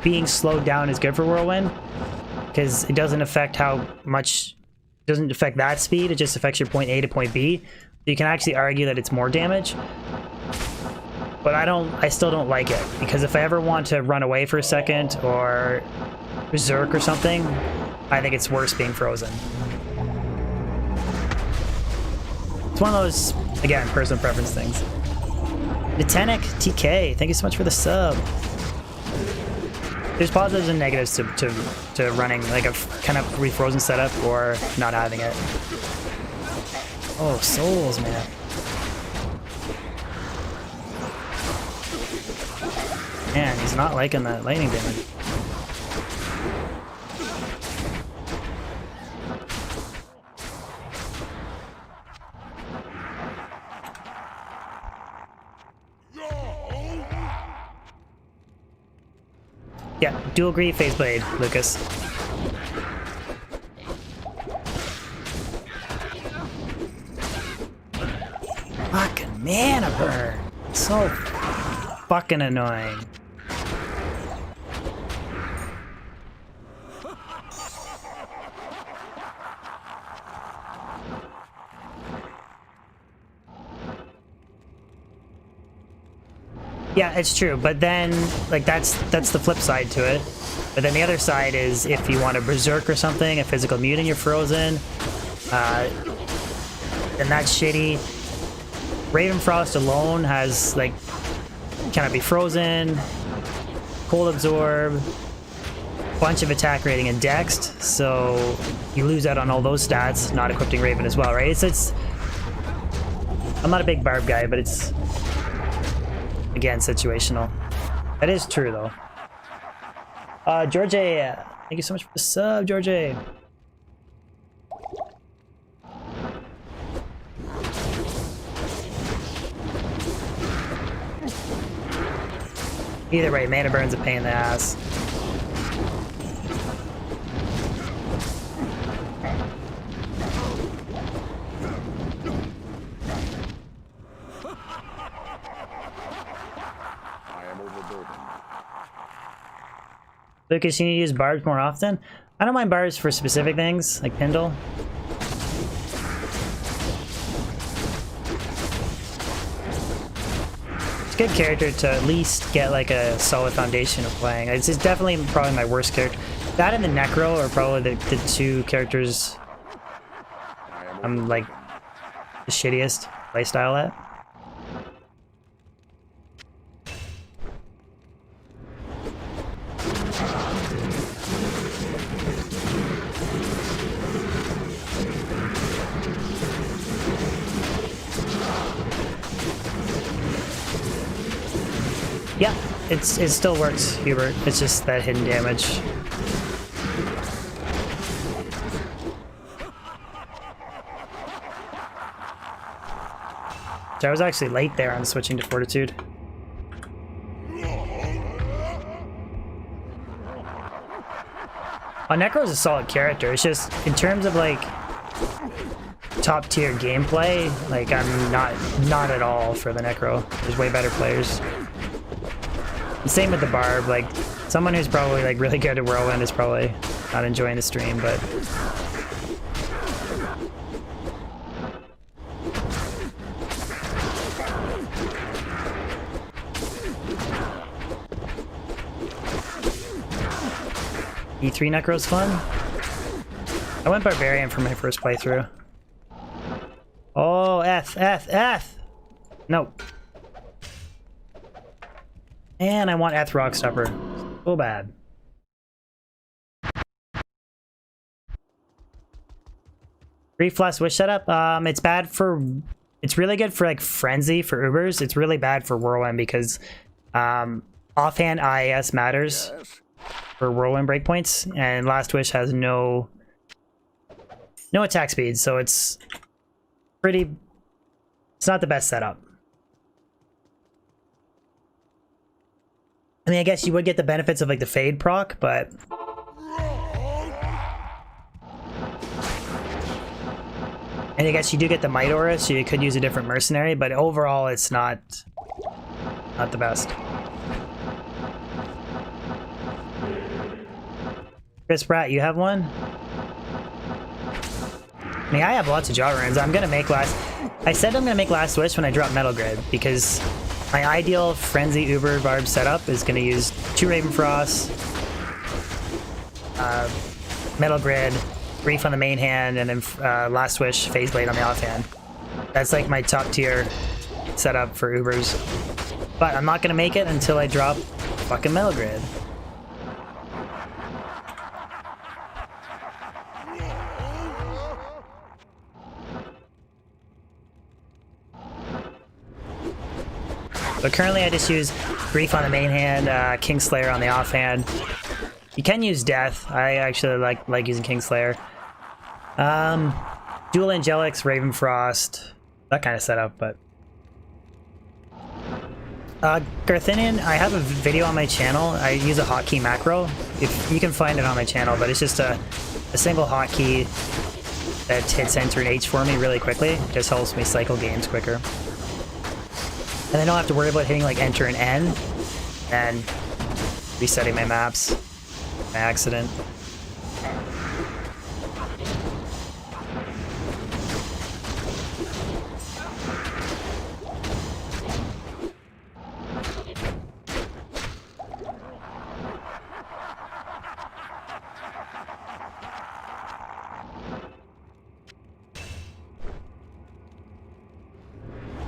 being slowed down is good for whirlwind because it doesn't affect how much, it doesn't affect that speed, it just affects your point A to point B. You can actually argue that it's more damage, but I still don't like it because if I ever want to run away for a second or berserk or something, I think it's worse being frozen. It's one of those, again, personal preference things. Nitenic TK, thank you so much for the sub. There's positives and negatives to running like a kind of refrozen setup or not having it. Oh, souls, man. Man, he's not liking that lightning damage. Yeah, dual grief phase blade, Lucas. Fucking mana burn. So fucking annoying. Yeah, it's true, but then, like, that's the flip side to it. But then the other side is if you want a berserk or something, a physical mutant, you're frozen, then that's shitty. Ravenfrost alone has, like, cannot be frozen, cold absorb, bunch of attack rating and dexed, so you lose out on all those stats, not equipping Raven as well, right? It's I'm not a big Barb guy, but it's, again, situational. That is true, though. George A, thank you so much for the sub, George A. Either way, mana burn's a pain in the ass. Lucas, you need to use barbs more often? I don't mind barbs for specific things, like Pindle. It's a good character to at least get like a solid foundation of playing. It's definitely probably my worst character. That and the Necro are probably the two characters I'm like the shittiest playstyle at. Yeah, it still works, Hubert. It's just that hidden damage. So I was actually late there on switching to Fortitude. Necro is a solid character. It's just, in terms of like top tier gameplay, like I'm not at all for the Necro. There's way better players. And same with the Barb. Like someone who's probably like really good at Whirlwind is probably not enjoying the stream, but E3 Necro's fun. I went Barbarian for my first playthrough. Oh, F! No. And I want Eth Rockstopper. So bad. Brief Last Wish setup. It's bad for... It's really good for like Frenzy for Ubers. It's really bad for Whirlwind because offhand IAS matters for Whirlwind breakpoints, and Last Wish has no attack speed, so it's not the best setup. I mean, I guess you would get the benefits of like the Fade proc, but and I guess you do get the Might Aura, so you could use a different mercenary, but overall it's not the best. Chris Pratt, you have one? I mean, I have lots of jaw runes. I'm gonna make I said I'm gonna make Last Wish when I drop Metal Grid, because my ideal Frenzy Uber Barb setup is gonna use 2 Ravenfrost, Metal Grid, Grief on the main hand, and then Last Wish, Phase Blade on the offhand. That's like my top tier setup for Ubers. But I'm not gonna make it until I drop fucking Metal Grid. But currently I just use Grief on the main hand, Kingslayer on the offhand. You can use Death. I actually like using Kingslayer. Dual Angelics, Ravenfrost, that kind of setup, but... Garthinian, I have a video on my channel. I use a hotkey macro. If you can find it on my channel, but it's just a single hotkey that hits Enter and H for me really quickly. It just helps me cycle games quicker. And I don't have to worry about hitting like Enter and N and resetting my maps by accident.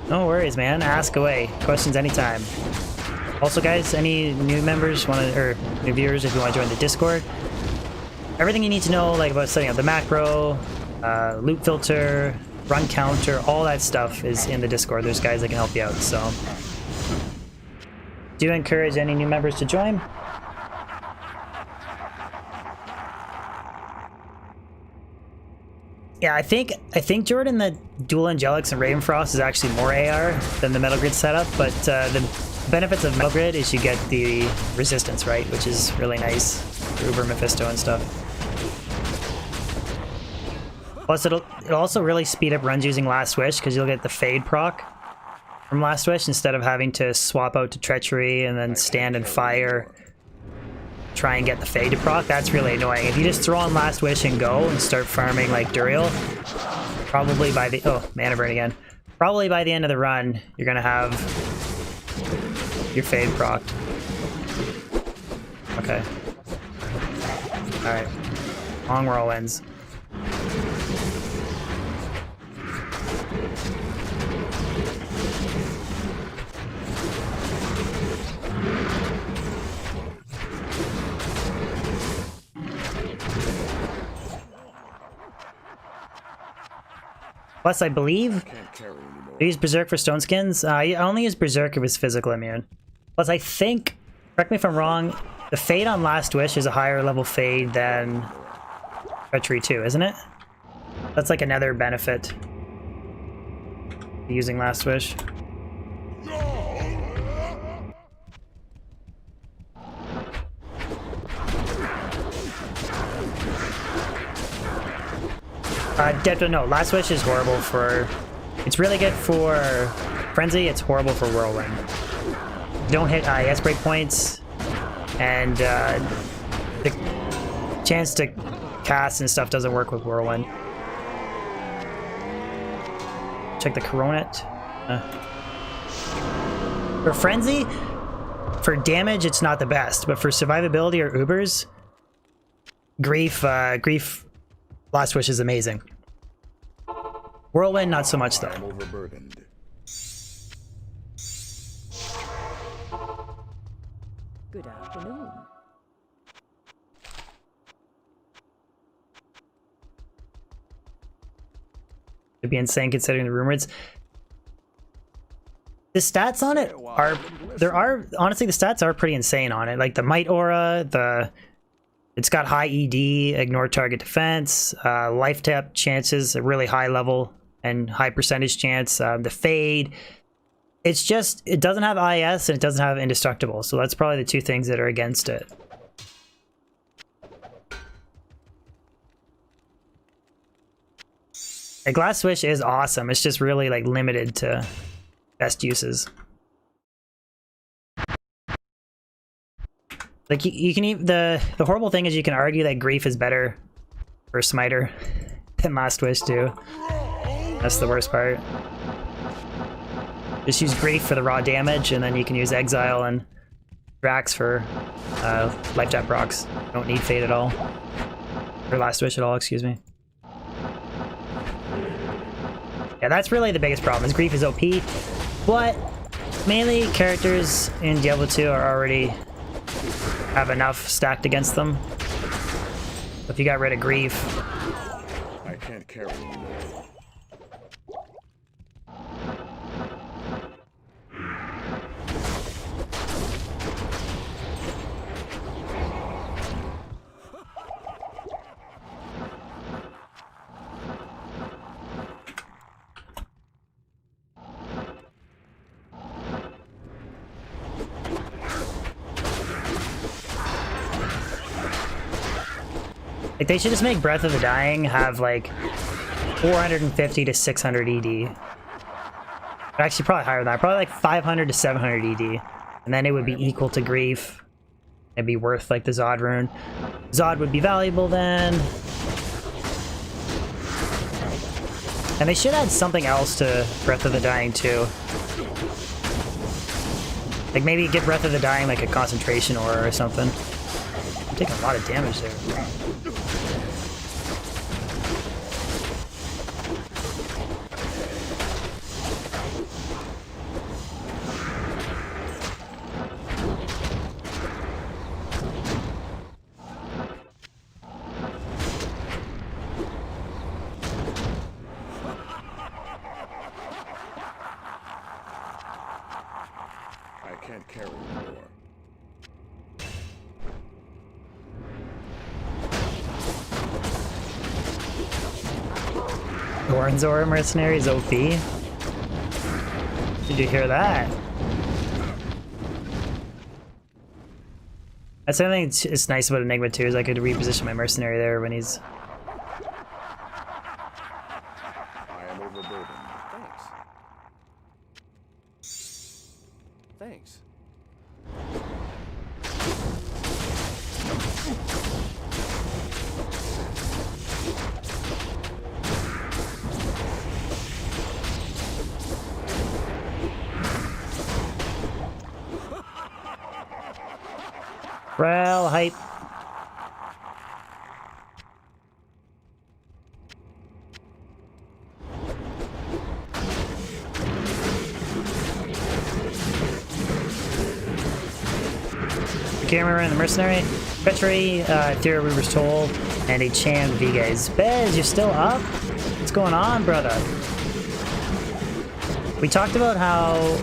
No worries, man. Ask away. Questions anytime. Also, guys, any new members or new viewers, if you want to join the Discord, everything you need to know, like about setting up the macro, loot filter, run counter, all that stuff is in the Discord. There's guys that can help you out. So, do encourage any new members to join. Yeah, I think Jordan, the Dual Angelics and Ravenfrost is actually more AR than the Metal Grid setup, but the benefits of Metal Grid is you get the resistance, right, which is really nice for Uber Mephisto and stuff. Plus, it'll also really speed up runs using Last Wish, because you'll get the Fade proc from Last Wish instead of having to swap out to Treachery and then stand and fire, try and get the Fade to proc. That's really annoying. If you just throw on Last Wish and go and start farming like Duriel, probably by the... Oh, Mana Burn again. Probably by the end of the run, you're gonna have your Fade procced. Okay. Alright. Long Whirlwinds. Plus, I believe I use Berserk for Stone Skins. I only use Berserk if it's physical immune. Plus, I think Correct me if I'm wrong, the Fade on Last Wish is a higher level Fade than Treachery 2, isn't it? That's like another benefit to using Last Wish. No, Last Wish is horrible for... It's really good for Frenzy, it's horrible for Whirlwind. Don't hit IS breakpoints, and the chance to cast and stuff doesn't work with Whirlwind. Check the Coronet. For Frenzy, for damage, it's not the best, but for survivability or Ubers, Grief Last Wish is amazing. Whirlwind, not so much though. I'm overburdened. Good afternoon. It'd be insane considering the rumors. The stats on it are honestly the stats are pretty insane on it. Like the Might Aura, it's got high ED, ignore target defense, life tap chances, a really high level and high percentage chance. The Fade, it's just, it doesn't have IS and it doesn't have Indestructible. So that's probably the two things that are against it. Like Last Wish is awesome. It's just really like limited to best uses. Like you can even, the horrible thing is you can argue that Grief is better for Smiter than Last Wish too. That's the worst part. Just use Grief for the raw damage, and then you can use Exile and Drax for life tap procs. Don't need Fade at all. Or Last Wish at all, excuse me. Yeah, that's really the biggest problem, is Grief is OP, but mainly characters in Diablo 2 are already have enough stacked against them. If you got rid of Grief, I can't carry anymore. like they should just make Breath of the Dying have like 450 to 600 ED. Actually, probably higher than that. Probably like 500 to 700 ED. And then it would be equal to Grief. It'd be worth like the Zod rune. Zod would be valuable then. And they should add something else to Breath of the Dying too. Like maybe give Breath of the Dying like a concentration aura or something. I'm taking a lot of damage there. I can't carry anymore. Oranzor Mercenary is OP. Did you hear that? That's something it's nice about Enigma 2 is I could reposition my mercenary there when he's... I am overburdened. Thanks. Rel, hype. Camera and the mercenary, Treachery, Ethereal Reaver's Toll, and a Cham V guys. Bez, you're still up? What's going on, brother? We talked about how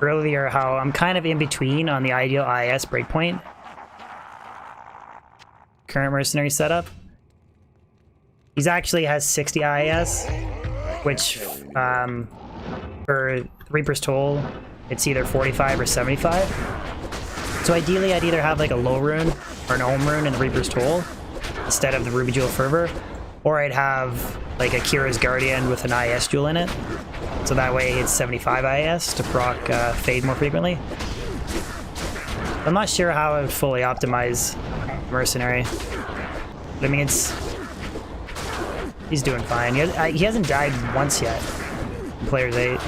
earlier how I'm kind of in between on the ideal IS breakpoint. Current mercenary setup. He's actually has 60 IS, which for Reaper's Toll, it's either 45 or 75. So ideally, I'd either have like a low rune or an ohm rune in the Reaper's Toll instead of the Ruby Jewel Fervor, or I'd have like a Kira's Guardian with an IS jewel in it. So that way it's 75 IS to proc Fade more frequently. I'm not sure how I would fully optimize Mercenary. But I mean, he's doing fine. He hasn't died once yet in Players 8.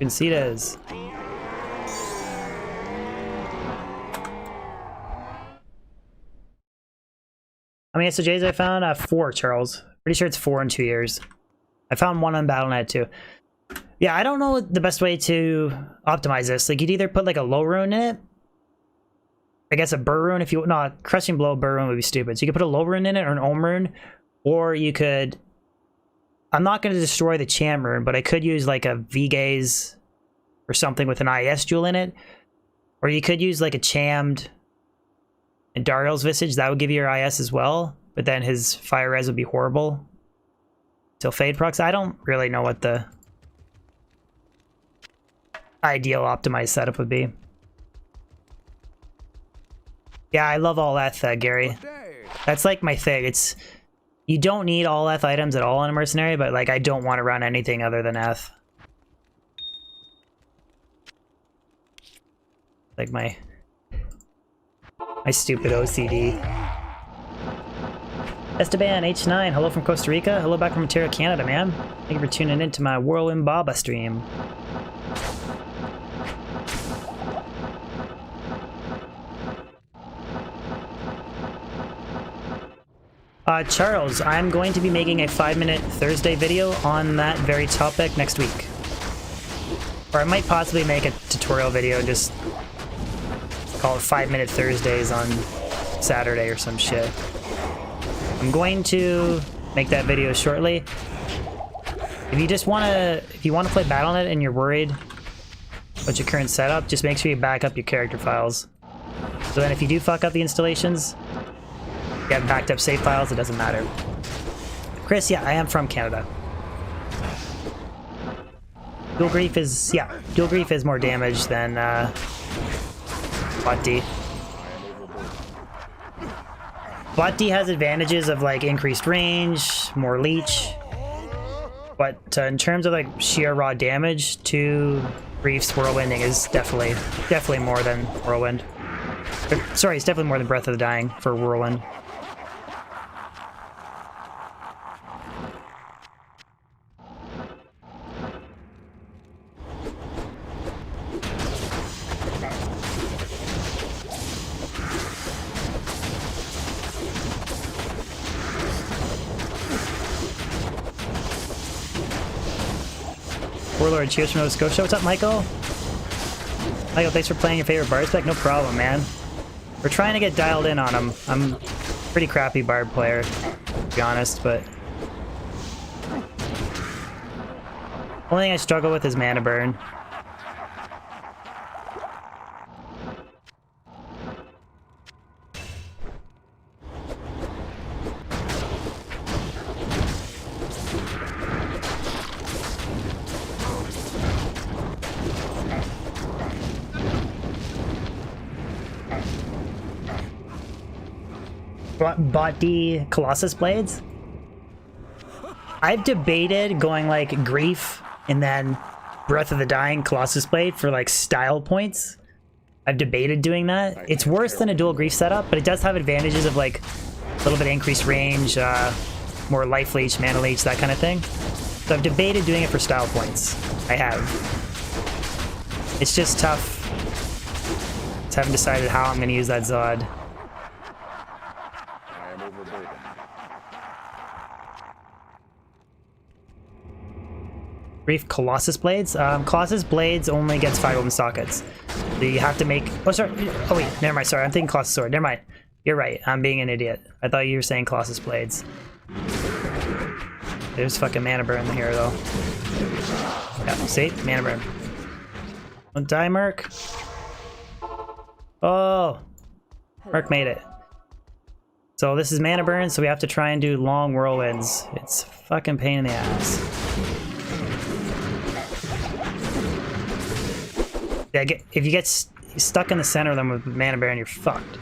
Conceitas. How many SOJs I found? 4, Charles. Pretty sure it's 4 in 2 years. I found 1 on Battle.net too. Yeah, I don't know the best way to optimize this. Like, you'd either put like a low rune in it. I guess a burr rune if you... No, Crushing Blow burr rune would be stupid. So you could put a low rune in it or an ohm rune. Or you could... I'm not going to destroy the Cham rune, but I could use like a V-Gaze or something with an IS jewel in it. Or you could use like a Chammed and Dariel's Visage. That would give you your IS as well. But then his Fire Res would be horrible. Till Fade procs. I don't really know what the ideal optimized setup would be. Yeah, I love all Eth, Gary. That's like my thing. It's... You don't need all Eth items at all in a mercenary, but like I don't want to run anything other than Eth. Like my stupid OCD. Esteban H9, hello from Costa Rica. Hello back from Ontario, Canada, man. Thank you for tuning in to my Whirlwind Baba stream. Charles, I'm going to be making a 5-minute Thursday video on that very topic next week. Or I might possibly make a tutorial video, just call it 5-minute Thursdays on Saturday or some shit. I'm going to make that video shortly. If you just want to, if you want to play Battle.net and you're worried about your current setup, just make sure you back up your character files. So then if you do fuck up the installations, you have backed up save files, it doesn't matter. Chris, yeah, I am from Canada. Dual Grief is, yeah, Dual Grief is more damage than Bot D. Bot D has advantages of like increased range, more leech, but in terms of like sheer raw damage, 2 Grief's Whirlwinding is definitely more than Whirlwind. Sorry, it's definitely more than Breath of the Dying for Whirlwind. Warlord, cheers from Nova Scotia. What's up, Michael? Michael, thanks for playing your favorite Barb spec. No problem, man. We're trying to get dialed in on him. I'm a pretty crappy Barb player, to be honest, but... Only thing I struggle with is mana burn. Bot D Colossus Blades? I've debated going like Grief and then Breath of the Dying Colossus Blade for like style points. I've debated doing that. It's worse than a dual Grief setup, but it does have advantages of like a little bit of increased range, more life leech, mana leech, that kind of thing. So I've debated doing it for style points. I have. It's just tough. Just haven't decided how I'm going to use that Zod. Brief Colossus Blades? Colossus Blades only gets 5 open sockets. So you have to make... Oh, sorry. Oh, wait. Never mind. Sorry. I'm thinking Colossus Sword. Never mind. You're right. I'm being an idiot. I thought you were saying Colossus Blades. There's fucking mana burn here though. Yeah, see? Mana burn. Don't die, Merc. Oh! Merc made it. So this is mana burn, so we have to try and do long whirlwinds. It's fucking pain in the ass. Yeah, if you get stuck in the center of them with mana burn, you're fucked.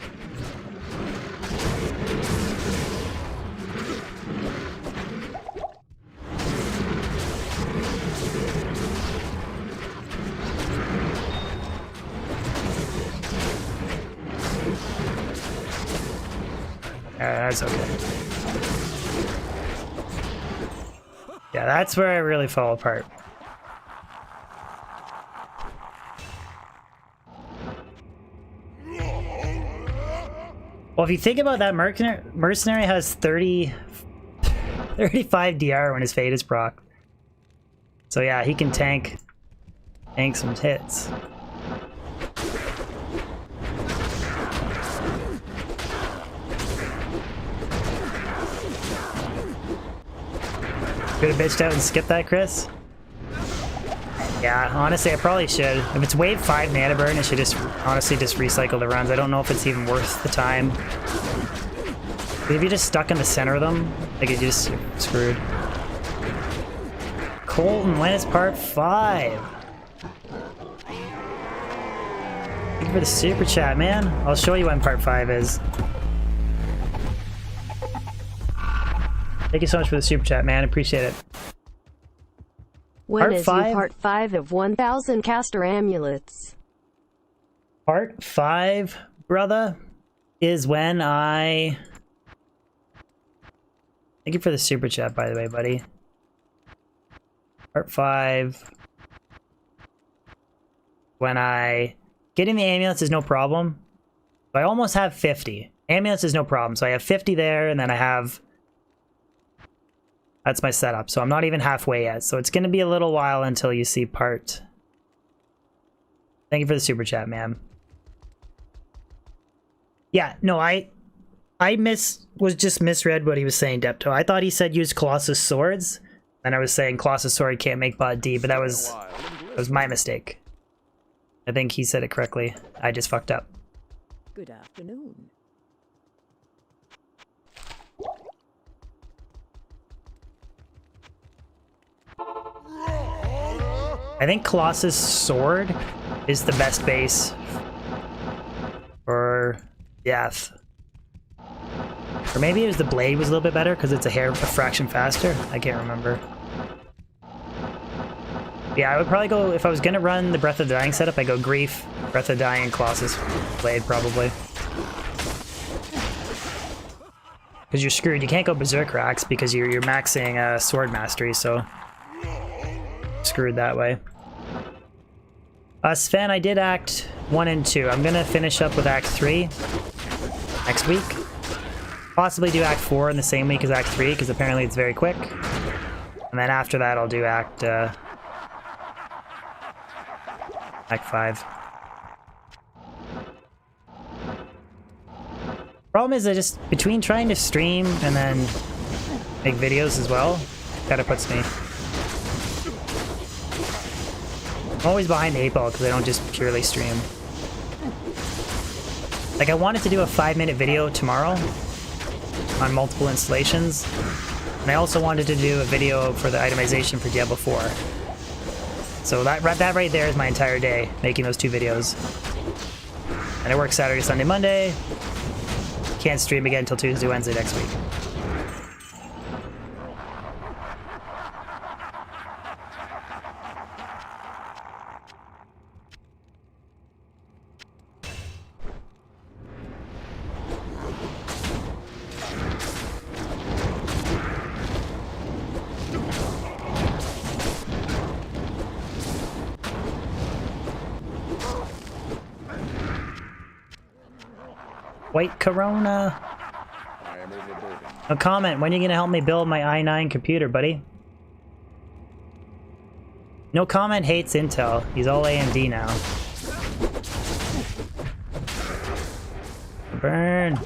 That's okay. Yeah, that's where I really fall apart. Well, if you think about that, Mercenary has 35 DR when his Fate is proc. So yeah, he can tank some hits. Could have bitched out and skipped that, Chris? Yeah, honestly, I probably should. If it's wave 5 mana burn, I should just honestly just recycle the runs. I don't know if it's even worth the time. But if you're just stuck in the center of them, like you're just screwed. Colton, when is part 5? Thank you for the super chat, man. I'll show you when part 5 is. Thank you so much for the super chat, man. Appreciate it. When Part is 5? you part 5 of 1000 caster amulets? Part 5, brother, is when I... Thank you for the super chat, by the way, buddy. Part 5. When I... Getting the amulets is no problem. I almost have 50. Amulets is no problem. So I have 50 there, and then I have... That's my setup. So I'm not even halfway yet. So it's going to be a little while until you see part. Thank you for the super chat, man. Yeah, no, I just misread what he was saying, Depto. I thought he said use Colossus swords, and I was saying Colossus sword can't make bot D, but that was my mistake. I think he said it correctly. I just fucked up. Good afternoon. I think Colossus sword is the best base for Death. Or maybe it was the blade was a little bit better because it's a fraction faster. I can't remember. Yeah, I would probably go, if I was going to run the Breath of the Dying setup, I'd go Grief, Breath of the Dying, and Colossus blade probably. Because you're screwed. You can't go Berserk Racks because you're maxing Sword Mastery, so screwed that way. Sven, I did Act 1 and 2. I'm going to finish up with Act 3 next week. Possibly do Act 4 in the same week as Act 3, because apparently it's very quick. And then after that, I'll do Act 5. Problem is, I just, between trying to stream and then make videos as well, kinda puts me... I'm always behind the 8 ball because I don't just purely stream. Like, I wanted to do a 5-minute video tomorrow on multiple installations, and I also wanted to do a video for the itemization for Diablo 4. So that right there is my entire day, making those 2 videos. And I work Saturday, Sunday, Monday. Can't stream again until Tuesday, Wednesday next week. White Corona. I am overburdened. A comment. When are you gonna help me build my i9 computer, buddy? No comment hates Intel. He's all AMD now. Burn.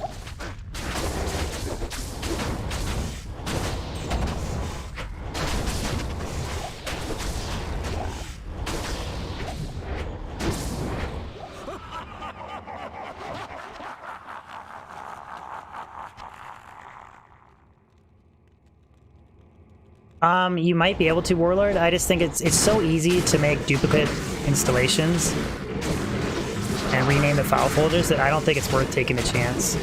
You might be able to, Warlord. I just think it's so easy to make duplicate installations and rename the file folders that I don't think it's worth taking a chance.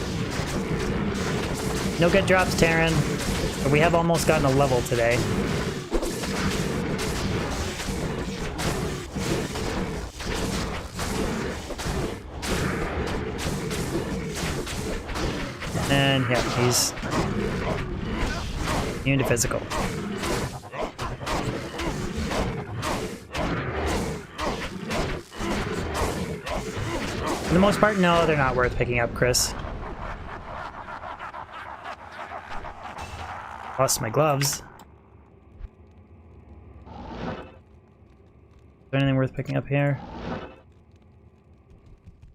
No good drops, Terran. But we have almost gotten a level today. And yeah, he's immune to physical. For the most part, no, they're not worth picking up, Chris. Lost my gloves. Is there anything worth picking up here?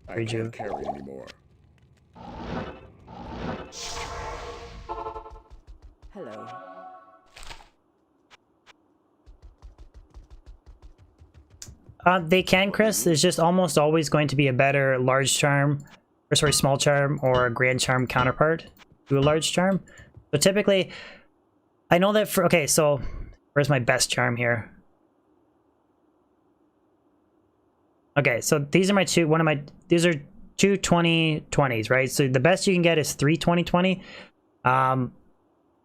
I can't carry anymore. Hello. They can, Chris. There's just almost always going to be a better large charm, or sorry, small charm, or a grand charm counterpart to a large charm. So typically, I know that for, okay, so where's my best charm here? Okay, so these are my two, these are two 20/20s, right? So the best you can get is 3 20/20.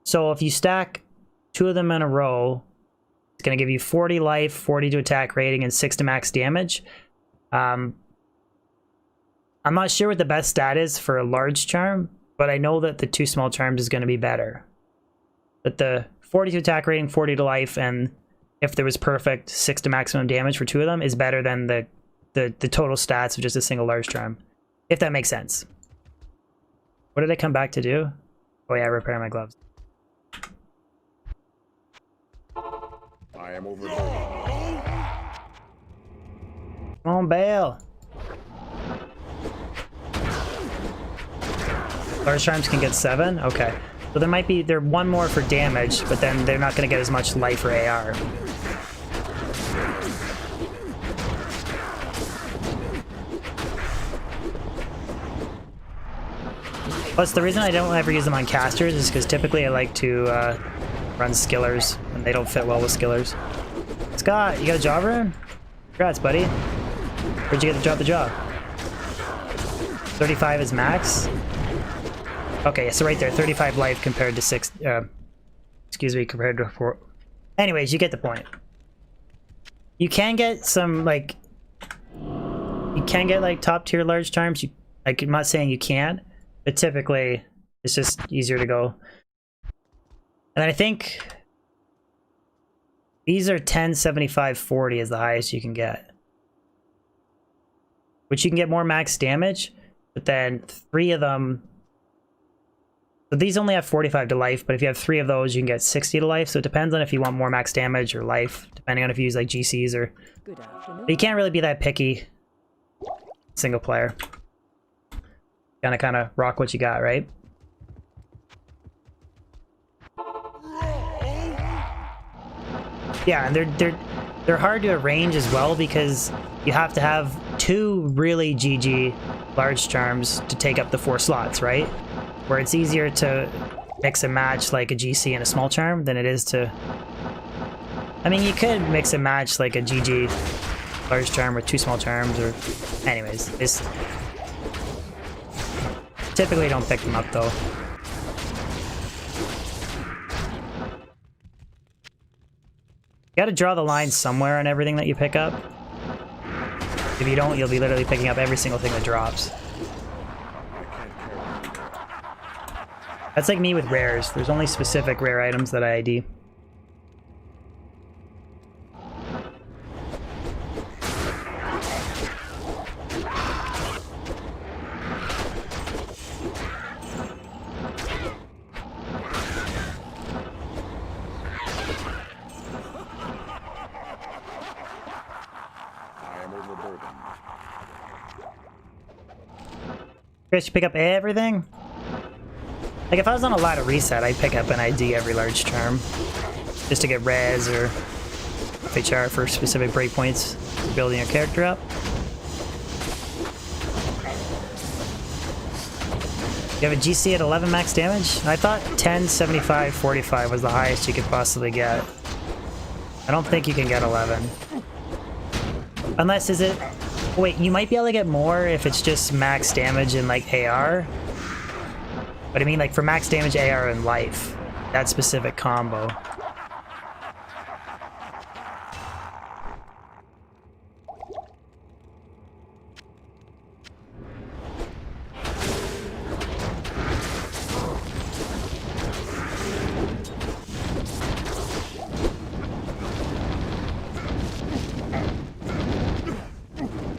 So if you stack two of them in a row, it's going to give you 40 life, 40 to attack rating, and 6 to max damage. I'm not sure what the best stat is for a large charm, but I know that the 2 small charms is going to be better. But the 40 to attack rating, 40 to life, and if there was perfect, 6 to maximum damage for 2 of them is better than the total stats of just a single large charm. If that makes sense. What did I come back to do? Oh yeah, repair my gloves. I am overburdened. Come on, Baal. Large charms can get 7? Okay. So there might be, they're 1 more for damage, but then they're not going to get as much life or AR. Plus, the reason I don't ever use them on casters is because typically I like to run skillers, and they don't fit well with skillers. Scott, you got a job rune? Congrats, buddy. Where'd you get to drop the job? 35 is max? Okay, so right there, 35 life compared to 6, excuse me, compared to 4. Anyways, you get the point. You can get some, like, you can get, like, top tier large charms. Like, I'm not saying you can't, but typically, it's just easier to go. And I think these are 10, 75, 40 is the highest you can get. Which you can get more max damage, but then 3 of them... So these only have 45 to life, but if you have 3 of those, you can get 60 to life. So it depends on if you want more max damage or life, depending on if you use like GCs or... Good afternoon. But you can't really be that picky single player. Gotta kind of rock what you got, right? Yeah, and they're hard to arrange as well because you have to have 2 really GG large charms to take up the 4 slots, right? Where it's easier to mix and match like a GC and a small charm than it is to... I mean, you could mix and match like a GG large charm with 2 small charms or... Anyways, it's... Typically don't pick them up though. You gotta draw the line somewhere on everything that you pick up. If you don't, you'll be literally picking up every single thing that drops. That's like me with rares. There's only specific rare items that I ID. I am overburdened. Chris, you pick up everything? Like, if I was on a ladder reset, I'd pick up an ID every large charm. Just to get res or FHR for specific breakpoints for building your character up. You have a GC at 11 max damage? I thought 10, 75, 45 was the highest you could possibly get. I don't think you can get 11. Unless, is it... Wait, you might be able to get more if it's just max damage and, like, AR. But I mean, like, for max damage, AR, and life. That specific combo.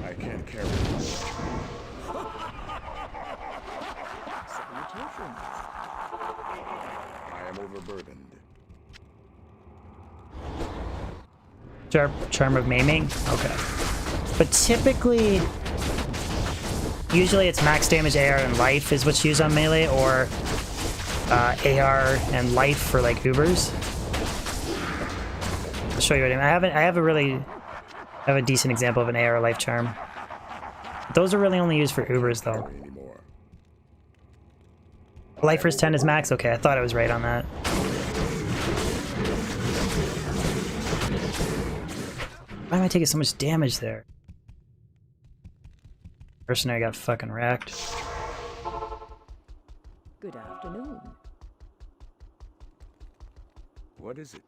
I can't carry anymore. Salutations. I am overburdened. Charm of maiming? Okay. But typically... Usually it's max damage, AR, and life is what's used on melee, or AR and life for, like, Ubers. I'll show you what I mean. I have a decent example of an AR life charm. Those are really only used for Ubers, though. Carry anymore. Lifer's 10 is max? Okay, I thought I was right on that. Why am I taking so much damage there? Mercenary got fucking wrecked. Good afternoon. What is it?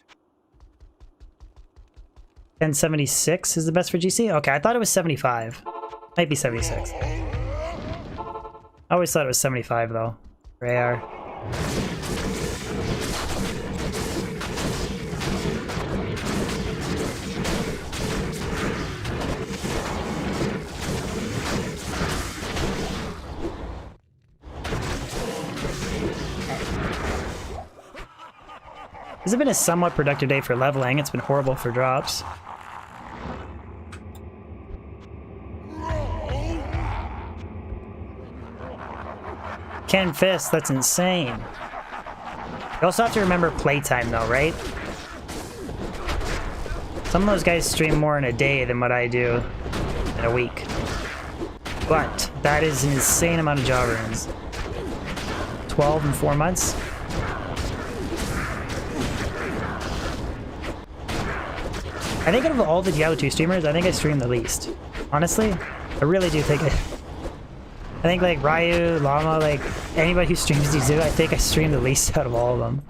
1076 is the best for GC? Okay, I thought it was 75. Might be 76. I always thought it was 75 though. For AR. This has been a somewhat productive day for leveling. It's been horrible for drops. Ken Fist, that's insane. You also have to remember playtime though, right? Some of those guys stream more in a day than what I do in a week. But that is an insane amount of job runs. 12 in 4 months. I think out of all the Diablo 2 streamers, I think I stream the least. Honestly, I really do think I think like Ryu, Llama, like anybody who streams D2, I think I stream the least out of all of them.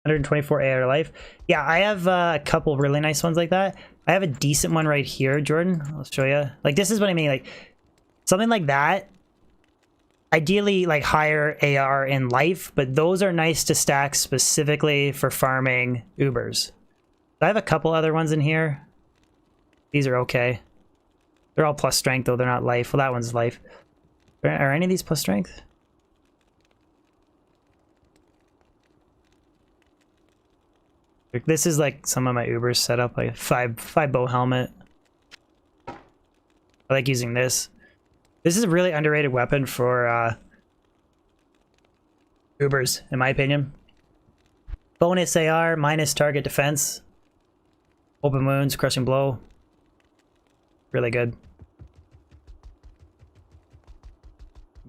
$124 AR life. Yeah, I have a couple really nice ones like that. I have a decent one right here, Jordan. I'll show you. Like, this is what I mean. Like, something like that. Ideally, like, higher AR in life, but those are nice to stack specifically for farming Ubers. I have a couple other ones in here. These are okay. They're all plus strength, though. They're not life. Well, that one's life. Are any of these plus strength? This is like some of my Ubers set up, like five bow helmet. I like using this. This is a really underrated weapon for Ubers, in my opinion. Bonus AR, minus target defense. Open wounds, crushing blow. Really good.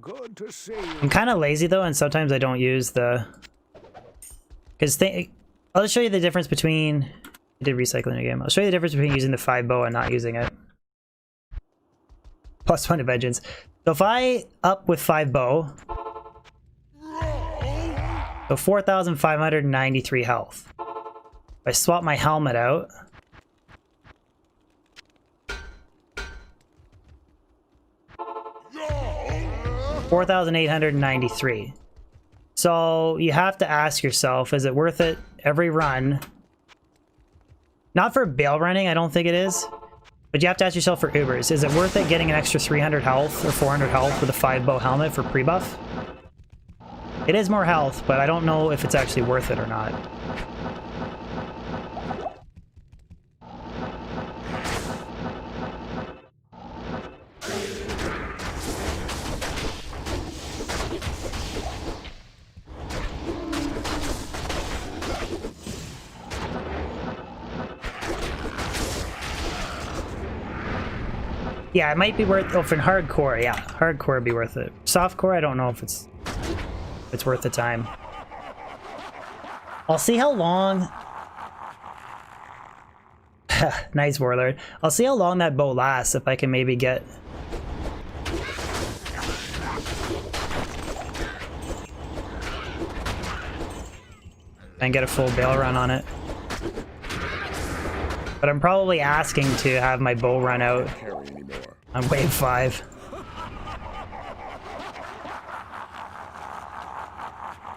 Good to see you. I'm kind of lazy though, and sometimes I don't use the... Because I'll just show you the difference between... I did recycling again. I'll show you the difference between using the 5 bow and not using it. Plus 1 to vengeance. So if I up with 5 bow... So 4,593 health. If I swap my helmet out... 4,893. So you have to ask yourself, is it worth it every run? Not for Baal running, I don't think it is. But you have to ask yourself for Ubers. Is it worth it getting an extra 300 health or 400 health with a 5 bow helmet for pre-buff? It is more health, but I don't know if it's actually worth it or not. Yeah, it might be worth. Oh, for hardcore, yeah, hardcore would be worth it. Softcore, I don't know if it's worth the time. I'll see how long. Nice warlord. I'll see how long that bow lasts if I can maybe get. And get a full Baal run on it. But I'm probably asking to have my bow run out on wave 5.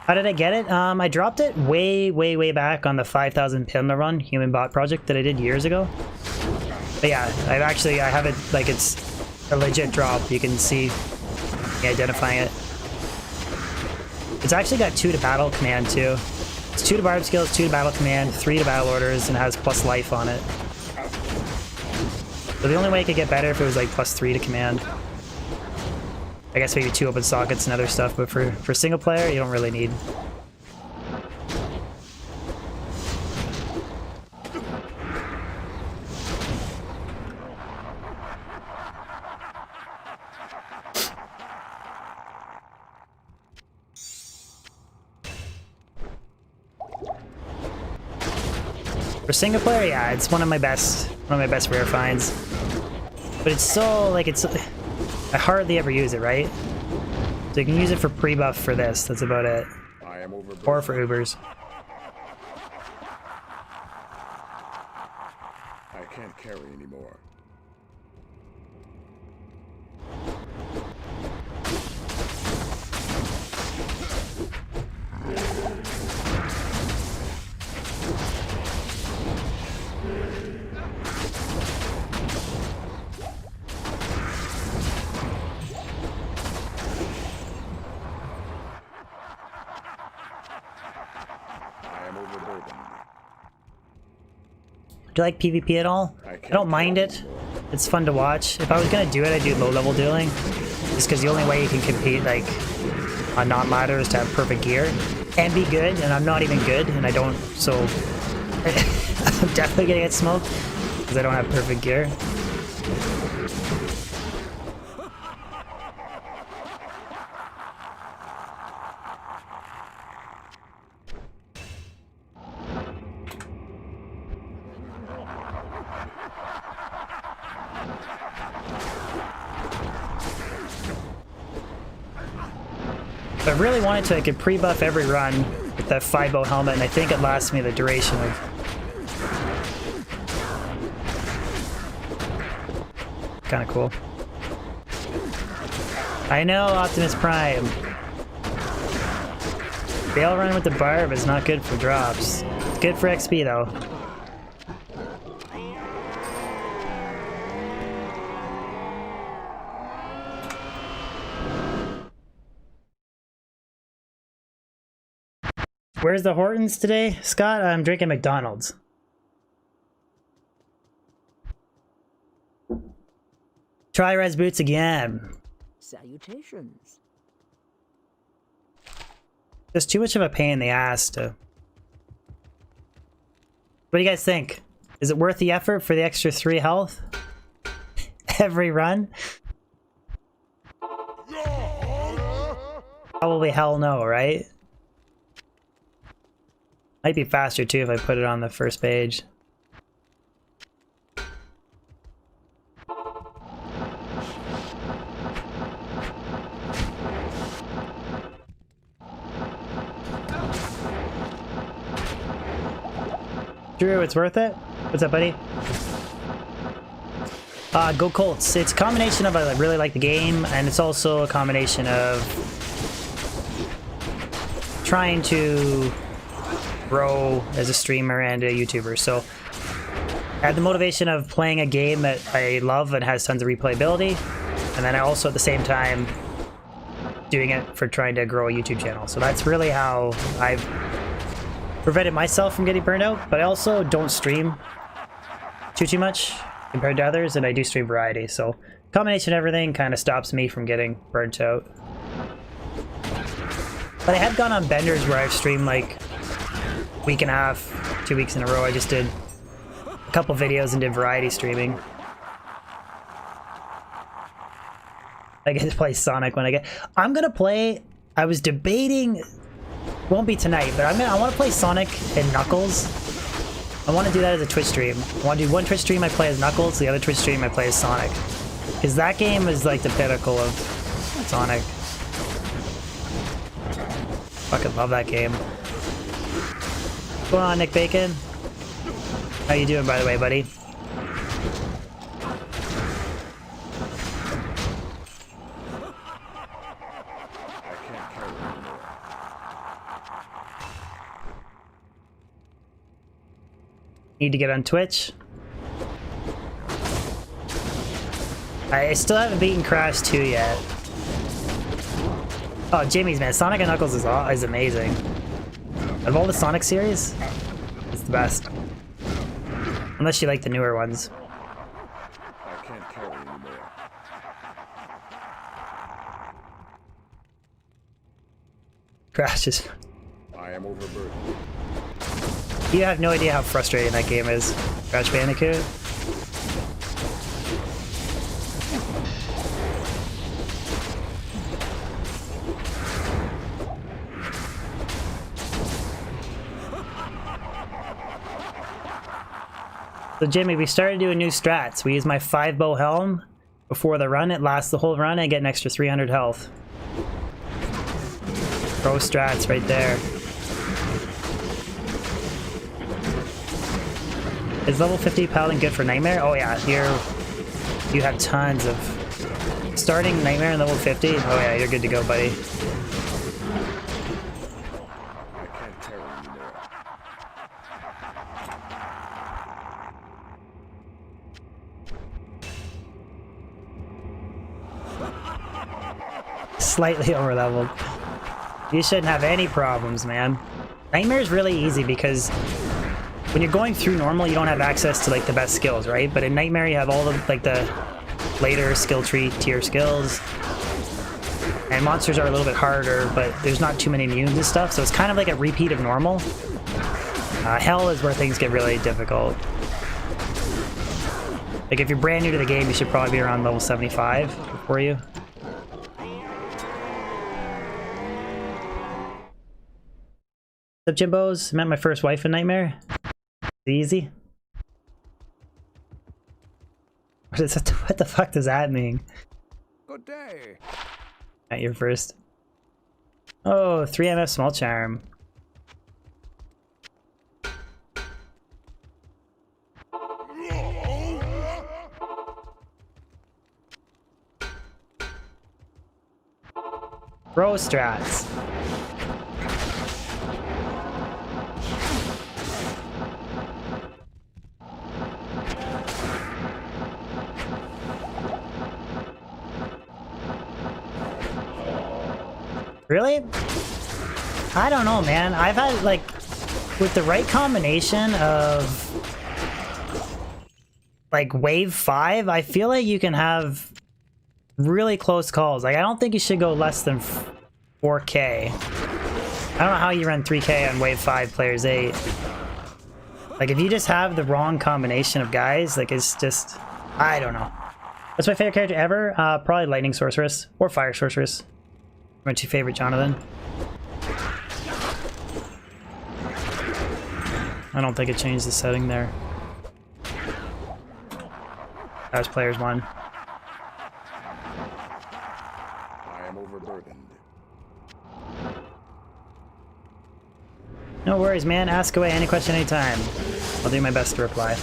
How did I get it? I dropped it way back on the 5,000 pin run human bot project that I did years ago. But yeah, I have it like it's a legit drop. You can see me identifying it. It's actually got 2 to battle command too. It's 2 to Barb skills, 2 to battle command, 3 to battle orders, and has plus life on it. So the only way it could get better if it was like plus 3 to command. I guess maybe 2 open sockets and other stuff, but for single player, you don't really need. For single player, yeah, it's one of my best rare finds. But it's so like I hardly ever use it, right? So you can use it for pre-buff for this. That's about it. Or for Ubers. I can't carry anymore. Do you like PvP at all? I don't mind it. It's fun to watch. If I was gonna do it, I'd do low-level dueling. Just because the only way you can compete like on non-ladder is to have perfect gear and be good, and I'm not even good, and I don't, so I'm definitely gonna get smoked because I don't have perfect gear. If I really wanted to, I could pre-buff every run with that 5-bow helmet, and I think it lasts me the duration of... Kinda cool. I know, Optimus Prime. Baal run with the Barb is not good for drops. It's good for XP though. Where's the Hortons today, Scott? I'm drinking McDonald's. Try res boots again. Salutations. Just too much of a pain in the ass to... What do you guys think? Is it worth the effort for the extra 3 health? Every run? Probably hell no, right? Might be faster too if I put it on the first page. Drew, it's worth it? What's up, buddy? Go Colts. It's a combination of I really like the game, and it's also a combination of trying to grow as a streamer and a YouTuber. So I had the motivation of playing a game that I love and has tons of replayability, and then I also at the same time doing it for trying to grow a YouTube channel. So that's really how I've prevented myself from getting burned out, but I also don't stream too much compared to others, and I do stream variety. So combination of everything kind of stops me from getting burnt out. But I have gone on benders where I've streamed like week and a half, 2 weeks in a row. I just did a couple videos and did variety streaming. I get to play Sonic when I get... I'm gonna play... I was debating... Won't be tonight, but I want to play Sonic and Knuckles. I want to do that as a Twitch stream. I want to do one Twitch stream I play as Knuckles, the other Twitch stream I play as Sonic. Because that game is like the pinnacle of Sonic. Fucking love that game. What's going on, Nick Bacon? How you doing, by the way, buddy? Need to get on Twitch. I still haven't beaten Crash 2 yet. Oh, Jimmy's, man. Sonic and Knuckles is amazing. Of all the Sonic series, it's the best. Unless you like the newer ones. I can't carry anymore. Crash is... I am overburdened. You have no idea how frustrating that game is. Crash Bandicoot. So Jimmy, we started doing new strats. We use my 5-bow helm before the run. It lasts the whole run. I get an extra 300 health. Pro strats right there. Is level 50 Paladin good for Nightmare? Oh yeah, here you have tons of... Starting Nightmare in level 50? Oh yeah, you're good to go, buddy. I can't carry anymore. Slightly over leveled. You shouldn't have any problems, man. Nightmare is really easy because when you're going through normal, you don't have access to like the best skills, right? But in Nightmare, you have all the like the later skill tree tier skills. And monsters are a little bit harder, but there's not too many immunes and stuff, so it's kind of like a repeat of normal. Hell is where things get really difficult. Like if you're brand new to the game, you should probably be around level 75 before you. What's up, Jimbos? Met my first wife in Nightmare. Easy. What is that? What the fuck does that mean? Good day. Not your first. Oh, 3MF small charm. Bro strats. Really? I don't know, man. I've had, like, with the right combination of, like, wave 5, I feel like you can have really close calls. Like, I don't think you should go less than 4K. I don't know how you run 3K on wave 5 players 8. Like, if you just have the wrong combination of guys, like, it's just... I don't know. What's my favorite character ever? Probably Lightning Sorceress or Fire Sorceress. My two favorite, Jonathan. I don't think it changed the setting there. That was players 1. I am overburdened. No worries, man. Ask away any question anytime. I'll do my best to reply.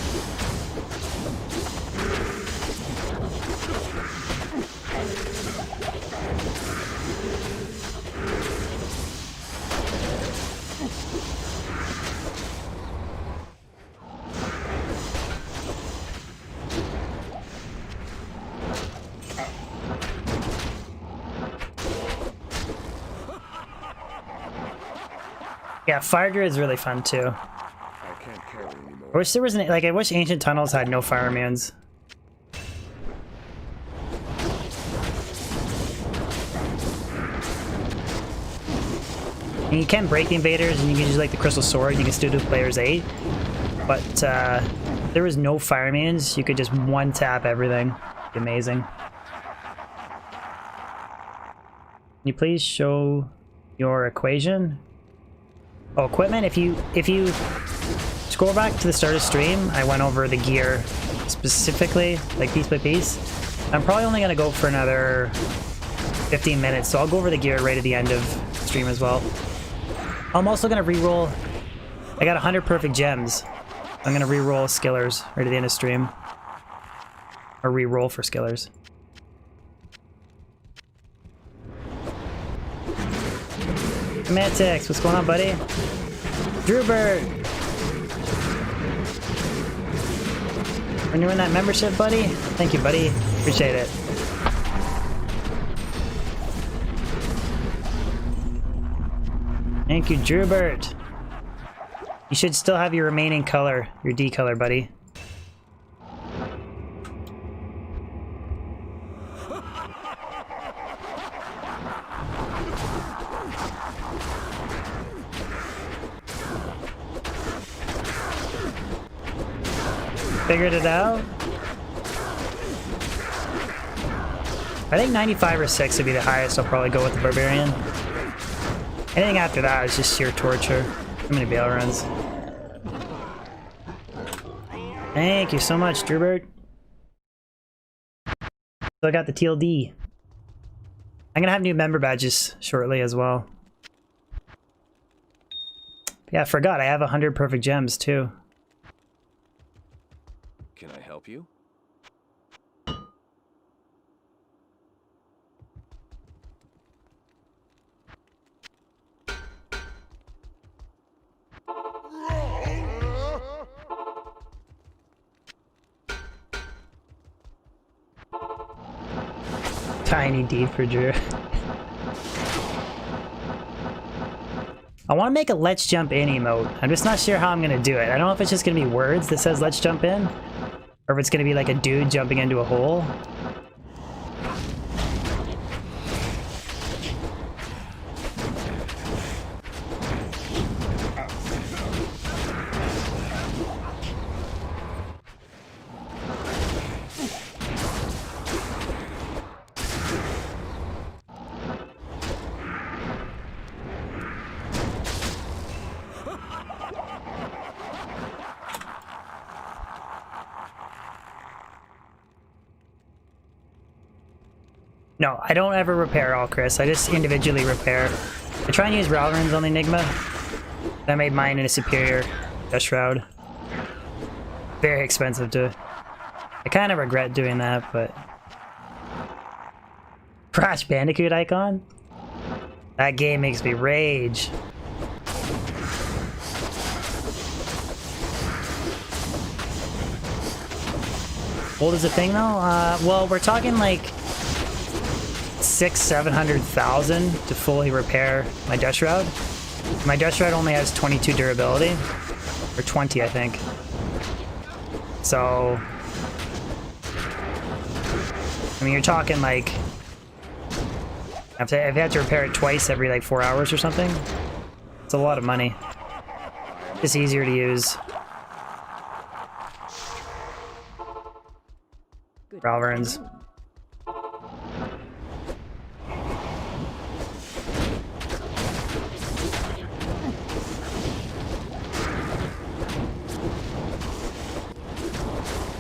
Yeah, Fire Druid is really fun too. I can't carry anymore. I wish there was I wish Ancient Tunnels had no fire immunes. And you can break the invaders and you can use like the Crystal Sword, you can still do players 8. But if there was no fire immunes, you could just one tap everything. It'd be amazing. you please show your equation? Oh, equipment. If you scroll back to the start of stream, I went over the gear specifically, like piece by piece. I'm probably only gonna go for another 15 minutes, so I'll go over the gear right at the end of stream as well. I'm also gonna re-roll. I got 100 perfect gems. I'm gonna re-roll skillers right at the end of stream. Or re-roll for skillers. Mantix, what's going on, buddy? Drewbert! Renewing that membership, buddy? Thank you, buddy. Appreciate it. Thank you, Drewbert. You should still have your remaining color, your D color, buddy. Figured it out. I think 95 or 6 would be the highest. I'll probably go with the Barbarian. Anything after that is just sheer torture. How many Baal runs? Thank you so much, Drewbert. So I got the TLD. I'm gonna have new member badges shortly as well. Yeah, I forgot. I have 100 perfect gems too. Can I help you? Tiny D for Drew. I want to make a let's jump in emote. I'm just not sure how I'm going to do it. I don't know if it's just going to be words that says let's jump in, or if it's going to be like a dude jumping into a hole. No, I don't ever repair all, Chris. I just individually repair. I try and use Ralrins on the Enigma. I made mine in a superior Dust Shroud. Very expensive too. I kind of regret doing that, but... Crash Bandicoot icon? That game makes me rage. Old is a thing though? Well, we're talking like 600,000-700,000 to fully repair my Dust Shroud. My Dust Shroud only has 22 durability, or 20 I think. So, I mean, you're talking like, if you have to repair it twice every like 4 hours or something, it's a lot of money. It's easier to use. Ralrins.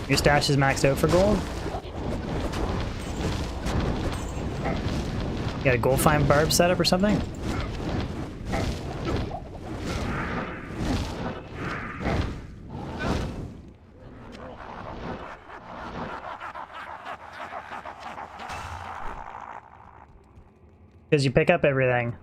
Your stash is maxed out for gold? You got a gold find Barb setup or something? Because you pick up everything.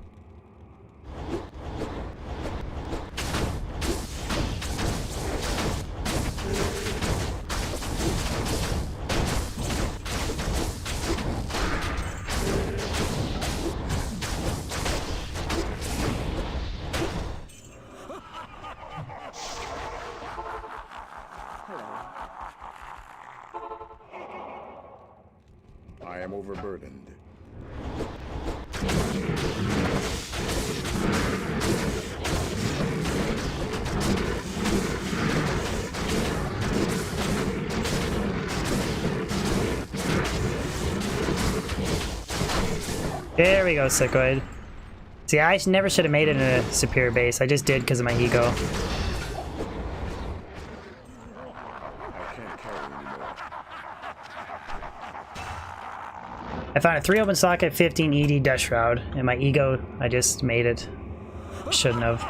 I am overburdened. There we go, Sickoid. See, I never should have made it in a superior base. I just did because of my ego. I can't carry anymore. I found a 3 open socket, 15 ED Dust Shroud. And my ego, I just made it. Shouldn't have.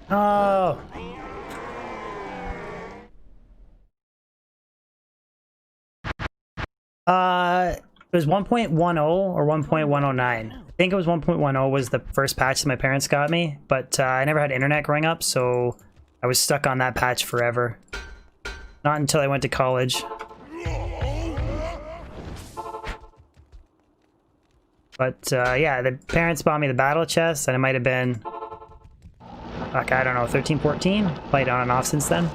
Oh! It was 1.10 or 1.109. I think it was 1.10 was the first patch that my parents got me, but I never had internet growing up, so I was stuck on that patch forever. Not until I went to college. But yeah, the parents bought me the battle chest, and it might have been, like, I don't know, 13, 14? Played on and off since then.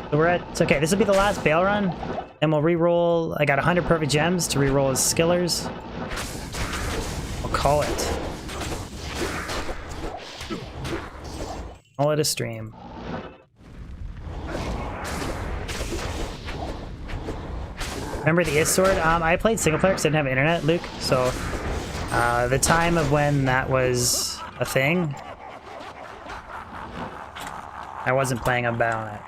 So we're at, okay, this will be the last Baal run, and we'll re-roll. I got 100 perfect gems to re-roll as skillers. I'll call it. Call it a stream. Remember the Is sword? I played single player because I didn't have internet, Luke, so the time of when that was a thing, I wasn't playing on Battle.net.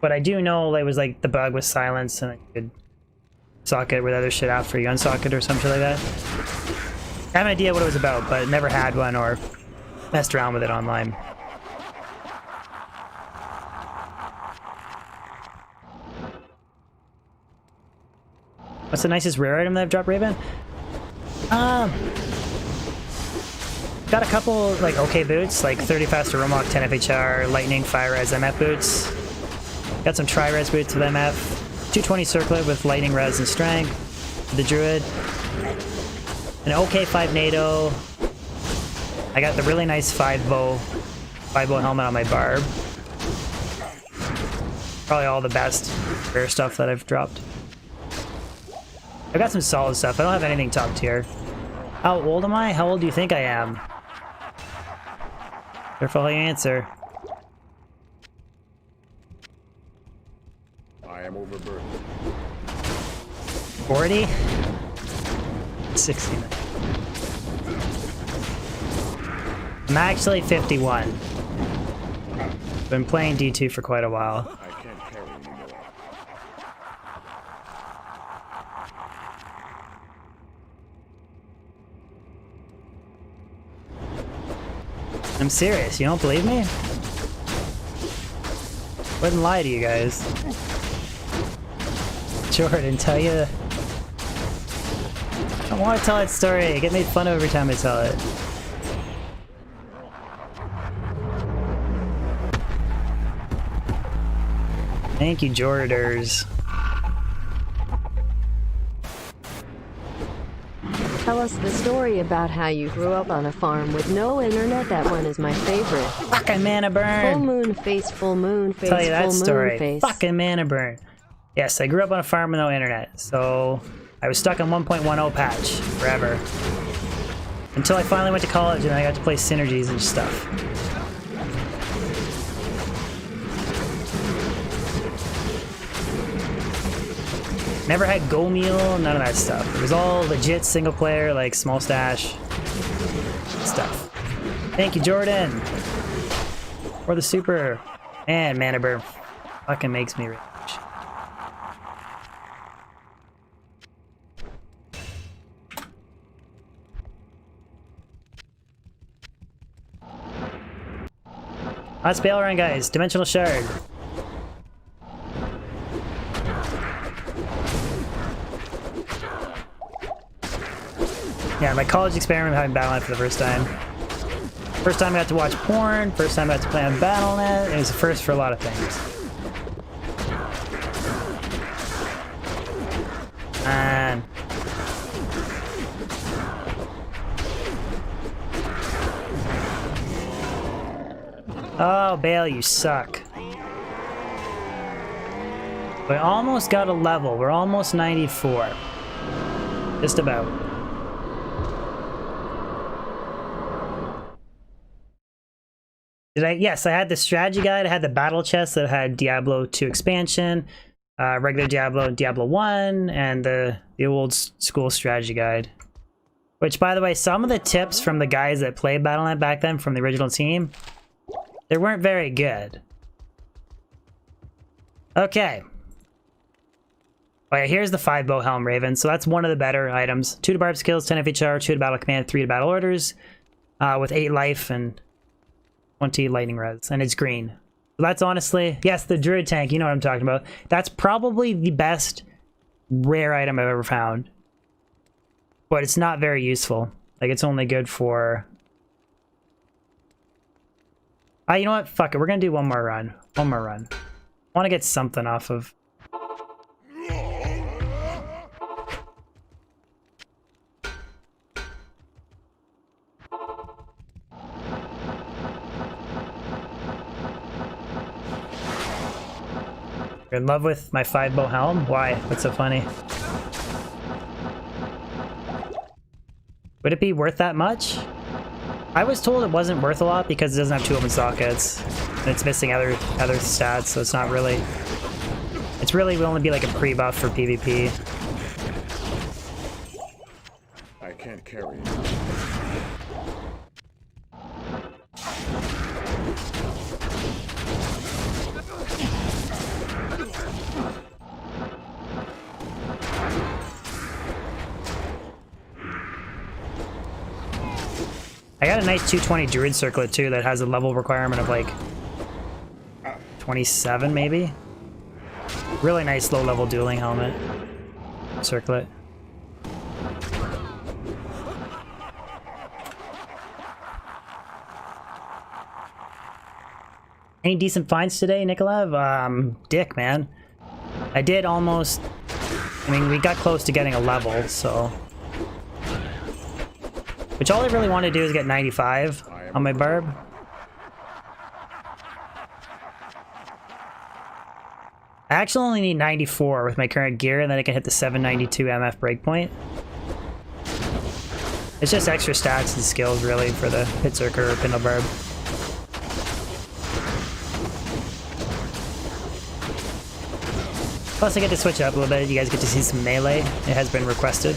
But I do know it was like the bug with silence and you could socket with other shit after you unsocket or something like that. I have an idea what it was about, but never had one or messed around with it online. What's the nicest rare item that I've dropped, Raven? Got a couple like okay boots, like 30 faster Romok, 10 FHR, lightning, fire res, MF boots. Got some tri-res boots with MF, 220 circlet with lightning, res, and strength. The druid. An okay 5 NATO. I got the really nice 5 bow helmet on my Barb. Probably all the best rare stuff that I've dropped. I've got some solid stuff. I don't have anything top tier. How old am I? How old do you think I am? Careful how you answer. I am overburdened. 40? 60. I'm actually 51. Been playing D2 for quite a while. I can't carry anymore. I'm serious, you don't believe me? Wouldn't lie to you guys. Jordan, tell you. I don't want to tell that story. I get made fun of every time I tell it. Thank you, Jorders. Tell us the story about how you grew up on a farm with no internet. That one is my favorite. Fucking mana burn! Full moon face, full moon face, Tell you that full moon story. face. Fucking mana burn. Yes, I grew up on a farm with no internet, so I was stuck on 1.10 patch forever. Until I finally went to college and I got to play synergies and stuff. Never had Go Meal, none of that stuff. It was all legit single player, like small stash stuff. Thank you, Jordan! For the super. Man, mana burn fucking makes me rich. Let's Baal run, guys. Dimensional Shard. Yeah, my college experiment having Battle.net for the first time. First time I got to watch porn, first time I got to play on Battle.net. It was a first for a lot of things. And oh, Baal, you suck. We almost got a level. We're almost 94. Just about. Did I? Yes, I had the strategy guide. I had the battle chest that had Diablo 2 expansion, regular Diablo, Diablo 1, and the old school strategy guide. Which, by the way, some of the tips from the guys that played Battle.net back then from the original team, they weren't very good. Okay. Okay, here's the 5 bow helm raven. So that's one of the better items. 2 to Barb skills, 10 FHR, 2 to battle command, 3 to battle orders, with 8 life and 20 lightning res, and it's green. So that's honestly, yes, the druid tank, you know what I'm talking about. That's probably the best rare item I've ever found. But it's not very useful. Like, it's only good for... you know what? Fuck it. We're gonna do one more run. One more run. I want to get something off of... You're in love with my 5 bow helm? Why? What's so funny? Would it be worth that much? I was told it wasn't worth a lot because it doesn't have 2 open sockets. And it's missing other stats, so it's not really... It's really will only be like a pre-buff for PvP. I can't carry it. I got a nice 220 druid circlet too that has a level requirement of like 27 maybe. Really nice low level dueling helmet. Circlet. Any decent finds today, Nikolav? Dick, man. I did almost... I mean, we got close to getting a level, so... Which all I really want to do is get 95 on my Barb. I actually only need 94 with my current gear, and then I can hit the 792 MF breakpoint. It's just extra stats and skills, really, for the Hit Circuit or Pindle Barb. Plus, I get to switch it up a little bit. You guys get to see some melee. It has been requested.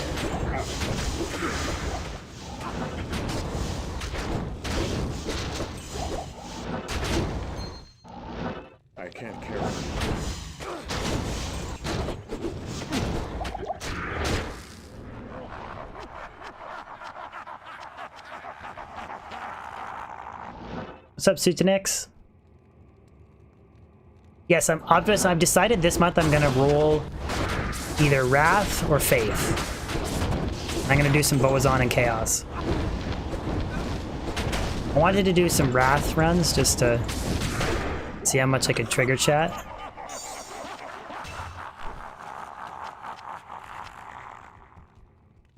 I can't carry it. What's up, Sutanix? Yes, I've decided this month I'm gonna roll either Wrath or Faith. I'm gonna do some Boazon and Chaos. I wanted to do some Wrath runs just to see how much I could trigger chat.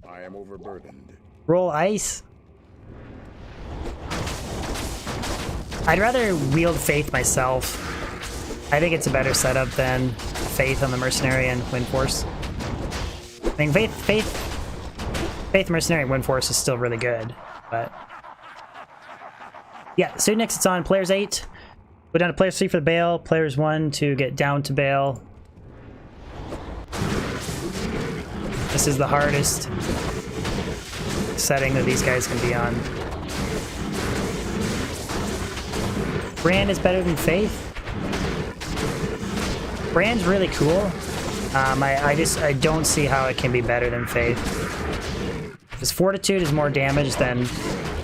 I am overburdened. Roll Ice. I'd rather wield Faith myself. I think it's a better setup than Faith on the Mercenary and Wind Force. I mean, Faith Mercenary and Wind Force is still really good, but... Yeah, so next it's on Players 8. Go down to Players 3 for the Baal, Players 1 to get down to Baal. This is the hardest setting that these guys can be on. Brand is better than Faith. Brand's really cool. I don't see how it can be better than Faith. Because Fortitude is more damage than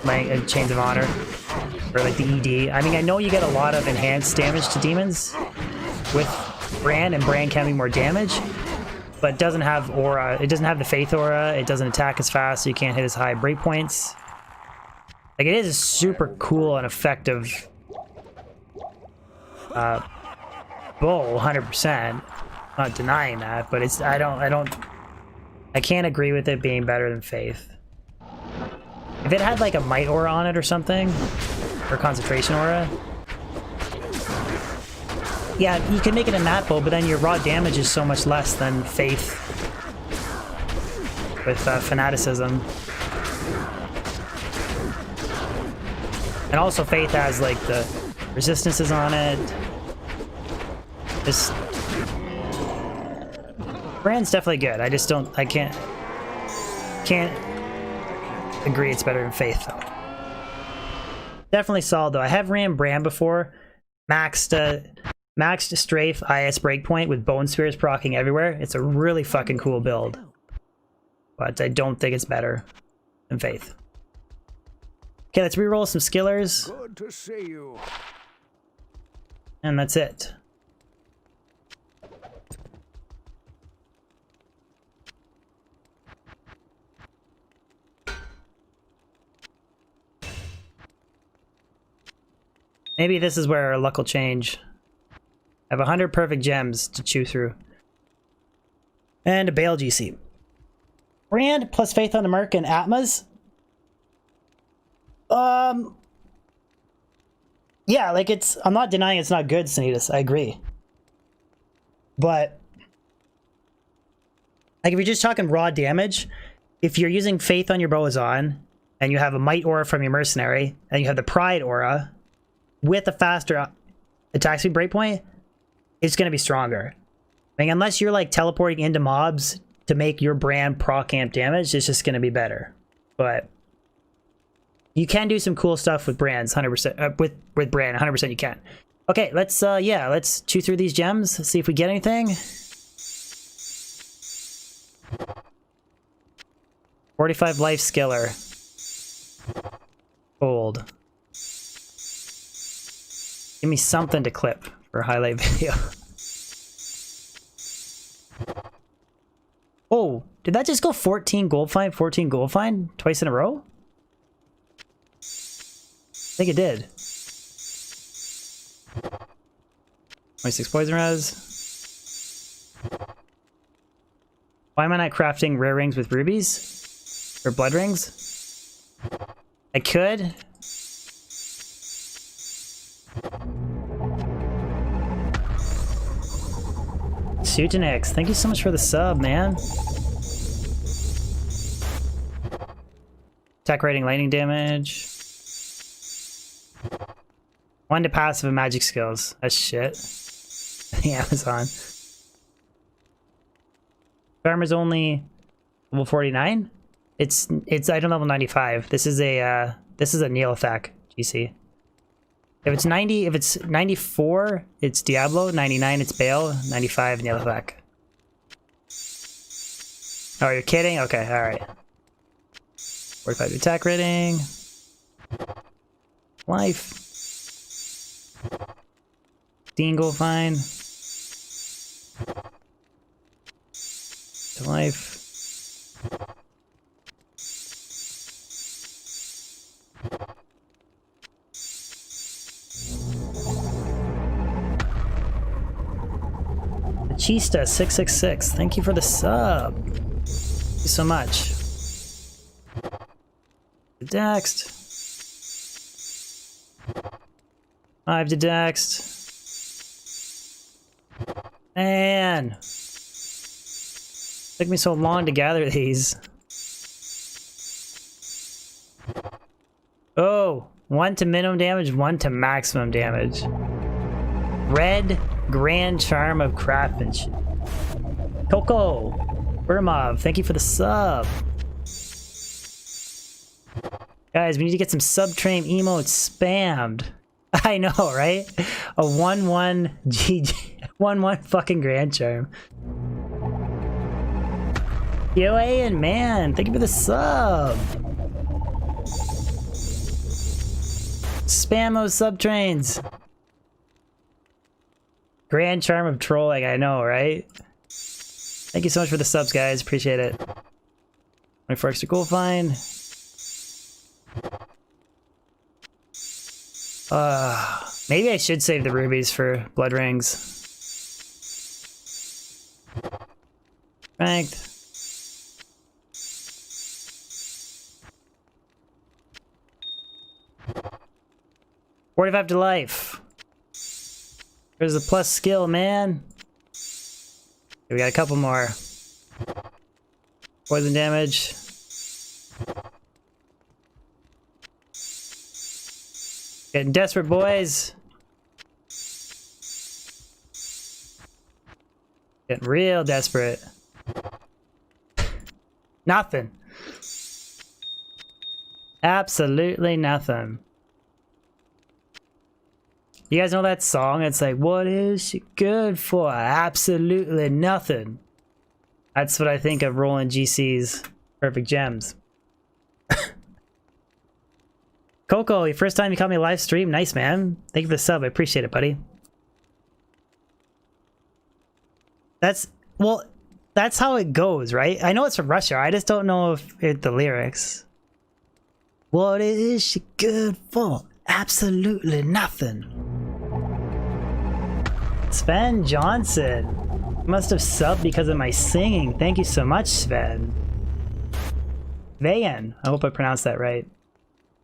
like Chains of Honor. Or like the ED. I mean, I know you get a lot of enhanced damage to demons with Brand, and Brand can be more damage, but it doesn't have aura. It doesn't have the Faith aura. It doesn't attack as fast, so you can't hit as high breakpoints. Like, it is a super cool and effective bow, 100%. Not denying that, but it's I can't agree with it being better than Faith. If it had like a might aura on it or something, or concentration aura, yeah, you can make it a nat bow, but then your raw damage is so much less than Faith with fanaticism. And also Faith has like the resistances on it. This brand's definitely good. I just don't, I can't agree it's better than Faith though. Definitely solid though. I have ran Brand before, maxed strafe IS breakpoint with bone spears proccing everywhere. It's a really fucking cool build, but I don't think it's better than Faith. Okay, let's reroll some skillers. Good to see you. And that's it. Maybe this is where our luck will change. I have 100 perfect gems to chew through. And a Baal GC. Brand plus Faith on the Merc and Atmas. Yeah, like it's, I'm not denying it's not good, Sanitas. I agree. But like if you're just talking raw damage, if you're using Faith on your Boazon and you have a Might aura from your Mercenary and you have the Pride aura with a faster attack speed breakpoint, it's going to be stronger. I mean, unless you're like teleporting into mobs to make your brand proc amp damage, it's just going to be better. But you can do some cool stuff with brands, 100%. With brand, 100% you can. Okay, let's yeah, let's chew through these gems, see if we get anything. 45 life skiller. Gold. Give me something to clip for a highlight video. Oh, did that just go 14 gold find, 14 gold find twice in a row? I think it did. 26 poison res. Why am I not crafting rare rings with rubies? Or blood rings? I could. Sutinix, thank you so much for the sub, man. Attack rating, lightning damage. 1 to passive and magic skills. That's shit. The Amazon. Farmer's only level 49? It's item level 95. This is a Neolithak GC. If it's 90, if it's 94, it's Diablo. 99, it's Baal. 95, Neolithak. Oh, you're kidding? Okay, alright. 45 attack rating. Life. 15 gold fine. To life. Chista 666, thank you for the sub. Thank you so much. Dexed. 5 to Dexed. Man. Took me so long to gather these. Oh, 1 to minimum damage, 1 to maximum damage. Red Grand Charm of Craftsmanship. Coco Burmov, thank you for the sub. Guys, we need to get some sub-train emotes spammed. I know, right? A 1-1 GG. 1-1 fucking Grand Charm. Yo, and man, thank you for the sub. Spam those sub-trains. Grand Charm of Trolling, I know, right? Thank you so much for the subs, guys. Appreciate it. 24 extra gold fine. Maybe I should save the rubies for blood rings. Strength. $45 to life. There's the plus skill, man. Okay, we got a couple more. Poison damage. Getting desperate, boys. Getting real desperate. Nothing. Absolutely nothing. You guys know that song? It's like, what is she good for? Absolutely nothing. That's what I think of Roland GC's Perfect Gems. Coco, your first time you caught me live stream. Nice, man. Thank you for the sub. I appreciate it, buddy. That's how it goes, right? I know it's from Russia. I just don't know if it's the lyrics. What is she good for? Absolutely nothing. Sven Johnson. Must have subbed because of my singing. Thank you so much, Sven. Vayan. I hope I pronounced that right.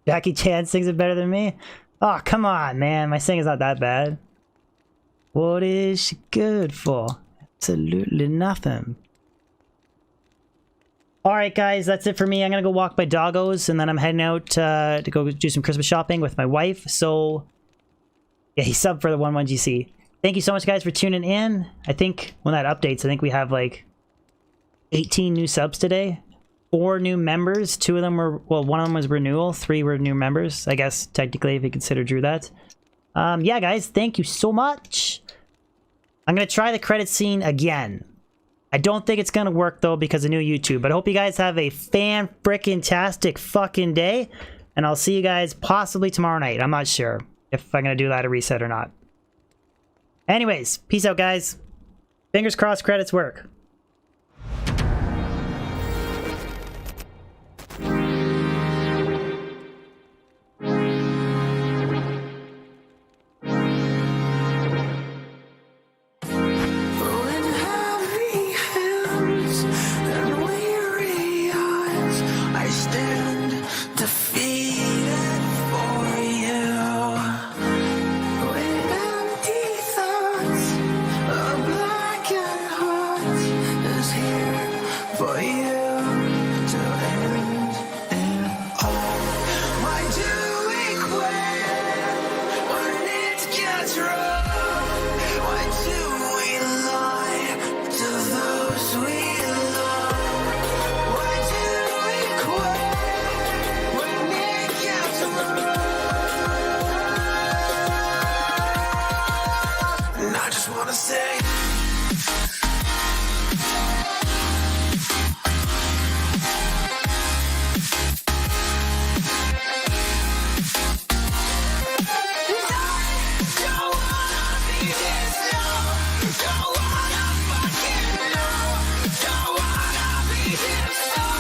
Jackie Chan sings it better than me? Oh, come on, man. My singing's not that bad. What is she good for? Absolutely nothing. Alright, guys. That's it for me. I'm going to go walk my doggos, and then I'm heading out to go do some Christmas shopping with my wife. So, yeah, he subbed for the 11GC. Thank you so much, guys, for tuning in. I think when that updates, I think we have like 18 new subs today. 4 new members. 2 of them were, well, one of them was renewal. 3 were new members, I guess, technically, if you consider Drew that. Yeah, guys, thank you so much. I'm going to try the credit scene again. I don't think it's going to work, though, because of new YouTube. But I hope you guys have a fan-frickin-tastic fucking day. And I'll see you guys possibly tomorrow night. I'm not sure if I'm going to do that a reset or not. Anyways, peace out, guys. Fingers crossed credits work. I just wanna say